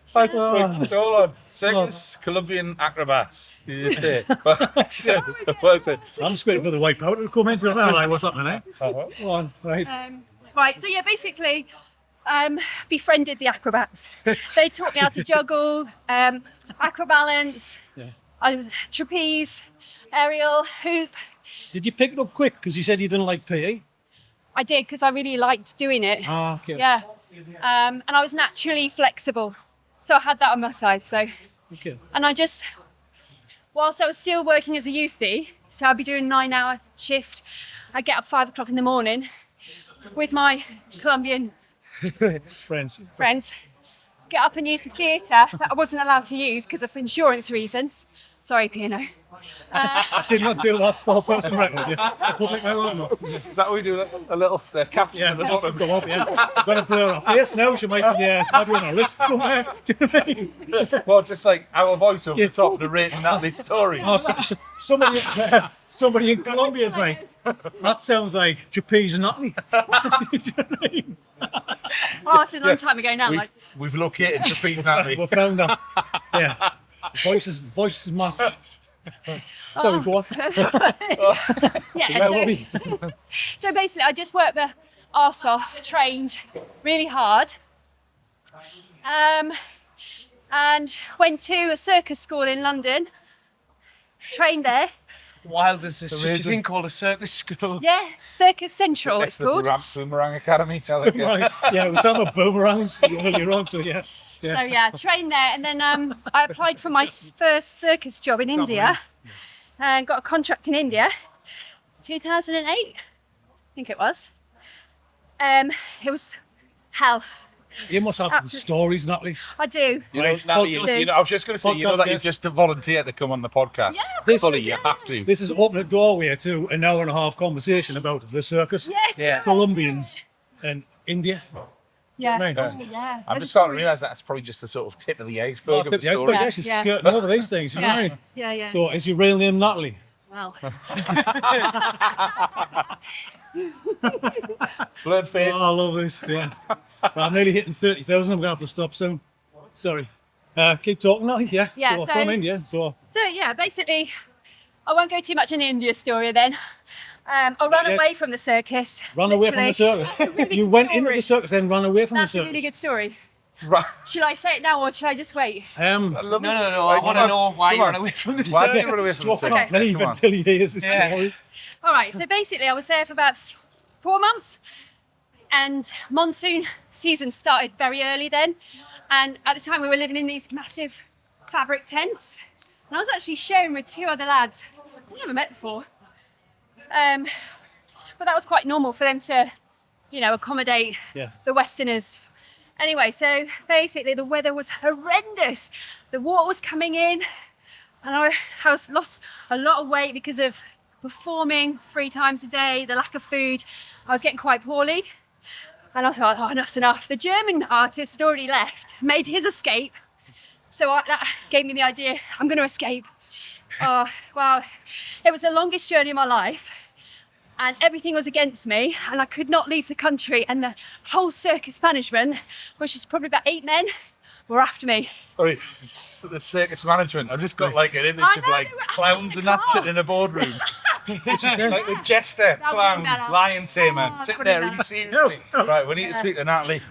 Speaker 1: So hold on. Circus, Colombian acrobats. You just say. What's it?
Speaker 2: I'm just waiting for the white powder to come in. Do you know what I mean? Like, what's happening, eh? Go on, right.
Speaker 3: Right, so yeah, basically, befriended the acrobats. They taught me how to juggle, acrobalance, trapeze, aerial, hoop.
Speaker 2: Did you pick it up quick? Because you said you didn't like PE.
Speaker 3: I did because I really liked doing it.
Speaker 2: Ah, okay.
Speaker 3: Yeah. And I was naturally flexible. So I had that on my side. So,
Speaker 2: Okay.
Speaker 3: and I just
Speaker 12: whilst I was still working as a youthie, so I'd be doing a 9-hour shift. I'd get up 5 o'clock in the morning with my Colombian friends, get up and use the theatre that I wasn't allowed to use because of insurance reasons. Sorry, P&O.
Speaker 2: I did not do that for person record. Yeah. Public record.
Speaker 1: Is that what we do? A little caption at the bottom.
Speaker 2: Go up, yeah. I'm going to play her off. Yes, no, she might be on a list somewhere. Do you know what I mean?
Speaker 1: Well, just like our voice over the top of the rating Natalie's story.
Speaker 2: Oh, somebody in Colombia's, mate. That sounds like Trapeze Natalie.
Speaker 12: Oh, it's a long time ago now.
Speaker 1: We've located Trapeze Natalie.
Speaker 2: We found that. Yeah. Voice is mad. Sorry, go on.
Speaker 12: Yeah, so basically I just worked the arse off, trained really hard, and went to a circus school in London, trained there.
Speaker 4: Wild as there's such a thing called a circus school.
Speaker 12: Yeah, Circus Central it's
Speaker 1: the
Speaker 12: called.
Speaker 1: Boomerang Academy.
Speaker 2: Right. Yeah, we were talking about boomerangs earlier on, so yeah.
Speaker 12: So yeah, trained there, and then I applied for my first circus job in India, and got a contract in India, 2008, I think it was. It was hell.
Speaker 2: You must have some stories, Natalie.
Speaker 12: I do.
Speaker 1: You know, Natalie, I was just going to say, you know that you've just volunteered to come on the podcast.
Speaker 12: Yeah,
Speaker 1: Fully, you have to.
Speaker 2: This is opening a doorway to an hour and a half conversation about the circus,
Speaker 12: Yes.
Speaker 2: Colombians, and India.
Speaker 12: Yeah.
Speaker 2: Right.
Speaker 12: Oh, yeah.
Speaker 1: I'm just starting to realise that's probably just the sort of tip of the iceberg of the story.
Speaker 2: Yeah, she's skirting over these things, you know what I mean?
Speaker 12: Yeah, yeah.
Speaker 2: So, is your real name Natalie?
Speaker 12: Well.
Speaker 1: Blood face.
Speaker 2: Oh, I love this, yeah. I'm nearly hitting 30,000, I'm going to have to stop soon. Sorry. Keep talking, Natalie, yeah?
Speaker 12: Yeah,
Speaker 2: so,
Speaker 12: so-
Speaker 2: from India, so...
Speaker 12: So yeah, basically, I won't go too much in the India story then. I ran away from the circus.
Speaker 2: Run away from the
Speaker 12: literally.
Speaker 2: circus?
Speaker 12: That's a really
Speaker 2: You
Speaker 12: good
Speaker 2: went
Speaker 12: story.
Speaker 2: into the circus, then ran away from
Speaker 12: That's
Speaker 2: the
Speaker 12: a
Speaker 2: circus?
Speaker 12: really good story.
Speaker 1: Right.
Speaker 12: Should I say it now or should I just wait?
Speaker 4: No. I want to know why you ran away from the
Speaker 1: Why did
Speaker 4: circus.
Speaker 1: you run away from the
Speaker 2: Stop
Speaker 1: circus?
Speaker 2: not leave until he hears the story.
Speaker 12: All right, so basically I was there for about 4 months and monsoon season started very early then. And at the time we were living in these massive fabric tents. And I was actually sharing with 2 other lads I've never met before. But that was quite normal for them to, accommodate the Westerners. Anyway, so basically the weather was horrendous. The water was coming in and I lost a lot of weight because of performing 3 times a day, the lack of food. I was getting quite poorly. And I thought, enough's enough. The German artist had already left, made his escape. So that gave me the idea, I'm going to escape. Oh, wow. It was the longest journey of my life. And everything was against me. And I could not leave the country. And the whole circus management, which is probably about 8 men, were after me.
Speaker 1: Sorry, so the circus management. I've just got like an image of like clowns and that sitting in a boardroom. Like the jester, clown, lion tamer, sitting there really seriously. Right, we need to speak to Natalie.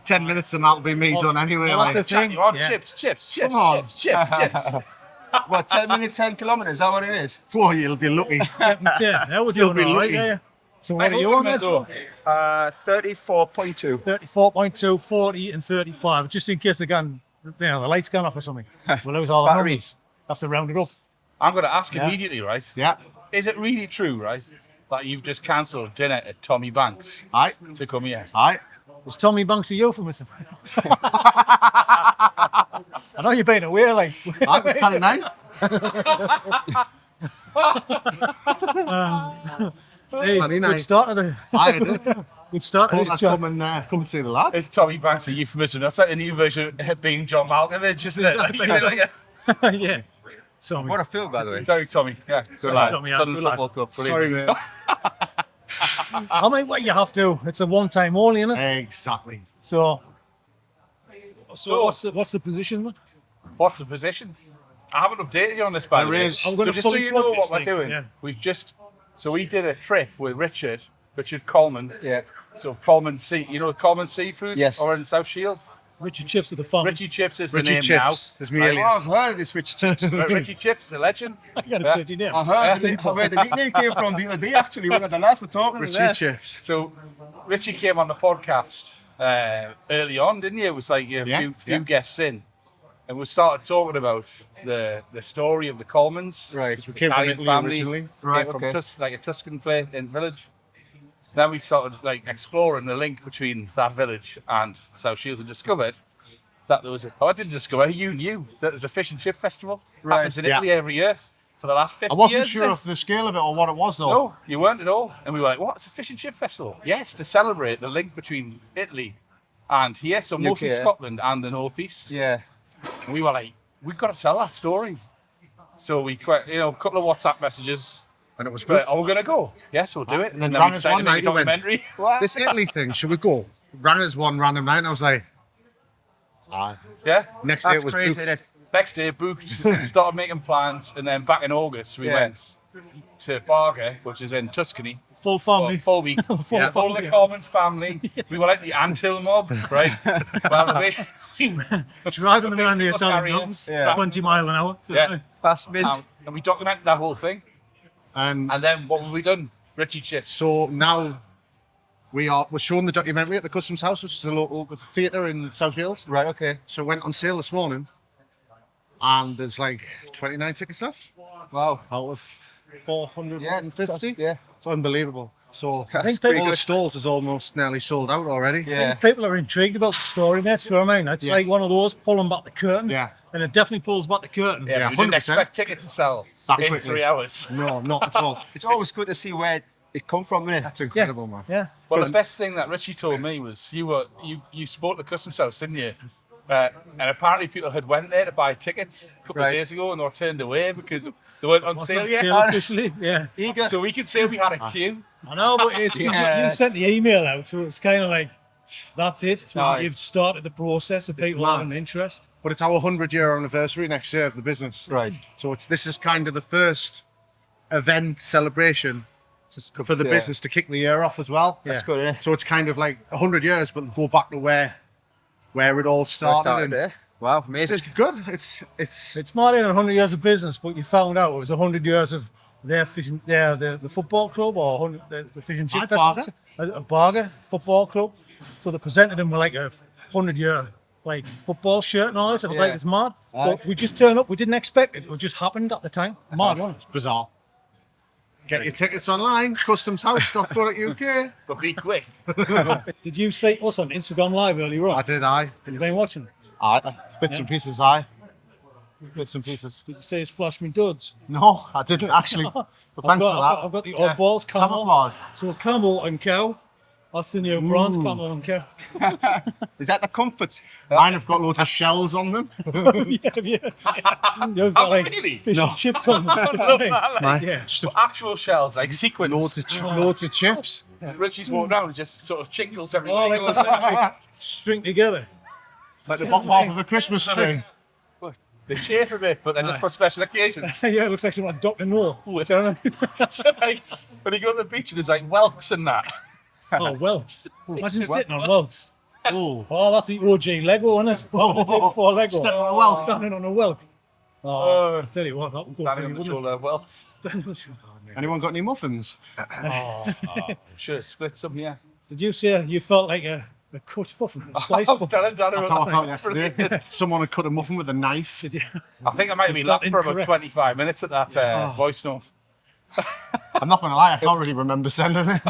Speaker 10: 10 minutes and that'll be me done anyway.
Speaker 1: Well,
Speaker 10: Like.
Speaker 1: that's the thing. You on chips.
Speaker 10: Come on.
Speaker 1: Chips.
Speaker 4: What, 10 minutes, 10 kilometres? Is that what it is?
Speaker 10: Boy, you'll be lucky.
Speaker 2: Now we're doing all right, yeah. So what are you on there, Joe?
Speaker 6: 34.2.
Speaker 2: 34.2, 40 and 35. Just in case again, the light's gone off or something. We'll lose all the batteries. Have to round it up.
Speaker 1: I'm going to ask immediately, right?
Speaker 10: Yeah.
Speaker 1: Is it really true, right, that you've just cancelled dinner at Tommy Banks
Speaker 10: Aye.
Speaker 1: to come here?
Speaker 10: Aye.
Speaker 2: Was Tommy Banks a euphemism? I know you've been away, like.
Speaker 10: I was telling now.
Speaker 2: Good start of the.
Speaker 10: I did.
Speaker 2: Good start of
Speaker 10: Thought
Speaker 2: this
Speaker 10: I'd
Speaker 2: job.
Speaker 10: come and see the lads.
Speaker 1: It's Tommy Banks a euphemism. That's like a new version of being John Malkovich, isn't it?
Speaker 2: Yeah. Tommy.
Speaker 6: What a film, by the way.
Speaker 1: Sorry, Tommy. Yeah, good lad.
Speaker 2: Tommy, yeah,
Speaker 1: Sunderland
Speaker 2: good lad.
Speaker 1: Football Club.
Speaker 10: Sorry, mate.
Speaker 2: I mean, what you have to. It's a one-time only, isn't it?
Speaker 10: Exactly.
Speaker 2: So what's the position? Man?
Speaker 1: What's the position? I haven't updated you on this, by the way.
Speaker 2: I'm
Speaker 1: So
Speaker 2: gonna
Speaker 1: just so
Speaker 2: fully
Speaker 1: you know
Speaker 2: plug
Speaker 1: what
Speaker 2: this
Speaker 1: we're
Speaker 2: thing,
Speaker 1: doing,
Speaker 2: yeah.
Speaker 1: we did a trip with Richard Coleman. Yeah. So Coleman Coleman Seafood?
Speaker 6: Yes.
Speaker 1: Or in South Shields?
Speaker 2: Richard Chips at the farm.
Speaker 1: Richie Chips is
Speaker 10: Richie
Speaker 1: the name
Speaker 10: Chips
Speaker 1: now.
Speaker 10: is my
Speaker 1: Right.
Speaker 10: alias.
Speaker 6: Oh, I've heard of this Richie Chips.
Speaker 1: Richie Chips, the legend.
Speaker 2: I got a pretty name.
Speaker 6: I heard where the nickname came from the other day, actually. One of the lads were talking
Speaker 10: Richie
Speaker 6: about
Speaker 10: Chips.
Speaker 1: So Richie came on the podcast early on, didn't you? It was like a few guests in. and we started talking about the story of the Colemans.
Speaker 6: Right.
Speaker 1: We
Speaker 6: came from Italy originally.
Speaker 1: Right. From like a Tuscan place in village. Then we started like exploring the link between that village and South Shields and discovered that there was I didn't discover, you knew that there's a fish and chip festival. Happens in Italy every year for the last 50 years.
Speaker 10: I wasn't sure of the scale of it or what it was though.
Speaker 1: No, you weren't at all. And we were like, what? It's a fish and chip festival? Yes, to celebrate the link between Italy and here, so mostly Scotland and the northeast.
Speaker 4: Yeah.
Speaker 1: And we were like, we've got to tell that story. So we, a couple of WhatsApp messages.
Speaker 10: And it was
Speaker 1: good. Oh, we're going to go. Yes, we'll do it.
Speaker 10: And then
Speaker 1: we
Speaker 10: rang us
Speaker 1: decided
Speaker 10: one
Speaker 1: to make
Speaker 10: night,
Speaker 1: a documentary.
Speaker 10: this Italy thing, should we go? Rang us one random night and I was like,
Speaker 1: yeah.
Speaker 10: Next day it was
Speaker 4: crazy,
Speaker 10: booked.
Speaker 1: Next day, booked, started making plans, and then back in August, we went to Barga, which is in Tuscany.
Speaker 2: Full family.
Speaker 1: Full week. Full of the Colemans family. We were like the anthill mob, right? Well,
Speaker 2: driving them around the Italian mountains, 20 mile an hour.
Speaker 1: Yeah.
Speaker 4: Fast mid.
Speaker 1: And we documented that whole thing.
Speaker 10: And
Speaker 1: then what have we done? Richie Chips.
Speaker 10: So now we're showing the documentary at the Customs House, which is a local theatre in South Wales.
Speaker 4: Right, okay.
Speaker 10: So it went on sale this morning, and there's like 29 tickets left.
Speaker 4: Wow.
Speaker 10: Out of 450.
Speaker 4: Yeah.
Speaker 10: It's unbelievable. So
Speaker 2: I think
Speaker 10: all the stalls is almost nearly sold out already.
Speaker 2: I think people are intrigued about the story, mate. You know what I mean? It's like one of those pulling back the curtain.
Speaker 10: Yeah.
Speaker 2: And it definitely pulls back the curtain.
Speaker 1: Yeah, we didn't expect tickets to sell in 3 hours.
Speaker 10: No, not at all.
Speaker 4: It's always good to see where it come from, isn't it?
Speaker 10: That's incredible, man.
Speaker 2: Yeah.
Speaker 1: Well, the best thing that Richie told me was you spoke to the Customs House, didn't you? And apparently people had went there to buy tickets a couple of days ago and they were turned away because they weren't on sale yet.
Speaker 2: Officially, yeah.
Speaker 1: So we could say we had a queue.
Speaker 2: I know, but it's you sent the email out, so it's kind of like, that's it. You've started the process of people having interest.
Speaker 10: But it's our 100-year anniversary next year of the business.
Speaker 4: Right.
Speaker 10: So this is kind of the first event celebration for the business to kick the year off as well.
Speaker 4: That's good, yeah.
Speaker 10: So it's kind of like 100 years, but go back to where it all started.
Speaker 4: Wow, amazing.
Speaker 10: It's good. It's
Speaker 2: more than 100 years of business, but you found out it was 100 years of their fishing, the football club or the fish and chip festival, a Barga football club. So they presented them with like a 100-year like football shirt and all this. It was like, it's mad. But we just turned up. We didn't expect it. It just happened at the time. Mad, wasn't it?
Speaker 10: It's bizarre. Get your tickets online, customshouse.co.uk.
Speaker 1: But be quick.
Speaker 2: Did you see us on Instagram Live earlier on?
Speaker 10: I did, aye.
Speaker 2: Have you been watching?
Speaker 10: Bits and pieces, aye. Bits and pieces.
Speaker 2: Did you say it's Flash Me Duds?
Speaker 10: No, I didn't actually. But thanks for that.
Speaker 2: I've got the oddballs, camel. So camel and cow. That's the new brand, camel and cow.
Speaker 4: Is that the comfort?
Speaker 10: Mine have got loads of shells on them.
Speaker 2: You've got like fish and chips on them.
Speaker 1: Just actual shells, like sequins.
Speaker 10: Loads of chips.
Speaker 1: Richie's walking around and just sort of jingles every
Speaker 2: Oh,
Speaker 1: week.
Speaker 2: like string together.
Speaker 10: Like the bottom half of a Christmas tree.
Speaker 1: They chafe a bit, but then just for special occasions.
Speaker 2: Yeah, it looks like someone like Dr. No.
Speaker 1: So, like, when you go to the beach and there's like whelks and that.
Speaker 2: Oh, whelks. Imagine sitting on whelks. Oh, that's the OG Lego, isn't it? Oh, the day before Lego.
Speaker 10: Standing on a whelk.
Speaker 2: Standing on a whelk. Oh, I tell you what, that would go
Speaker 1: Standing on the shoulder of whelks.
Speaker 10: Anyone got any muffins?
Speaker 1: Should have split some, yeah.
Speaker 2: Did you say you felt like a cut muffin? A sliced
Speaker 1: I was telling Dad
Speaker 10: That's how I felt yesterday. Someone had cut a muffin with a knife.
Speaker 1: I think I might have been laughing for about 25 minutes at that voice note.
Speaker 10: I'm not going to lie, I can't really remember sending it.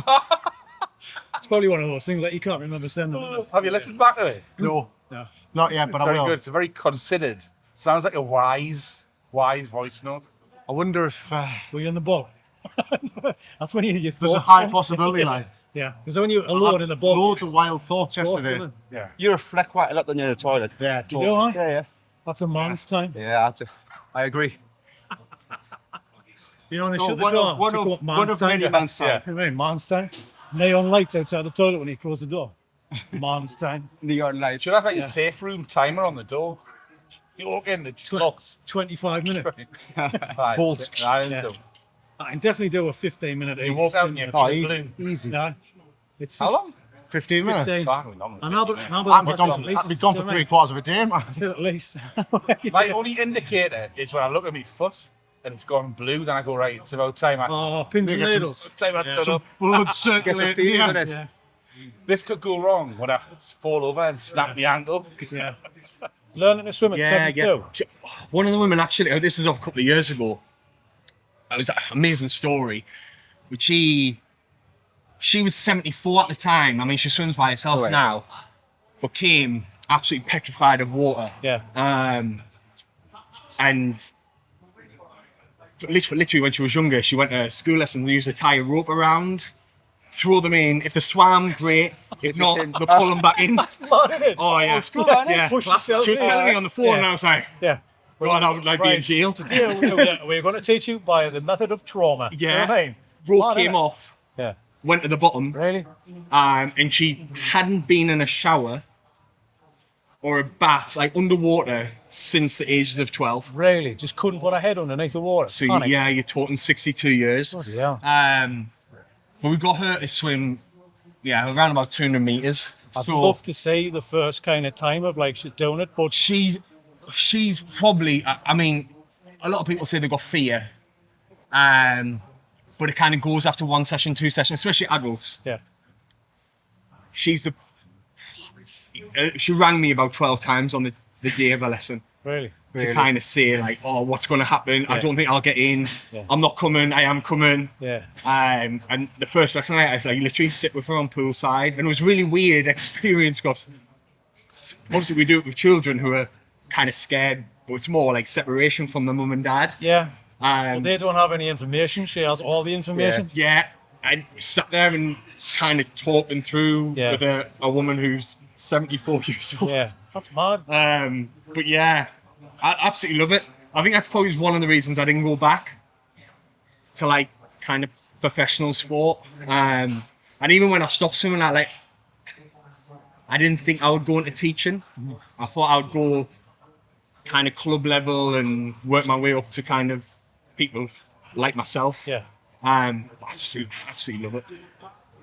Speaker 2: It's probably one of those things that you can't remember sending.
Speaker 1: Have you listened back to it?
Speaker 10: No. Not yet, but
Speaker 1: It's
Speaker 10: I
Speaker 1: very
Speaker 10: will.
Speaker 1: good. It's very considered. Sounds like a wise voice note.
Speaker 10: I wonder if
Speaker 2: Were you in the boat? That's when you
Speaker 10: there's a
Speaker 2: thought.
Speaker 10: high possibility, like.
Speaker 2: Yeah, because when you're alone in the boat.
Speaker 10: Loads of wild thoughts yesterday.
Speaker 1: Yeah.
Speaker 4: You reflect quite a lot when you're in the toilet.
Speaker 10: Yeah,
Speaker 2: You do, huh?
Speaker 4: Yeah.
Speaker 2: That's a man's time.
Speaker 4: Yeah, I agree.
Speaker 2: You know, when they
Speaker 4: No,
Speaker 2: shut the
Speaker 4: one
Speaker 2: door.
Speaker 4: of- one
Speaker 2: to
Speaker 4: of-
Speaker 2: go up
Speaker 4: one
Speaker 2: man's
Speaker 4: of
Speaker 2: time.
Speaker 4: many man's time.
Speaker 2: Yeah. I mean, man's time. Neon lights outside the toilet when you close the door. Man's time.
Speaker 4: Neon lights.
Speaker 1: Should have like a safe room timer on the door. You walk in, it just locks.
Speaker 2: 25 minutes.
Speaker 1: Bolt.
Speaker 2: Yeah. I can definitely do a 15-minute.
Speaker 1: You walk out and you're
Speaker 10: easy.
Speaker 2: No, it's
Speaker 1: How long?
Speaker 10: 15 minutes.
Speaker 2: 15.
Speaker 1: Fucking
Speaker 2: I know, but
Speaker 10: I'd be gone for 3/4 of a day, man.
Speaker 2: I said at least.
Speaker 1: My only indicator is when I look at my foot and it's gone blue, then I go, right, it's about time
Speaker 2: Oh, pins and
Speaker 10: They get some-
Speaker 2: needles.
Speaker 1: time I stood up.
Speaker 10: Blood
Speaker 4: Gets a
Speaker 10: circulating.
Speaker 4: feeling,
Speaker 10: Yeah.
Speaker 4: doesn't it?
Speaker 2: Yeah,
Speaker 1: This could go wrong when I fall over and snap my ankle.
Speaker 2: yeah. learning to swim at 72.
Speaker 4: One of the women actually, this is a couple of years ago. It was an amazing story. But she was 74 at the time. I mean, she swims by herself now, but came absolutely petrified of water.
Speaker 2: Yeah.
Speaker 4: And literally when she was younger, she went to school lessons and used to tie a rope around, throw them in. If they swam, great. If not, they pull them back in.
Speaker 2: That's mad, isn't it?
Speaker 4: Oh, yeah.
Speaker 2: Old school, isn't it?
Speaker 4: Yeah.
Speaker 2: Push
Speaker 4: She was
Speaker 2: yourself in.
Speaker 4: telling me on the phone and I was like, God, I would like be in jail.
Speaker 2: Today we're going to teach you by the method of trauma.
Speaker 4: Yeah.
Speaker 2: Do you know what I mean?
Speaker 4: Rope
Speaker 2: Mad,
Speaker 4: came
Speaker 2: innit?
Speaker 4: off.
Speaker 2: Yeah.
Speaker 4: Went to the bottom.
Speaker 2: Really?
Speaker 4: And she hadn't been in a shower or a bath, like underwater, since the ages of 12.
Speaker 2: Really? Just couldn't put her head underneath the water?
Speaker 4: So
Speaker 2: Panic.
Speaker 4: you're talking 62 years.
Speaker 2: Bloody hell.
Speaker 4: But we got her to swim, around about 200 meters.
Speaker 2: I'd love to see the first kind of time of like she's doing it, but
Speaker 4: she's probably, I mean, a lot of people say they've got fear. But it kind of goes after one session, two sessions, especially adults.
Speaker 2: Yeah.
Speaker 4: She rang me about 12 times on the day of a lesson.
Speaker 2: Really?
Speaker 4: To kind of say like, oh, what's going to happen?
Speaker 2: Yeah.
Speaker 4: I don't think I'll get in.
Speaker 2: Yeah.
Speaker 4: I'm not coming. I am coming.
Speaker 2: Yeah.
Speaker 4: And the first lesson I like literally sit with her on poolside, and it was a really weird experience because obviously we do it with children who are kind of scared, but it's more like separation from the mum and dad.
Speaker 2: Yeah. But they don't have any information. She has all the information.
Speaker 4: Yeah. I sat there and kind of talking through with a woman who's 74 years old.
Speaker 2: Yeah. That's mad.
Speaker 4: But yeah, I absolutely love it. I think that's probably one of the reasons I didn't go back to like kind of professional sport. And even when I stopped swimming, I didn't think I would go into teaching. I thought I would go kind of club level and work my way up to kind of people like myself.
Speaker 2: Yeah.
Speaker 4: I absolutely love it.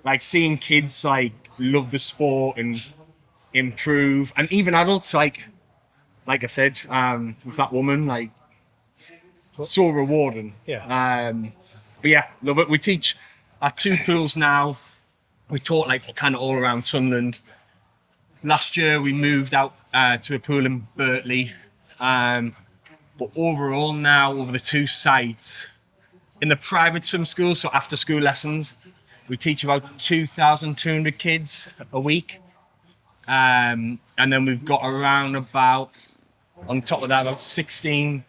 Speaker 4: Like seeing kids like love the sport and improve, and even adults like I said, with that woman, like so rewarding.
Speaker 2: Yeah.
Speaker 4: But yeah, love it. We teach at 2 pools now. We taught like kind of all around Sunderland. Last year we moved out to a pool in Birtley. But overall now, over the 2 sites, in the private swim schools, so after school lessons, we teach about 2,200 kids a week. And then we've got around about, on top of that, about 16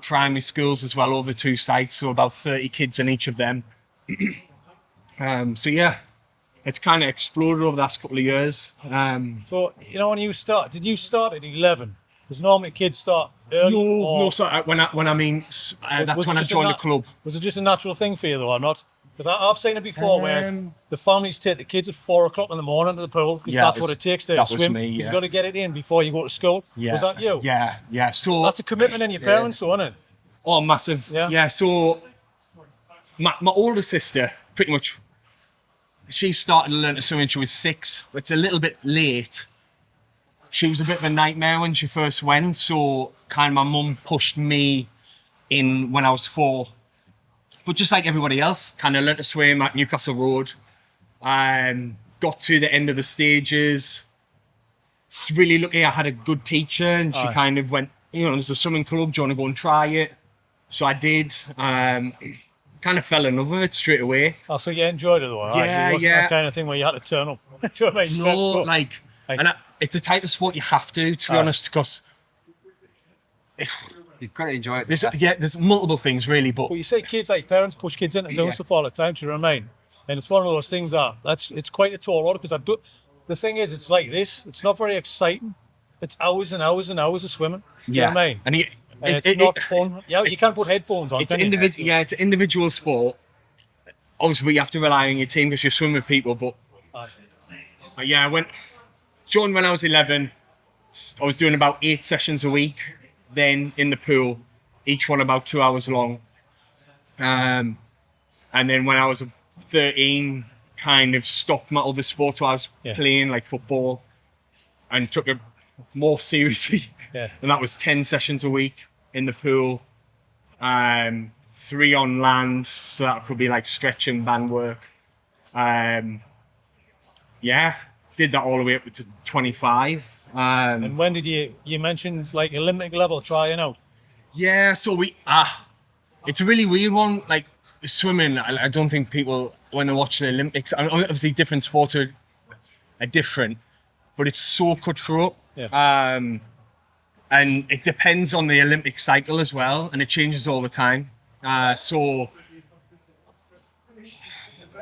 Speaker 4: primary schools as well over 2 sites, so about 30 kids in each of them. So yeah, it's kind of exploded over the last couple of years.
Speaker 2: So, you know, when you start, did you start at 11? Because normally kids start early.
Speaker 4: No, so when I mean, that's when I joined the club.
Speaker 2: Was it just a natural thing for you though, or not? Because I've seen it before where the families take the kids at 4 o'clock in the morning to the pool because that's what it takes to swim.
Speaker 4: Me, yeah.
Speaker 2: You've got to get it in before you go to school.
Speaker 4: Yeah.
Speaker 2: Was that you?
Speaker 4: Yeah. So
Speaker 2: that's a commitment in your parents, though, isn't it?
Speaker 4: Oh, massive. Yeah. So my older sister, pretty much, she started to learn to swim when she was 6. It's a little bit late. She was a bit of a nightmare when she first went, so kind of my mum pushed me in when I was 4. But just like everybody else, kind of learned to swim at Newcastle Road. Got to the end of the stages. Was really lucky I had a good teacher, and she kind of went, there's a swimming club, do you want to go and try it? So I did. Kind of fell in love with it straight away.
Speaker 2: Oh, so you enjoyed it though?
Speaker 4: Yeah,
Speaker 2: it wasn't that kind of thing where you had to turn up. Do you know what I mean?
Speaker 4: No, it's a type of sport you have to be honest, because
Speaker 13: you've got to enjoy it.
Speaker 4: There's multiple things really, but
Speaker 2: you say kids, like parents push kids into doing stuff all the time, do you know what I mean? And it's one of those things it's quite a tall order, because the thing is, it's like this, it's not very exciting. It's hours and hours and hours of swimming. Do you know what I mean?
Speaker 4: And
Speaker 2: it's not fun. Yeah, you can't put headphones on.
Speaker 4: It's an individual sport. Obviously, you have to rely on your team because you swim with people. But I joined when I was 11. I was doing about 8 sessions a week. Then in the pool, each one about 2 hours long. And then when I was 13, kind of stopped my other sports. So I was playing like football, and took it more seriously.
Speaker 2: Yeah.
Speaker 4: And that was 10 sessions a week in the pool, 3 on land, so that could be like stretch and band work. Did that all the way up to 25.
Speaker 2: And when did you mentioned like Olympic level trying out?
Speaker 4: Yeah, so it's a really weird one. Like swimming, I don't think people when they watch the Olympics, obviously different sports are different, but it's so cutthroat.
Speaker 2: Yeah.
Speaker 4: And it depends on the Olympic cycle as well, and it changes all the time. So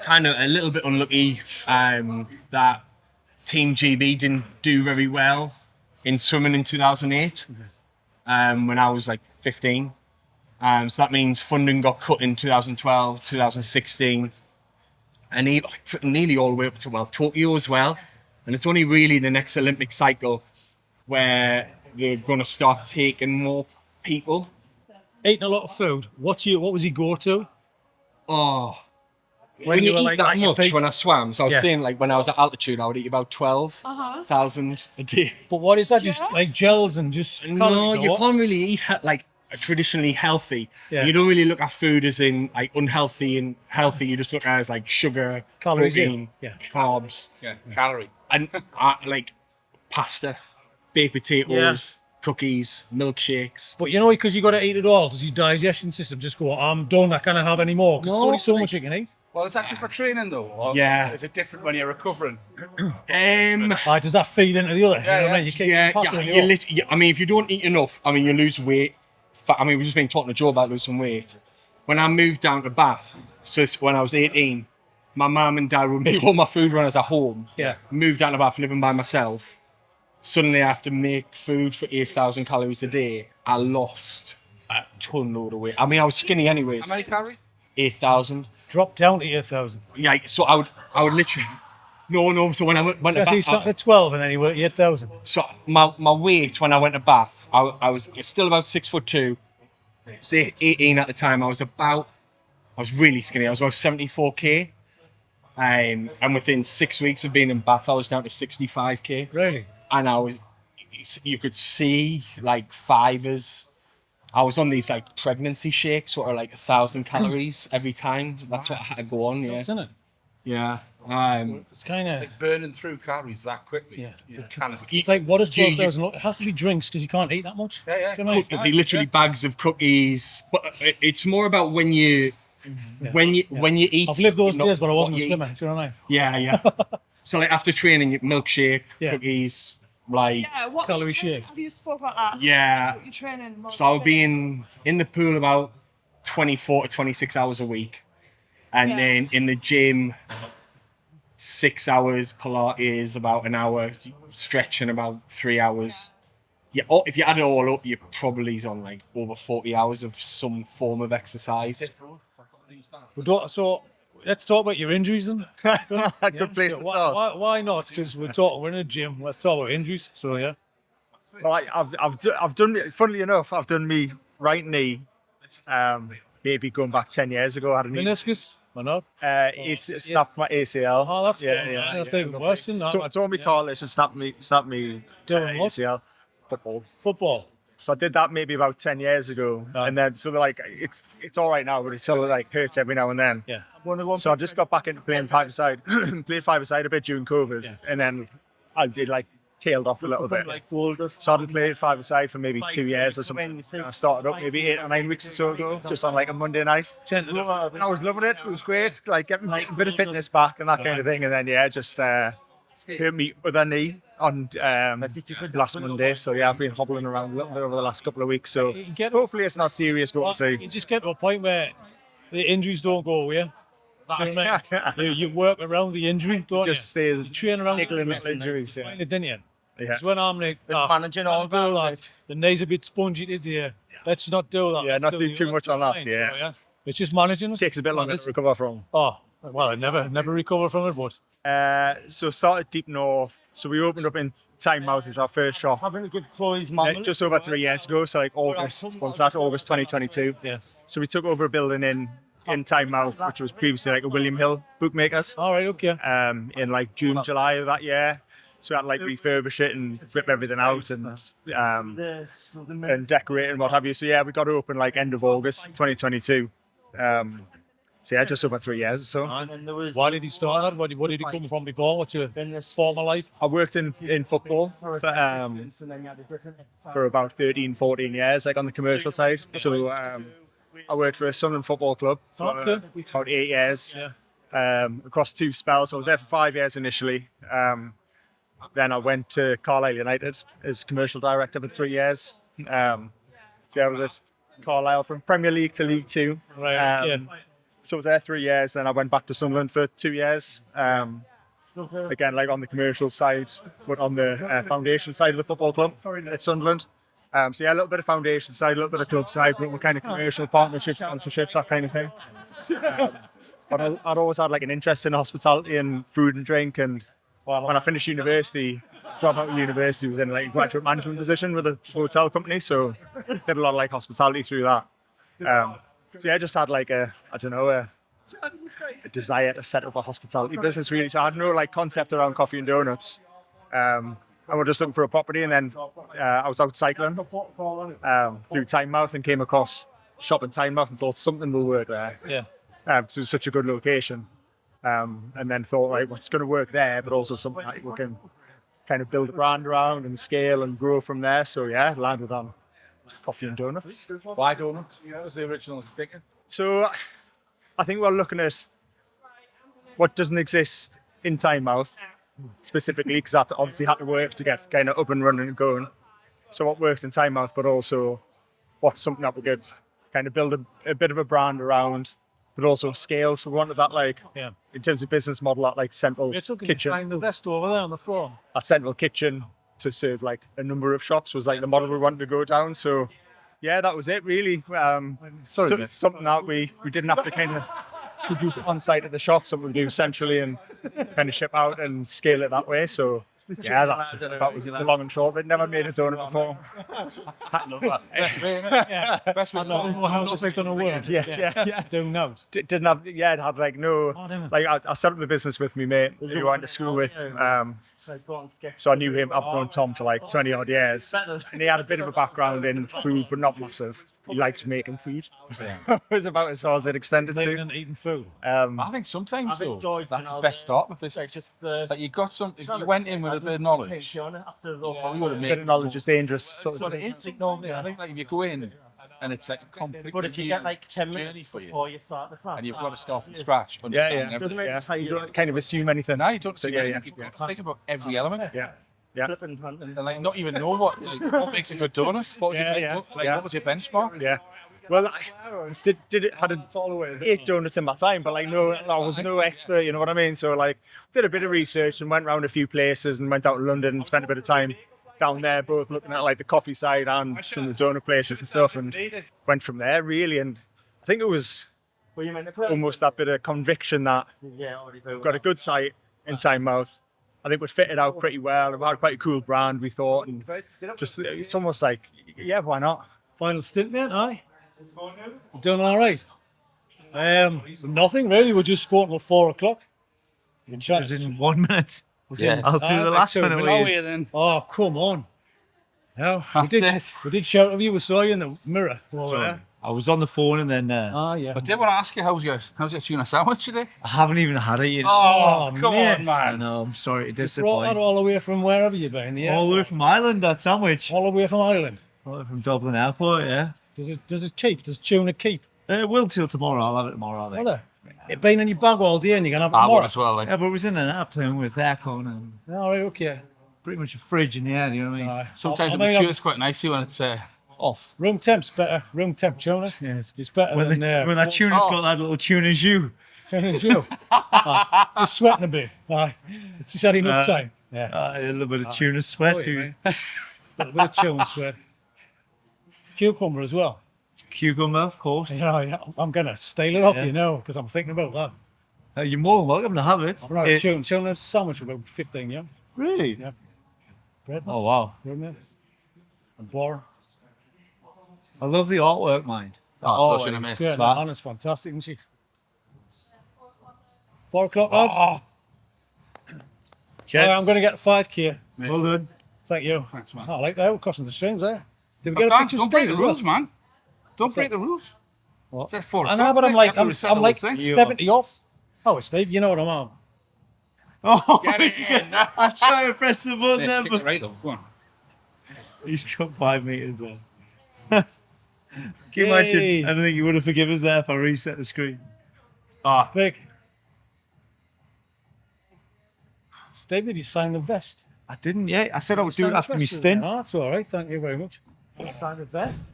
Speaker 4: kind of a little bit unlucky that Team GB didn't do very well in swimming in 2008 when I was like 15. So that means funding got cut in 2012, 2016, and nearly all the way up to Tokyo as well. And it's only really the next Olympic cycle where they're going to start taking more people.
Speaker 2: Eating a lot of food. What was your go-to?
Speaker 4: Oh, when you eat
Speaker 2: like
Speaker 4: that much
Speaker 2: peak?
Speaker 4: when I swam. So I was
Speaker 2: Yeah.
Speaker 4: saying, like when I was at altitude, I would eat about 12,000 a day.
Speaker 2: But what is that? Just like gels and just
Speaker 4: No,
Speaker 2: calories or
Speaker 4: you
Speaker 2: what?
Speaker 4: can't really eat like traditionally healthy.
Speaker 2: Yeah.
Speaker 4: You don't really look at food as in like unhealthy and healthy. You just look at it as like sugar,
Speaker 2: Calories in.
Speaker 4: protein,
Speaker 2: Yeah.
Speaker 4: carbs,
Speaker 1: Calorie.
Speaker 4: and like pasta, baked potatoes, cookies, milkshakes.
Speaker 2: But you know, because you got to eat it all, does your digestion system just go, I'm done, I can't have any more? Because there's only so much you can eat.
Speaker 1: Well, it's actually for training though. Or
Speaker 4: Yeah.
Speaker 1: Is it different when you're recovering?
Speaker 2: Like, does that feed into the other? You know what I mean? You keep passing it off.
Speaker 4: I mean, if you don't eat enough, I mean, you lose weight. I mean, we've just been talking to Joe about losing weight. When I moved down to Bath, so it's when I was 18, my mum and dad would make all my food when I was at home.
Speaker 2: Yeah.
Speaker 4: Moved down to Bath, living by myself. Suddenly I have to make food for 8,000 calories a day. I lost a ton load of weight. I mean, I was skinny anyways.
Speaker 1: How many calories?
Speaker 4: 8,000.
Speaker 2: Drop down to 8,000.
Speaker 4: Yeah, so I would literally... No, so when I went
Speaker 2: So
Speaker 4: to
Speaker 2: you
Speaker 4: Bath...
Speaker 2: started at 12 and then you were at 8,000.
Speaker 4: So my weight when I went to Bath, I was still about 6'2". Say 18 at the time. I was really skinny. I was about 74k. And within 6 weeks of being in Bath, I was down to 65k.
Speaker 2: Really?
Speaker 4: And you could see like fibers. I was on these like pregnancy shakes, what are like 1,000 calories every time. That's what I had to go on. Yeah.
Speaker 2: Isn't it?
Speaker 4: Yeah.
Speaker 2: It's kind of...
Speaker 1: Like burning through calories that quickly.
Speaker 2: Yeah.
Speaker 1: You can't.
Speaker 2: It's like, what is 12,000? It has to be drinks because you can't eat that much.
Speaker 1: Yeah.
Speaker 2: You know what I mean?
Speaker 4: Literally bags of cookies. But it's more about when you eat.
Speaker 2: I've lived those
Speaker 4: not
Speaker 2: days, but I wasn't
Speaker 4: what
Speaker 2: a
Speaker 4: you
Speaker 2: swimmer.
Speaker 4: eat.
Speaker 2: Do you know what I mean?
Speaker 4: Yeah. So like after training, you milkshake, cookies, like
Speaker 12: what
Speaker 2: calorie shake.
Speaker 12: Have you spoke about that?
Speaker 4: yeah.
Speaker 12: What you're training?
Speaker 4: So I'll be in the pool about 24 to 26 hours a week, and then in the gym 6 hours, Pilates about an hour, stretching about 3 hours. Yeah, if you add it all up, you're probably on like over 40 hours of some form of exercise.
Speaker 2: So let's talk about your injuries then.
Speaker 9: Good place to start.
Speaker 2: Why not? Because we're in a gym. Let's talk about injuries. So yeah.
Speaker 9: Well, I've done. Funnily enough, I've done me right knee. Maybe going back 10 years ago, I had a knee.
Speaker 2: Meniscus? Or not?
Speaker 9: Snapped my ACL.
Speaker 2: Oh, that's
Speaker 9: yeah.
Speaker 2: That's even worse than that.
Speaker 9: Tore me cartilage and snapped me
Speaker 2: Doing what?
Speaker 9: ACL.
Speaker 2: Football.
Speaker 9: So I did that maybe about 10 years ago, and then so they're like it's all right now, but it still like hurts every now and then.
Speaker 2: Yeah.
Speaker 9: So I just got back into playing five-a-side, played five-a-side a bit during COVID, and then I did like tailed off a little bit. So I played five-a-side for maybe 2 years or something. I started up maybe 8 or 9 weeks or so ago, just on like a Monday night. And I was loving it. It was great, like getting a bit of fitness back and that kind of thing. And then just hurt me with a knee on last Monday. So yeah, I've been hobbling around a little bit over the last couple of weeks. So hopefully it's not serious, but we'll see.
Speaker 2: You just get to a point where the injuries don't go away. You know what I mean? You work around the injury, don't you?
Speaker 9: Just stays
Speaker 2: You train around
Speaker 9: niggling little injuries. Yeah.
Speaker 2: didn't you?
Speaker 9: Yeah.
Speaker 2: It's when I'm like,
Speaker 9: managing all
Speaker 2: do that. The knee's a bit spongy today. Let's not do that.
Speaker 9: Yeah,
Speaker 2: Let's
Speaker 9: not
Speaker 2: do
Speaker 9: do
Speaker 2: the
Speaker 9: too
Speaker 2: other
Speaker 9: much on that.
Speaker 2: lines,
Speaker 9: Yeah.
Speaker 2: so, It's just managing it.
Speaker 9: Takes a bit longer to recover from.
Speaker 2: Oh, well, I never recover from it, but
Speaker 9: So started deep north. So we opened up in Tynemouth, which was our first shop.
Speaker 10: Having a good clothes,
Speaker 9: Just over 3 years ago. So like August 2022.
Speaker 2: Yeah.
Speaker 9: So we took over a building in Tynemouth, which was previously like a William Hill Bookmakers.
Speaker 2: All right, okay.
Speaker 9: In like June, July of that year. So we had to like refurbish it and rip everything out and decorate and what have you. So yeah, we got to open like end of August 2022. So yeah, just over 3 years or so.
Speaker 2: Why did you start that? What did you come from before? What's your former life?
Speaker 9: I worked in football for about 13, 14 years, like on the commercial side. So I worked for a Sunderland football club for about 8 years, across 2 spells. So I was there for 5 years initially. Then I went to Carlisle United as commercial director for 3 years. So I was at Carlisle from Premier League to League Two. So I was there 3 years, then I went back to Sunderland for 2 years. Again, like on the commercial side, but on the foundation side of the football club at Sunderland. So yeah, a little bit of foundation side, a little bit of club side, but what kind of commercial partnerships, sponsorships, that kind of thing. But I'd always had like an interest in hospitality and food and drink. And when I finished university, dropped out of university, was in like a graduate management position with a hotel company. So did a lot of like hospitality through that. So yeah, I just had like a desire to set up a hospitality business really. So I had no like concept around coffee and donuts. And we're just looking for a property, and then I was out cycling through Tynemouth and came across a shop in Tynemouth and thought something will work there.
Speaker 2: Yeah.
Speaker 9: So it was such a good location. And then thought, like, what's going to work there, but also something that we can kind of build a brand around and scale and grow from there. So yeah, landed on coffee and donuts.
Speaker 1: Why donuts? What was the original thinking?
Speaker 9: So I think we're looking at what doesn't exist in Tynemouth specifically, because that obviously had to work to get kind of up and running and going. So what works in Tynemouth, but also what's something that we could kind of build a bit of a brand around, but also scale. So we wanted that, like, in terms of business model, that like central kitchen.
Speaker 2: Behind the vest over there on the floor.
Speaker 9: That central kitchen to serve like a number of shops was like the model we wanted to go down. So yeah, that was it really. Something that we didn't have to kind of produce on site at the shop, something we do centrally and kind of ship out and scale it that way. So yeah, that was the long and short of it. Never made a donut before.
Speaker 2: I love that. Best I don't know how this is going to work.
Speaker 9: Yeah.
Speaker 2: Don't know.
Speaker 9: Didn't have, it had like no, like I set up the business with me mate who I went to school with. So I knew him, I've known Tom for like 20 odd years. And he had a bit of a background in food, but not massive. He liked making food. It was about as far as it extended to.
Speaker 2: And eating food.
Speaker 1: I think sometimes though, that's the best start with this. Like you got some, if you went in with a bit of knowledge,
Speaker 9: A bit of knowledge is dangerous. So
Speaker 1: what it is. I think like if you go in and it's like a complete
Speaker 13: But if you get like 10 minutes
Speaker 1: journey
Speaker 13: before you start the class,
Speaker 1: and you've got to start from scratch, understand everything.
Speaker 9: You don't kind of assume anything.
Speaker 1: No, you don't.
Speaker 9: So
Speaker 1: You've got to think about every element.
Speaker 9: Yeah.
Speaker 1: And like not even know what makes a good donut. What was your benchmark?
Speaker 9: Yeah. Well, I had 8 donuts in my time, but like I was no expert, you know what I mean? So like did a bit of research and went around a few places and went out to London and spent a bit of time down there, both looking at like the coffee side and some of the donut places and stuff, and went from there really. And I think it was almost that bit of conviction that we've got a good site in Tynemouth. I think we fitted out pretty well. We had quite a cool brand, we thought, and just it's almost like, yeah, why not?
Speaker 2: Final stint, mate, aye? Doing all right. Nothing really. We're just going till 4 o'clock.
Speaker 9: It was in 1 minute.
Speaker 2: I'll do the last minute. Then. Oh, come on. No, we did shout at you. We saw you in the mirror.
Speaker 9: I was on the phone and then.
Speaker 2: Yeah.
Speaker 1: I did want to ask you, how's your tuna sandwich today?
Speaker 9: I haven't even had it yet.
Speaker 1: Oh, come on, man.
Speaker 9: I know, I'm sorry to disappoint.
Speaker 2: Brought that all the way from wherever you've been. Yeah.
Speaker 9: All the way from Ireland, that sandwich.
Speaker 2: All the way from Ireland.
Speaker 9: All the way from Dublin Airport, yeah.
Speaker 2: Does it keep? Does tuna keep?
Speaker 9: It will till tomorrow. I'll have it tomorrow, I think.
Speaker 2: Will it been in your bag all day and you're going to have it
Speaker 1: I
Speaker 2: tomorrow?
Speaker 1: would as well. Like.
Speaker 9: Yeah, but it was in an airplane with aircon and
Speaker 2: all right, okay.
Speaker 9: pretty much a fridge in the air, you know what I mean?
Speaker 1: Sometimes it matures quite nicely when it's off.
Speaker 2: Room temp's better. Room temp tuna.
Speaker 9: Yeah,
Speaker 2: it's better
Speaker 9: when
Speaker 2: than...
Speaker 9: when that tuna's got that little tuna jus.
Speaker 2: Just sweating a bit. It's just had enough time. Yeah.
Speaker 9: A little bit of tuna sweat.
Speaker 2: A little bit of tuna sweat. Cucumber as well.
Speaker 9: Cucumber, of course.
Speaker 2: Yeah, I'm going to steal it off you now because I'm thinking about that.
Speaker 9: You're more than welcome to have it.
Speaker 2: Right, tuna sandwich for about 15, yeah?
Speaker 9: Really?
Speaker 2: Yeah. Bread.
Speaker 9: Oh, wow.
Speaker 2: And bar.
Speaker 9: I love the artwork, mind.
Speaker 2: Yeah, Anna's fantastic, isn't she? 4 o'clock, lads. I'm going to get 5k.
Speaker 9: Well done.
Speaker 2: Thank you.
Speaker 1: Thanks, man.
Speaker 2: I like that. We're crossing the strings there. Did we get a picture
Speaker 1: Don't break the
Speaker 2: as well?
Speaker 1: rules, man. Don't break the rules.
Speaker 2: What?
Speaker 1: Just 4
Speaker 2: I know, but
Speaker 1: o'clock,
Speaker 2: I'm like,
Speaker 1: after
Speaker 2: I'm,
Speaker 1: we settle
Speaker 2: I'm like
Speaker 1: those things.
Speaker 2: 70 off. Oh, Steve, you know what I'm on.
Speaker 9: Oh,
Speaker 1: Get it in.
Speaker 9: I try to press the button
Speaker 1: Yeah,
Speaker 9: there,
Speaker 1: kick
Speaker 9: but
Speaker 1: it right up. Go on.
Speaker 9: he's got 5 meters there. Can you imagine?
Speaker 2: Yay.
Speaker 9: I don't think you would have forgiven us there if I reset the screen.
Speaker 2: Ah, big. Steve, did you sign the vest?
Speaker 9: I didn't yet. I said I would do
Speaker 2: Sign
Speaker 9: it
Speaker 2: the
Speaker 9: after my
Speaker 2: vest,
Speaker 9: stint.
Speaker 2: Oh, that's all right. Thank you very much.
Speaker 9: Sign the vest.